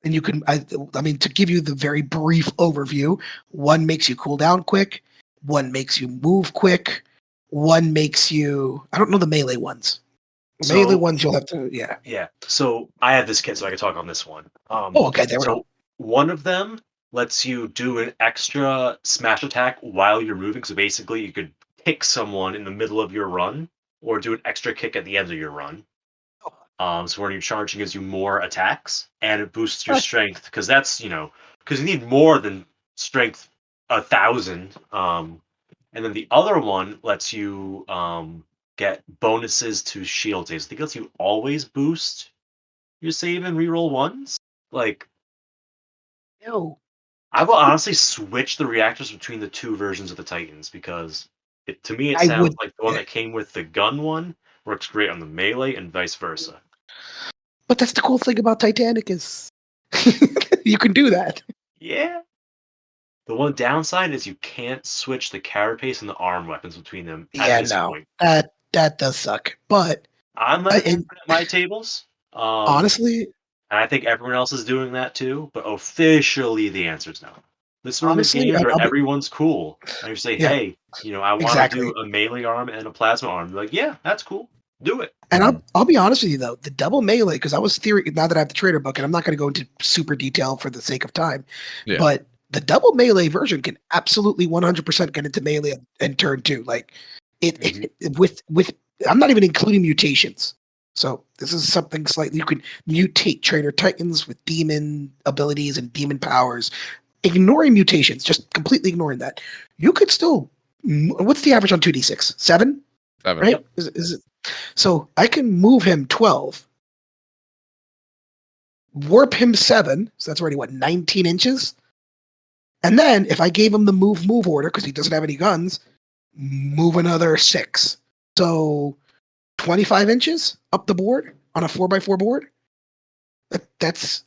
And you can, I mean, to give you the very brief overview, one makes you cool down quick, one makes you move quick, one makes you, I don't know the melee ones. Melee ones you'll have to, yeah. Yeah. So I have this kit, so I can talk on this one. Oh, okay, there we go. One of them lets you do an extra smash attack while you're moving. So basically, you could kick someone in the middle of your run, or do an extra kick at the end of your run. So when you're charging, gives you more attacks, and it boosts your strength because that's because you need more than strength 1,000. And then the other one lets you get bonuses to shield saves. I think it lets you always boost your save and reroll ones. Like, No. I will honestly switch the reactors between the 2 versions of the Titans because to me it I sounds would, like the one that came with the gun one works great on the melee and vice versa. but that's the cool thing about Titanicus. You can do that. Yeah. The one downside is you can't switch the carapace and the arm weapons between them at this point. That does suck. But I'm not doing it at my tables. honestly, And I think everyone else is doing that too, but officially the answer is no. This is one of those honestly, games where I'll be, everyone's cool. And you say, yeah, hey, I want to do exactly. a melee arm and a plasma arm. You're like, yeah, that's cool. Do it. And I'll be honest with you though, the double melee, because I was now that I have the trader book, and I'm not going to go into super detail for the sake of time, but the double melee version can absolutely 100% get into melee and turn 2. Like it with I'm not even including mutations. So this is something slightly you can mutate trainer titans with demon abilities and demon powers, ignoring mutations, just completely ignoring that. You could still. What's the average on 2d6? 7? 7. Right? Yep. Is it? So I can move him 12, warp him 7, so that's already 19 inches. And then if I gave him the move order because he doesn't have any guns, move another 6. So 25 inches up the board on a 4x4 board. That's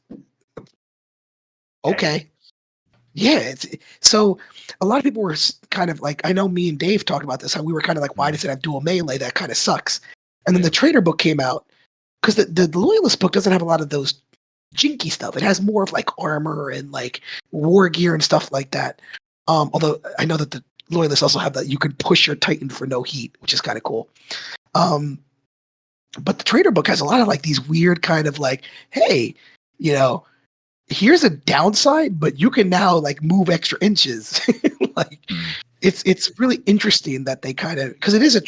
okay. Yeah, so a lot of people were kind of like, I know me and Dave talked about this, how we were kind of like, why does it have dual melee? That kind of sucks. And then the trader book came out because the loyalist book doesn't have a lot of those jinky stuff. It has more of like armor and like war gear and stuff like that. Although I know that the loyalists also have that you can push your Titan for no heat, which is kind of cool. But the trader book has a lot of like these weird kind of like, hey, here's a downside, but you can now like move extra inches. Like it's really interesting that they kind of, because it is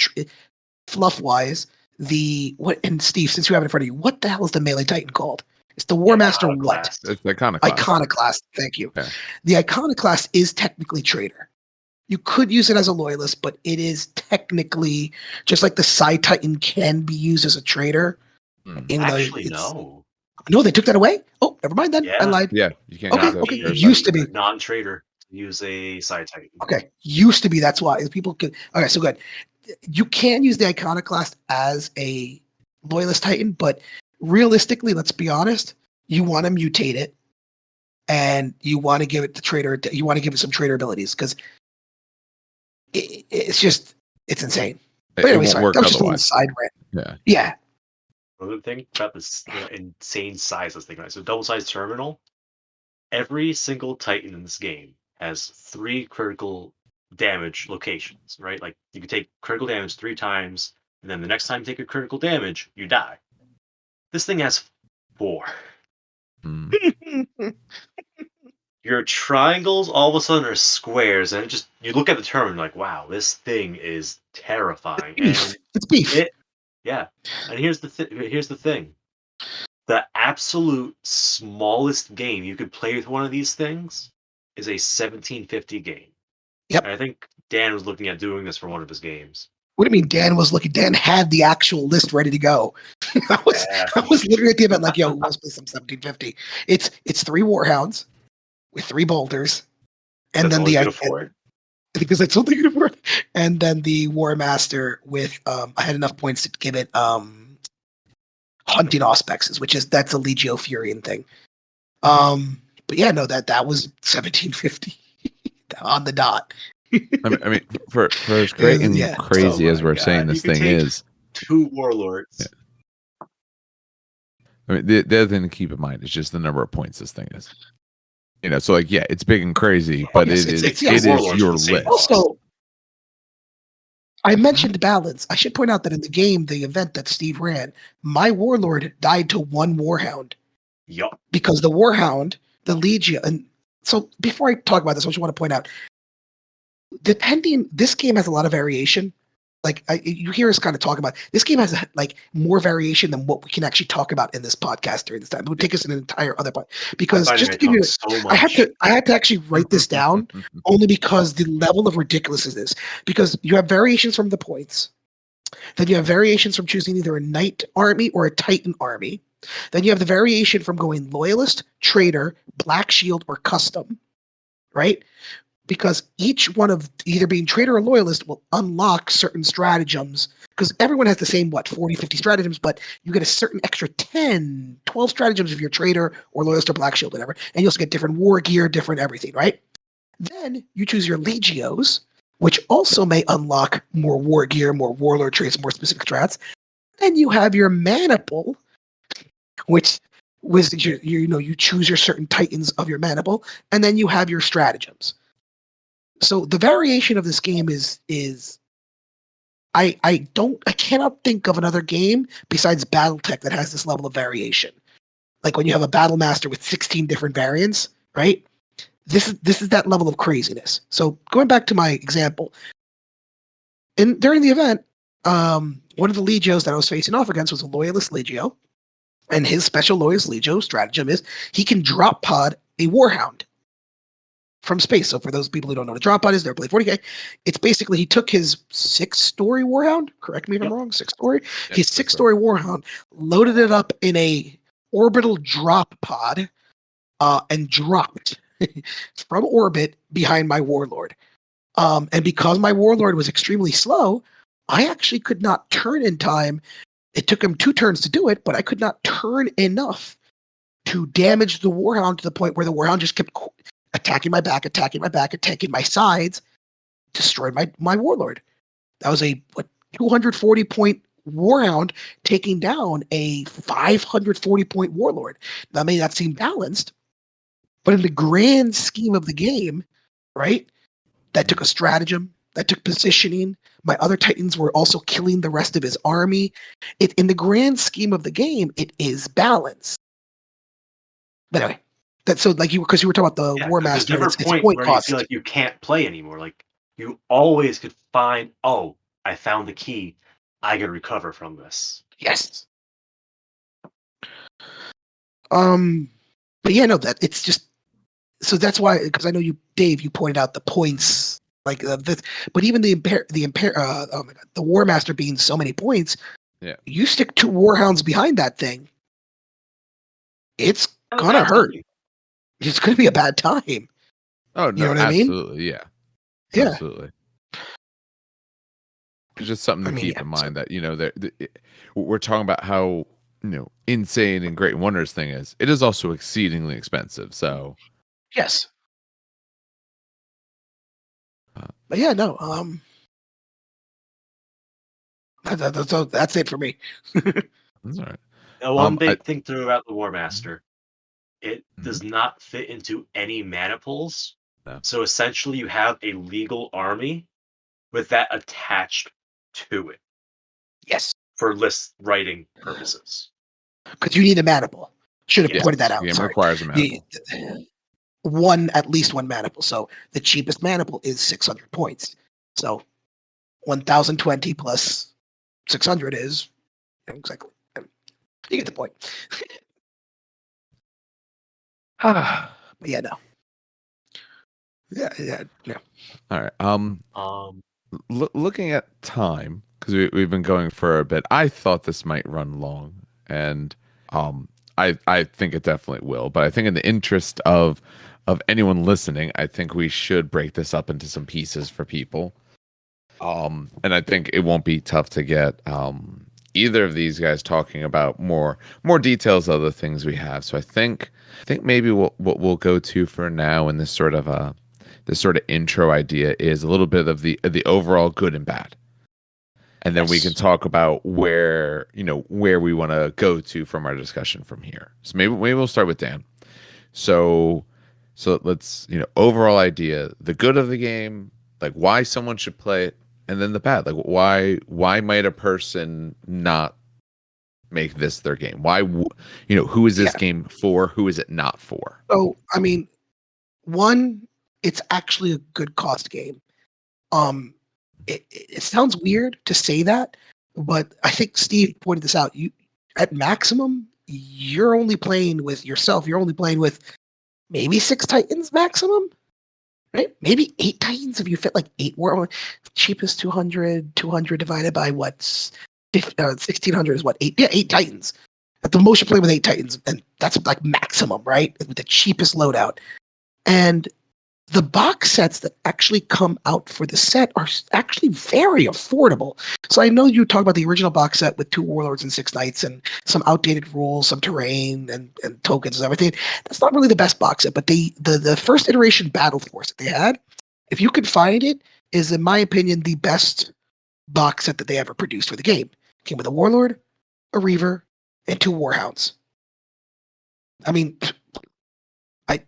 fluff wise, and Steve, since you have it in front of you, what the hell is the melee Titan called? It's the War Master what? It's the Iconoclast. Iconoclast, thank you. Okay. The Iconoclast is technically traitor. You could use it as a loyalist, but it is technically just like the Psi Titan can be used as a traitor. Actually, no. No, they took that away? Oh, never mind then. Yeah. I lied. Yeah, you can't. Okay. It used to be non-traitor to use a Psi Titan. Okay, used to be. That's why people could. Okay, so good. You can use the Iconoclast as a loyalist Titan, but realistically, let's be honest. You want to mutate it, and you want to give it the traitor. You want to give it some traitor abilities because it's insane. But anyway, sorry, that was just a little side rant. Yeah. Another thing about this insane size of this thing, right? So double-sized terminal. Every single Titan in this game has 3 critical damage locations, right? Like you can take critical damage 3 times, and then the next time you take a critical damage, you die. This thing has 4. Your triangles all of a sudden are squares, and you look at the term like, wow, this thing is terrifying. It's beef. Yeah. And here's the thing. The absolute smallest game you could play with one of these things is a 1750 game. Yep. And I think Dan was looking at doing this for one of his games. What do you mean Dan was looking? Dan had the actual list ready to go. I was literally at the event like, yo, who wants to play some 1750? It's 3 Warhounds with 3 bolters. And then because that's all they could afford. And then the War Master with I had enough points to give it hunting auspexes, that's a Legio Furion thing. But yeah, no, that was 1750 on the dot. I mean, for as great and Yeah. crazy Oh as my we're God. saying You this could thing take is, 2 warlords. I mean, the other thing to keep in mind is just the number of points this thing is. So like, yeah, it's big and crazy, but yes, it yes. is your list. Also, I mentioned balance. I should point out that in the game, the event that Steve ran, my warlord died to 1 warhound. Yup. Because the warhound, the Legion, and so before I talk about this, I just want to point out, this game has a lot of variation. Like you hear us kind of talk about this game has like more variation than what we can actually talk about in this podcast during this time. It would take us an entire other part because just to give you, so I much. had to actually write this down only because the level of ridiculousness is because you have variations from the points, then you have variations from choosing either a knight army or a titan army, then you have the variation from going loyalist, traitor, black shield, or custom, right? Because each one of either being traitor or loyalist will unlock certain stratagems because everyone has the same 40 50 stratagems, but you get a certain extra 10 12 stratagems if you're traitor or loyalist or black shield, whatever, and you also get different war gear, different everything, right? Then you choose your legios, which also may unlock more war gear, more warlord traits, more specific strats. Then you have your maniple, which was you choose your certain titans of your maniple, and then you have your stratagems. So the variation of this game is I cannot think of another game besides BattleTech that has this level of variation. Like when you have a battle master with 16 different variants, right? This is that level of craziness. So going back to my example, during the event, one of the legios that I was facing off against was a loyalist legio, and his special loyalist legio stratagem is he can drop pod a warhound from space. So for those people who don't know what a drop pod is, they're played 40k. It's basically he took his 6-story warhound. Correct me if I'm wrong. 6-story. His 6-story warhound, loaded it up in a orbital drop pod, and dropped from orbit behind my warlord. And because my warlord was extremely slow, I actually could not turn in time. It took him 2 turns to do it, but I could not turn enough to damage the warhound to the point where the warhound just kept attacking my back, attacking my sides, destroyed my warlord. That was a 240 point warhound taking down a 540 point warlord. That may not seem balanced, but in the grand scheme of the game, right? That took a stratagem, that took positioning. My other titans were also killing the rest of his army. In the grand scheme of the game, it is balanced. But anyway, because you were talking about the War Master, there's never it's a point point where cost. you feel like you can't play anymore. Like you always could find, I found the key. I can recover from this. Yes. But yeah, no, that it's just so that's why, because I know you, Dave, you pointed out the points like this, but even the War Master being so many points, Yeah, you stick 2 warhounds behind that thing, it's gonna hurt. It's gonna be a bad time. Oh no, You know what absolutely, I mean? Yeah, Yeah. absolutely. It's just something to keep in mind that we're talking about how insane and great and wondrous thing is. It is also exceedingly expensive. So yes. But yeah, no. That's it for me. that's all right. One big thing throughout the War Master, it does not fit into any mana pools. No. So essentially, you have a legal army with that attached to it. Yes. For list writing purposes. Because you need a mana pool. Should have pointed that out. The game Sorry. requires a mana pool. At least one mana pool. So the cheapest mana pool is 600 points. So 1,020 plus 600 is exactly. You get the point. But yeah, no. Yeah. All right. Looking at time, because we've been going for a bit, I thought this might run long, and I think it definitely will. But I think in the interest of anyone listening, I think we should break this up into some pieces for people. And I think it won't be tough to get either of these guys talking about more details of the things we have. So I think maybe what we'll go to for now in this sort of intro idea is a little bit of the overall good and bad. And then we can talk about where we want to go to from our discussion from here. So maybe we'll start with Dan. So let's, overall idea, the good of the game, like why someone should play it, and then the bad, like why might a person not make this their game? Why, who is this game for? Who is it not for? So, I mean, one, it's actually a good cost game. It sounds weird to say that, but I think Steve pointed this out. You, at maximum, you're only playing with yourself. You're only playing with maybe 6 Titans maximum, right? Maybe 8 Titans if you fit like 8 war. Cheapest 200 divided by what's 1600 is what 8? Yeah, 8 Titans. At the most, you're playing with 8 Titans, and that's like maximum, right? With the cheapest loadout. And the box sets that actually come out for the set are actually very affordable. So I know you talk about the original box set with 2 Warlords and 6 Knights and some outdated rules, some terrain and tokens and everything. That's not really the best box set, but the first iteration Battle Force that they had, if you could find it, is in my opinion the best box set that they ever produced for the game. Came with a Warlord, a Reaver, and 2 Warhounds. I mean, I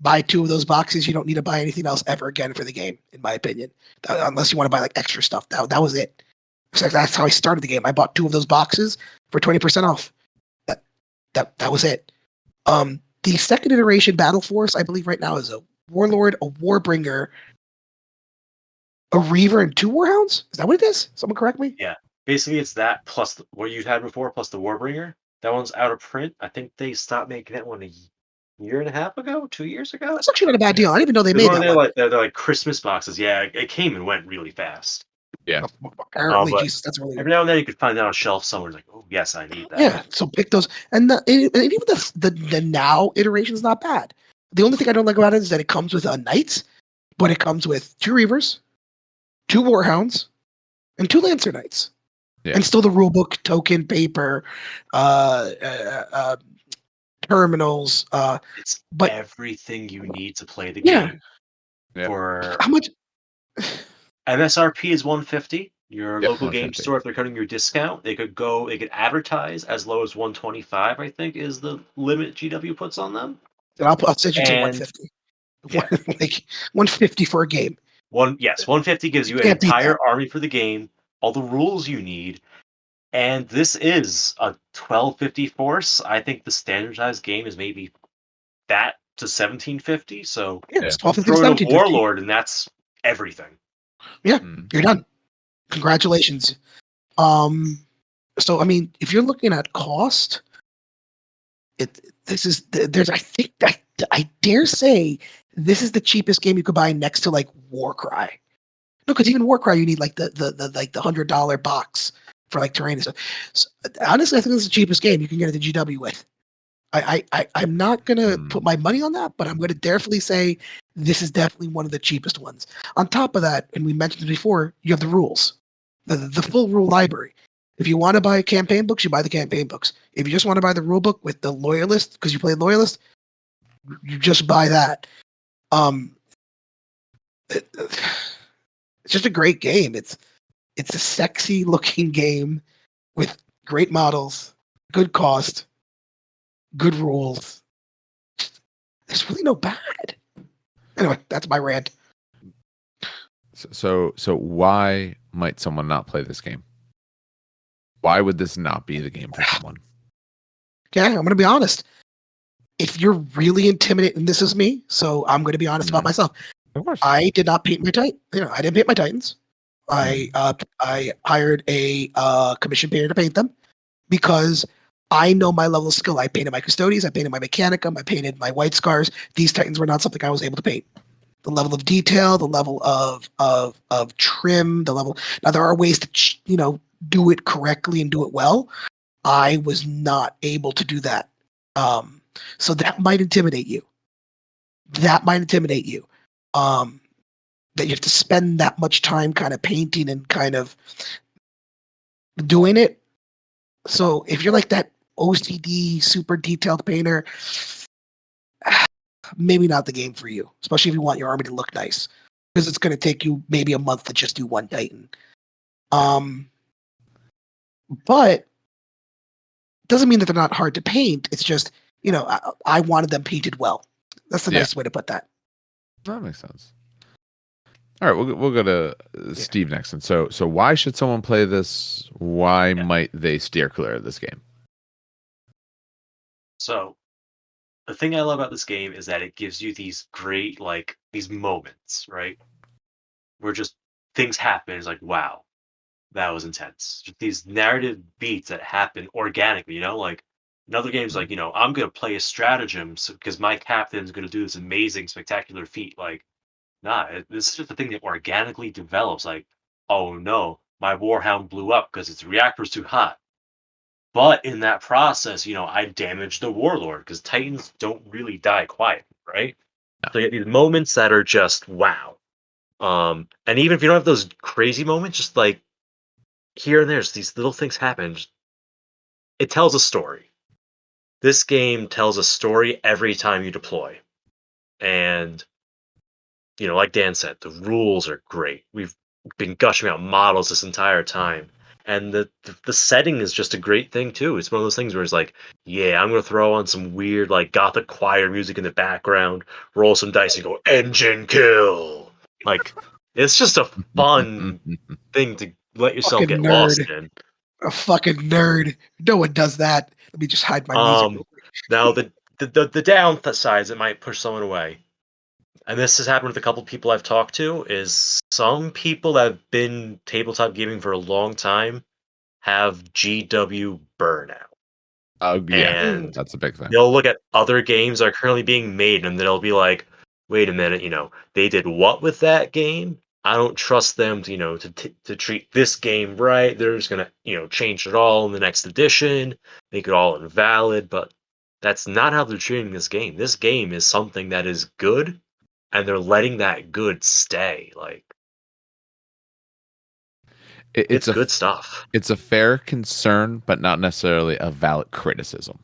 buy 2 of those boxes. You don't need to buy anything else ever again for the game, in my opinion, unless you want to buy like extra stuff. That was it. So that's how I started the game. I bought 2 of those boxes for 20% off. That was it. The second iteration Battle Force, I believe right now, is a Warlord, a Warbringer, a Reaver, and 2 Warhounds. Is that what it is? Someone correct me. Yeah, basically it's that plus what you had before, plus the Warbringer. That one's out of print. I think they stopped making that one a year and a half ago, 2 years ago. That's actually not a bad deal. I didn't even know they made that one. They're like Christmas boxes. Yeah, it came and went really fast. Yeah. Apparently, but Jesus, that's really every now and then you could find that on a shelf somewhere. Like, oh yes, I need that. Yeah, so pick those, and even the now iteration is not bad. The only thing I don't like about it is that it comes with Knights, but it comes with 2 Reavers, 2 Warhounds, and 2 Lancer Knights, and still the rulebook, token, paper, terminals. It's everything you need to play the game. Yeah. For how much? MSRP is $150. Your local game 150. store, if they're cutting your discount, they could advertise as low as $125. I think is the limit GW puts on them. Then I'll set you to 150. Yeah. Like 150 for a game. 150 gives you an entire army for the game, all the rules you need, and this is a 1250 force. I think the standardized game is maybe that to 1750. So it's 1250 throw in a 1750. Warlord, and that's everything. Yeah, you're done. Congratulations. So I mean, if you're looking at cost, I dare say this is the cheapest game you could buy next to like Warcry. No, because even Warcry you need like the $100 box for like terrain and stuff. So, honestly, I think this is the cheapest game you can get at the GW with. I'm not gonna put my money on that, but I'm gonna definitely say this is definitely one of the cheapest ones. On top of that, and we mentioned it before, you have the rules, the full rule library. If you want to buy campaign books, you buy the campaign books. If you just want to buy the rule book with the Loyalist, because you play Loyalist, you just buy that. It's just a great game. It's a sexy looking game with great models, good cost, good rules. There's really no bad. Anyway, that's my rant. So why might someone not play this game? Why would this not be the game for someone? Okay, I'm going to be honest. If you're really intimidated, and this is me, so I'm going to be honest about myself. Of course. I did not paint my Titan. I didn't paint my Titans. I hired a commission painter to paint them because I know my level of skill. I painted my Custodians, I painted my Mechanicum, I painted my White Scars. These Titans were not something I was able to paint. The level of detail, the level of trim, the level. Now there are ways to do it correctly and do it well. I was not able to do that. So that might intimidate you. That you have to spend that much time kind of painting and kind of doing it. So if you're like that OCD super detailed painter, maybe not the game for you, especially if you want your army to look nice, because it's going to take you maybe a month to just do one Titan. But doesn't mean that they're not hard to paint. It's just, I wanted them painted well. That's the nicest way to put that. That makes sense. All right, we'll go to Steve next. And so why should someone play this? Why might they steer clear of this game? So the thing I love about this game is that it gives you these great, these moments, right? Where just things happen. It's like, wow, that was intense. Just these narrative beats that happen organically, like in other games, like, I'm going to play a stratagem because my captain's going to do this amazing, spectacular feat. Like, nah, this is just a thing that organically develops. Like, oh no, my Warhound blew up because its reactor's too hot. But in that process, I damaged the Warlord because Titans don't really die quiet, right? So you get these moments that are just wow. And even if you don't have those crazy moments, just like here and there's these little things happen. It tells a story. This game tells a story every time you deploy. And, like Dan said, the rules are great. We've been gushing out models this entire time. And the setting is just a great thing too. It's one of those things where it's like, yeah, I'm gonna throw on some weird like gothic choir music in the background, roll some dice and go engine kill. Like it's just a fun thing to let yourself Fucking get lost nerd. in. A fucking nerd. No one does that. Let me just hide my music real quick. Now the downsides it might push someone away, and this has happened with a couple people I've talked to, is some people that have been tabletop gaming for a long time have GW burnout. Oh yeah, And that's a big thing. they'll look at other games that are currently being made and they'll be like, wait a minute, they did what with that game? I don't trust them to, to treat this game right. They're just gonna, change it all in the next edition, make it all invalid. But that's not how they're treating this game. This game is something that is good, and they're letting that good stay. Like it's good stuff. It's a fair concern, but not necessarily a valid criticism.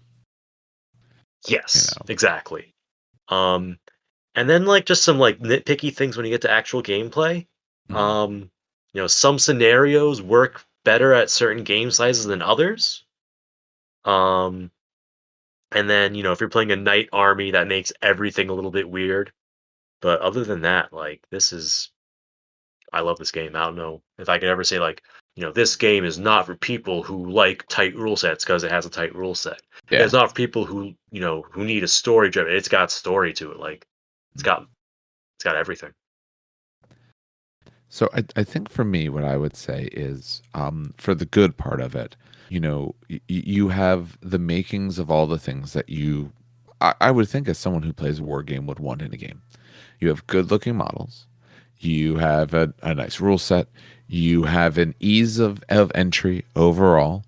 Yes, exactly. And then like just some like nitpicky things when you get to actual gameplay. Some scenarios work better at certain game sizes than others. And then, if you're playing a knight army, that makes everything a little bit weird. But other than that, like I love this game. I don't know if I could ever say like, this game is not for people who like tight rule sets because it has a tight rule set. Yeah. It's not for people who, who need a story driven. It's got story to it. Like it's got everything. So I think for me, what I would say is, for the good part of it, you have the makings of all the things that I would think as someone who plays a war game would want in a game. You have good looking models. You have a nice rule set. You have an ease of entry overall.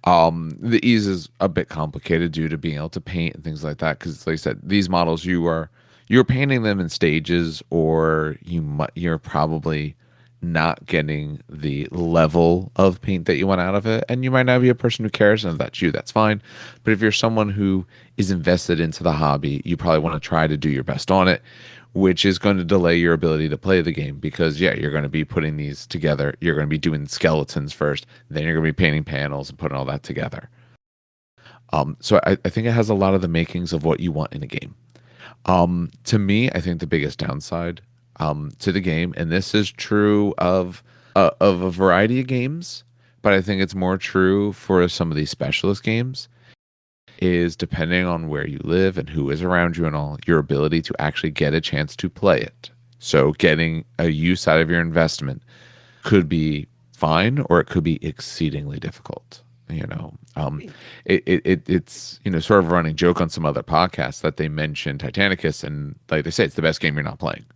The ease is a bit complicated due to being able to paint and things like that. Because, like I said, these models you're painting them in stages, or you're probably not getting the level of paint that you want out of it, and you might not be a person who cares, and if that's you, that's fine. But if you're someone who is invested into the hobby, you probably want to try to do your best on it, which is going to delay your ability to play the game because you're going to be putting these together. You're going to be doing skeletons first, then you're going to be painting panels and putting all that together. So I think it has a lot of the makings of what you want in a game. To me, I think the biggest downside to the game, and this is true of a variety of games, but I think it's more true for some of these specialist games, is depending on where you live and who is around you and all, your ability to actually get a chance to play it. So getting a use out of your investment could be fine, or it could be exceedingly difficult. It's sort of a running joke on some other podcasts that they mention Titanicus, and like they say, it's the best game you're not playing.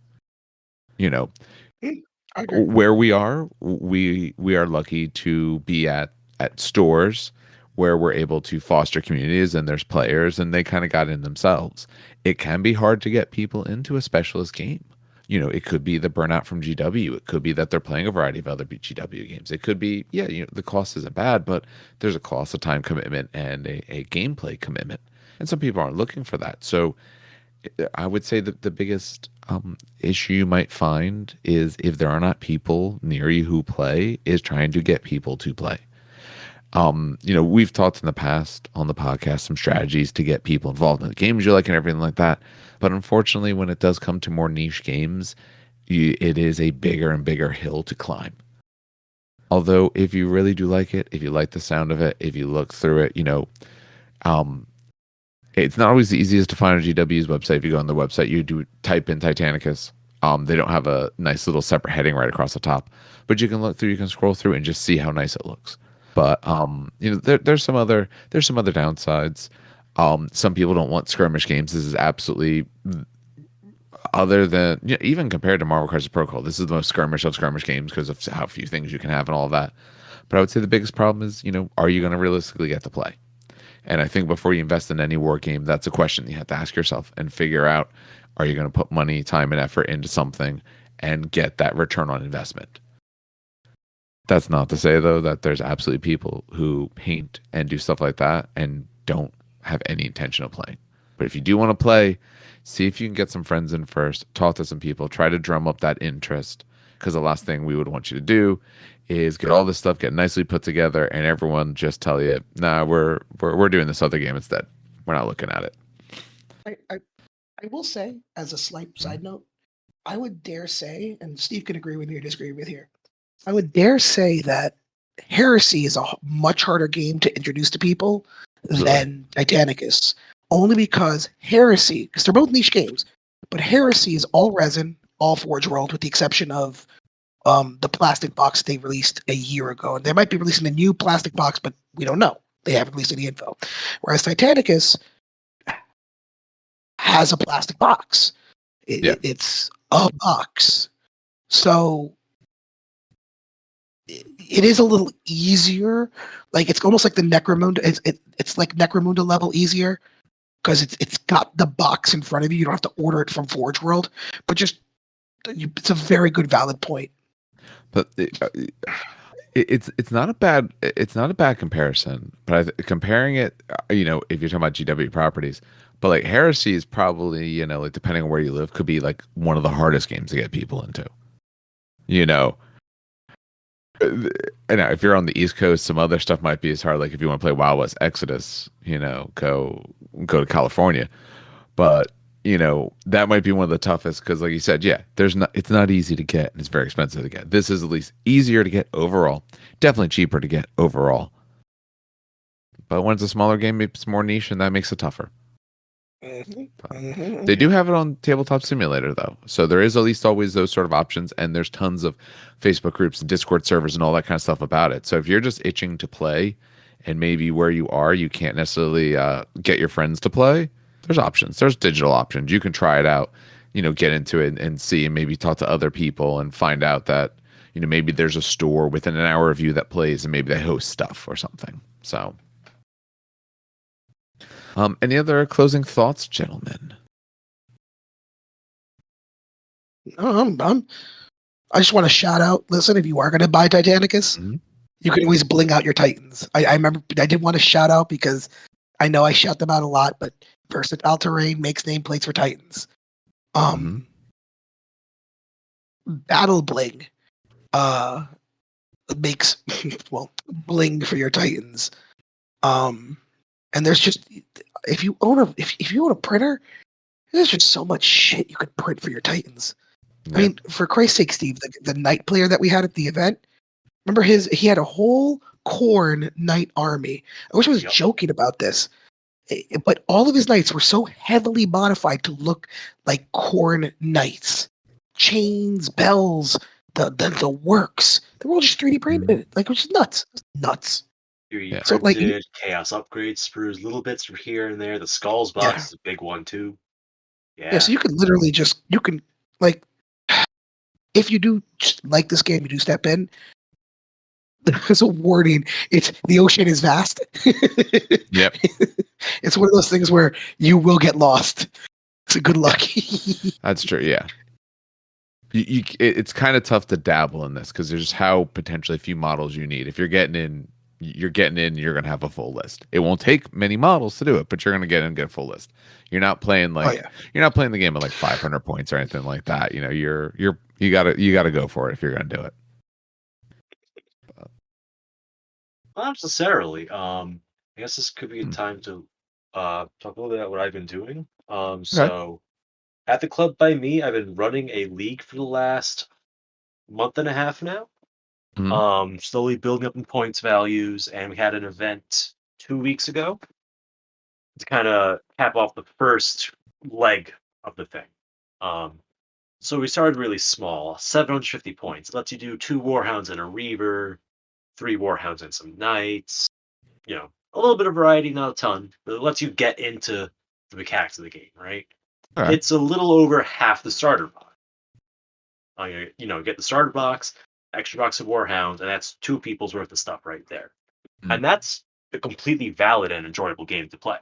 Where we are lucky to be at stores where we're able to foster communities, and there's players and they kind of got in themselves. It can be hard to get people into a specialist game. It could be the burnout from GW. It could be that they're playing a variety of other GW games. It could be, the cost isn't bad, but there's a cost, a time commitment, and a gameplay commitment. And some people aren't looking for that. So I would say that the biggest issue you might find is if there are not people near you who play, is trying to get people to play. We've talked in the past on the podcast some strategies to get people involved in the games you like and everything like that. But unfortunately, when it does come to more niche games, it is a bigger and bigger hill to climb. Although, if you really do like it, if you like the sound of it, if you look through it, it's not always the easiest to find on GW's website. If you go on the website, you do type in Titanicus. They don't have a nice little separate heading right across the top, but you can look through, you can scroll through and just see how nice it looks. But there's some other downsides. Some people don't want skirmish games. This is absolutely, other than even compared to Marvel Crisis Protocol, this is the most skirmish of skirmish games because of how few things you can have and all of that. But I would say the biggest problem is, are you going to realistically get to play? And I think before you invest in any war game, that's a question you have to ask yourself and figure out: are you going to put money, time, and effort into something and get that return on investment? That's not to say, though, that there's absolutely people who paint and do stuff like that and don't have any intention of playing. But if you do want to play, see if you can get some friends in first, talk to some people, try to drum up that interest. Because the last thing we would want you to do is get all this stuff, get nicely put together, and everyone just tell you, nah, we're doing this other game instead. We're not looking at it. I will say, as a slight side note, I would dare say, and Steve can agree with me or disagree with here, I would dare say that Heresy is a much harder game to introduce to people than Titanicus. Only because Heresy, because they're both niche games, but Heresy is all resin, all Forge World, with the exception of the plastic box they released a year ago. And they might be releasing a new plastic box, but we don't know. They haven't released any info. Whereas Titanicus has a plastic box. It's a box. So it is a little easier. Like, it's almost like the Necromunda. It's like Necromunda level easier because it's got the box in front of you. You don't have to order it from Forge World. But it's a very good, valid point. But it's not a bad comparison. But comparing it, if you're talking about GW properties, but like Heresy is probably, like, depending on where you live, could be like one of the hardest games to get people into. And if you're on the East Coast, some other stuff might be as hard. Like if you want to play Wild West Exodus, go to California. But that might be one of the toughest because, like you said, it's not easy to get and it's very expensive to get. This is at least easier to get overall. Definitely cheaper to get overall. But when it's a smaller game, it's more niche, and that makes it tougher. They do have it on Tabletop Simulator, though. So there is at least always those sort of options, and there's tons of Facebook groups and Discord servers and all that kind of stuff about it. So if you're just itching to play, and maybe where you are, you can't necessarily get your friends to play, there's options. There's digital options. You can try it out, get into it and see, and maybe talk to other people and find out that, maybe there's a store within an hour of you that plays, and maybe they host stuff or something. So... any other closing thoughts, gentlemen? I just want to shout out. Listen, if you are going to buy Titanicus, you can always bling out your Titans. I remember I did want to shout out because I know I shout them out a lot, but Versatile Terrain makes nameplates for Titans. Battle Bling makes bling for your Titans. And there's just, if you own a printer, there's just so much shit you could print for your Titans. Yeah. I mean, for Christ's sake, Steve, the Knight player that we had at the event, remember he had a whole Khorne Knight army. I wish I was joking about this, but all of his Knights were so heavily modified to look like Khorne Knights. Chains, bells, the works. They were all just 3D printed. Like, it was just nuts. Nuts. So, like, chaos upgrades, sprues, little bits from here and there. The skulls box is a big one too. Yeah, so you can literally if you do like this game, you do step in. There's a warning. It's the ocean is vast. Yep. It's one of those things where you will get lost. So good luck. That's true. Yeah. it's kind of tough to dabble in this because there's how potentially few models you need. If you're getting in, you're going to have a full list. It won't take many models to do it, but you're going to get in and get a full list. You're not playing Oh yeah. you're not playing the game at like 500 points or anything like that. You know, you gotta go for it if you're going to do it. Not necessarily. I guess this could be a time to talk a little bit about what I've been doing. Okay. So at the club by me, I've been running a league for the last month and a half now. Mhm. Slowly building up in points values, and we had an event 2 weeks ago to kind of cap off the first leg of the thing. Um, so we started really small, 750 points. Lets you do 2 Warhounds and a Reaver, 3 Warhounds and some Knights. A little bit of variety, not a ton, but it lets you get into the mechanics of the game, right? Okay. It's a little over half the starter box. Get the starter box, extra box of Warhounds, and that's 2 people's worth of stuff right there. Mm. And that's a completely valid and enjoyable game to play.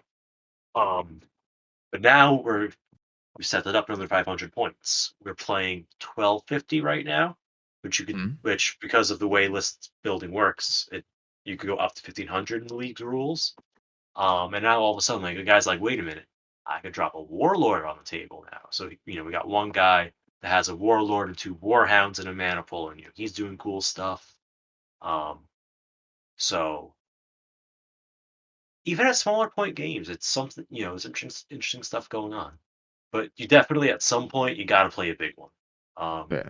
But now we set that up another 500 points. We're playing 1250 right now, Mm. which because of the way list building works, you could go up to 1500 in the league's rules. And now all of a sudden, like the guy's like, wait a minute, I could drop a warlord on the table now. So we got one guy that has a warlord and 2 Warhounds and a maniple, and he's doing cool stuff. So even at smaller point games, it's something it's interesting stuff going on. But you definitely at some point you got to play a big one. Yeah.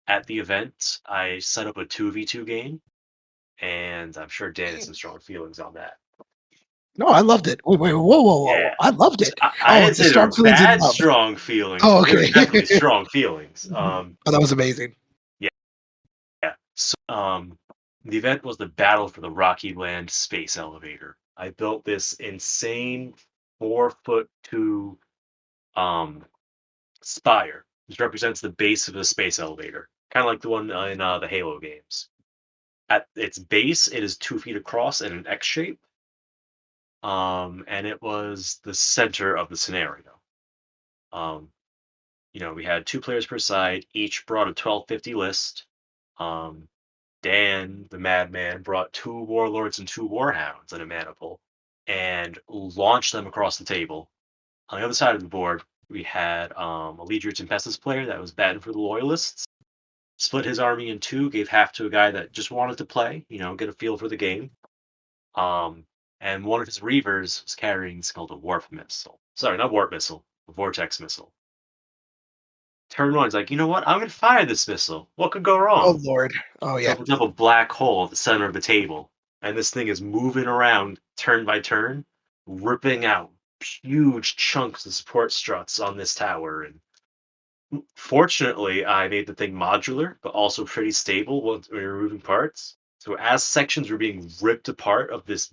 At the event, I set up a 2v2 game, and I'm sure Dan has some strong feelings on that. No, I loved it. Wait, whoa! Yeah. I loved it. I didn't The say there strong were feelings in bad love. strong feelings, Oh, but there were okay. definitely strong feelings. Oh, that was amazing. Yeah. So, the event was the Battle for the Rocky Land Space Elevator. I built this insane 4'2" spire, which represents the base of a space elevator, kind of like the one in the Halo games. At its base, it is 2 feet across in an X shape, and it was the center of the scenario. Um, we had 2 players per side, each brought a 1250 list. Um, Dan, the madman, brought 2 Warlords and 2 Warhounds and a maniple and launched them across the table. On the other side of the board, we had a Legio Tempestus player that was batting for the Loyalists. Split his army in 2, gave half to a guy that just wanted to play, get a feel for the game. And one of his Reavers was carrying it's called a Warp Missile. Sorry, not Warp Missile, a Vortex Missile. Turn 1, he's like, you know what? I'm going to fire this missile. What could go Oh wrong? Lord. Oh It yeah. opens up a black hole at the center of the table, and this thing is moving around turn by turn, ripping out huge chunks of support struts on this tower. And fortunately, I made the thing modular, but also pretty stable once we were removing parts. So as sections were being ripped apart of this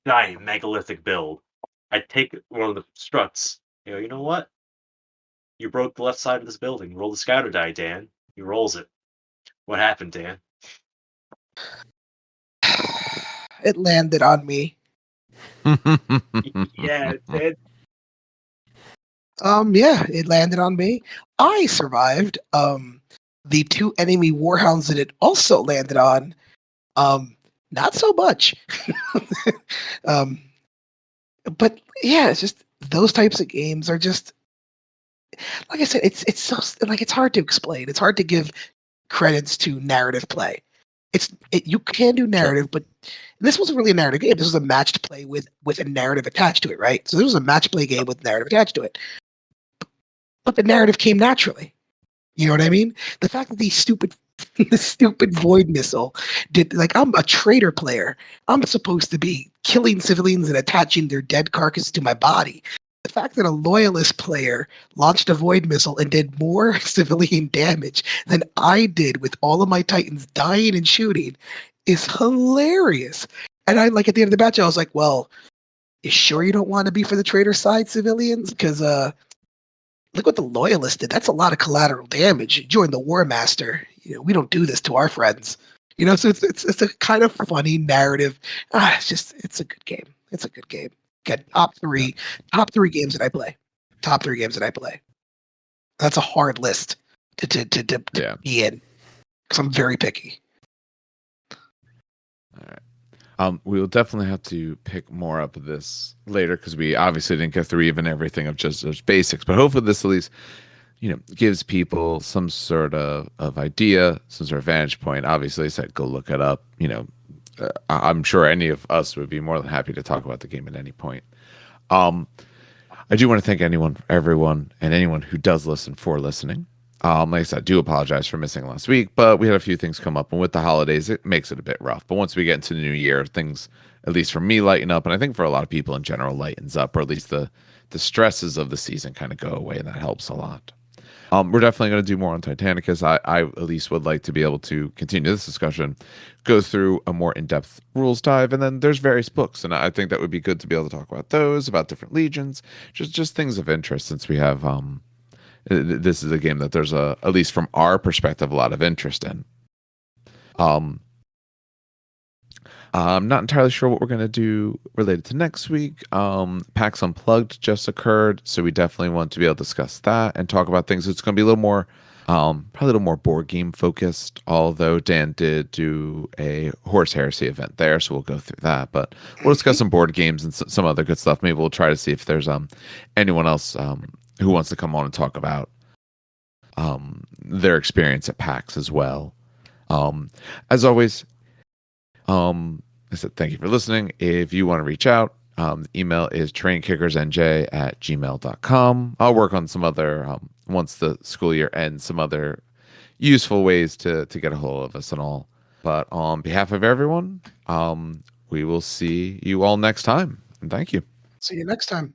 giant megalithic build, I'd take one of the struts. You know what? You broke the left side of this building. Roll the scouter die, Dan. He rolls it. What happened, Dan? It landed on me. Yeah, it Yeah, it landed on me. I survived. The 2 enemy warhounds that it also landed on, not so much. um, but yeah, it's just those types of games are just like I said. It's so like it's hard to explain. It's hard to give credits to narrative play. You can do Sure. narrative, but this wasn't really a narrative game. This was a matched play with a narrative attached to it, right? So this was a match play game with narrative attached to it. But the narrative came naturally. You know what I mean? The fact that the stupid void missile did, like, I'm a traitor player. I'm supposed to be killing civilians and attaching their dead carcass to my body. The fact that a loyalist player launched a void missile and did more civilian damage than I did with all of my titans dying and shooting is hilarious. And I, like, at the end of the match, I was like, well, you sure you don't want to be for the traitor side, civilians? Because look what the loyalist did. That's a lot of collateral damage. Join the War Master. We don't do this to our friends. So it's a kind of funny narrative. It's a good game. It's a good game. Got top three games that I play. Top 3 games that I play. That's a hard list. to Yeah. be in, because I'm very picky. All right. We will definitely have to pick more up of this later because we obviously didn't get through even everything of just those basics. But hopefully this at least, gives people some sort of idea, some sort of vantage point. Obviously, I said go look it up. I'm sure any of us would be more than happy to talk about the game at any point. I do want to thank everyone, and anyone who does listen for listening. Like I said, I do apologize for missing last week, but we had a few things come up, and with the holidays, it makes it a bit rough. But once we get into the new year, things, at least for me, lighten up, and I think for a lot of people in general, lightens up, or at least the stresses of the season kind of go away, and that helps a lot. We're definitely going to do more on Titanicus. I at least would like to be able to continue this discussion, go through a more in-depth rules dive, and then there's various books, and I think that would be good to be able to talk about those, about different legions, just things of interest, since we have this is a game that there's at least from our perspective, a lot of interest in. I'm not entirely sure what we're going to do related to next week. PAX Unplugged just occurred, so we definitely want to be able to discuss that and talk about things. It's going to be a little more, probably a little more board game focused, although Dan did do a Horse Heresy event there, so we'll go through that. But we'll discuss some board games and some other good stuff. Maybe we'll try to see if there's anyone else who wants to come on and talk about their experience at PAX as well. As always, I said thank you for listening. If you want to reach out, the email is trainkickersnj@gmail.com. I'll work on some other, once the school year ends, some other useful ways to get a hold of us and all. But on behalf of everyone, we will see you all next time. And thank you. See you next time.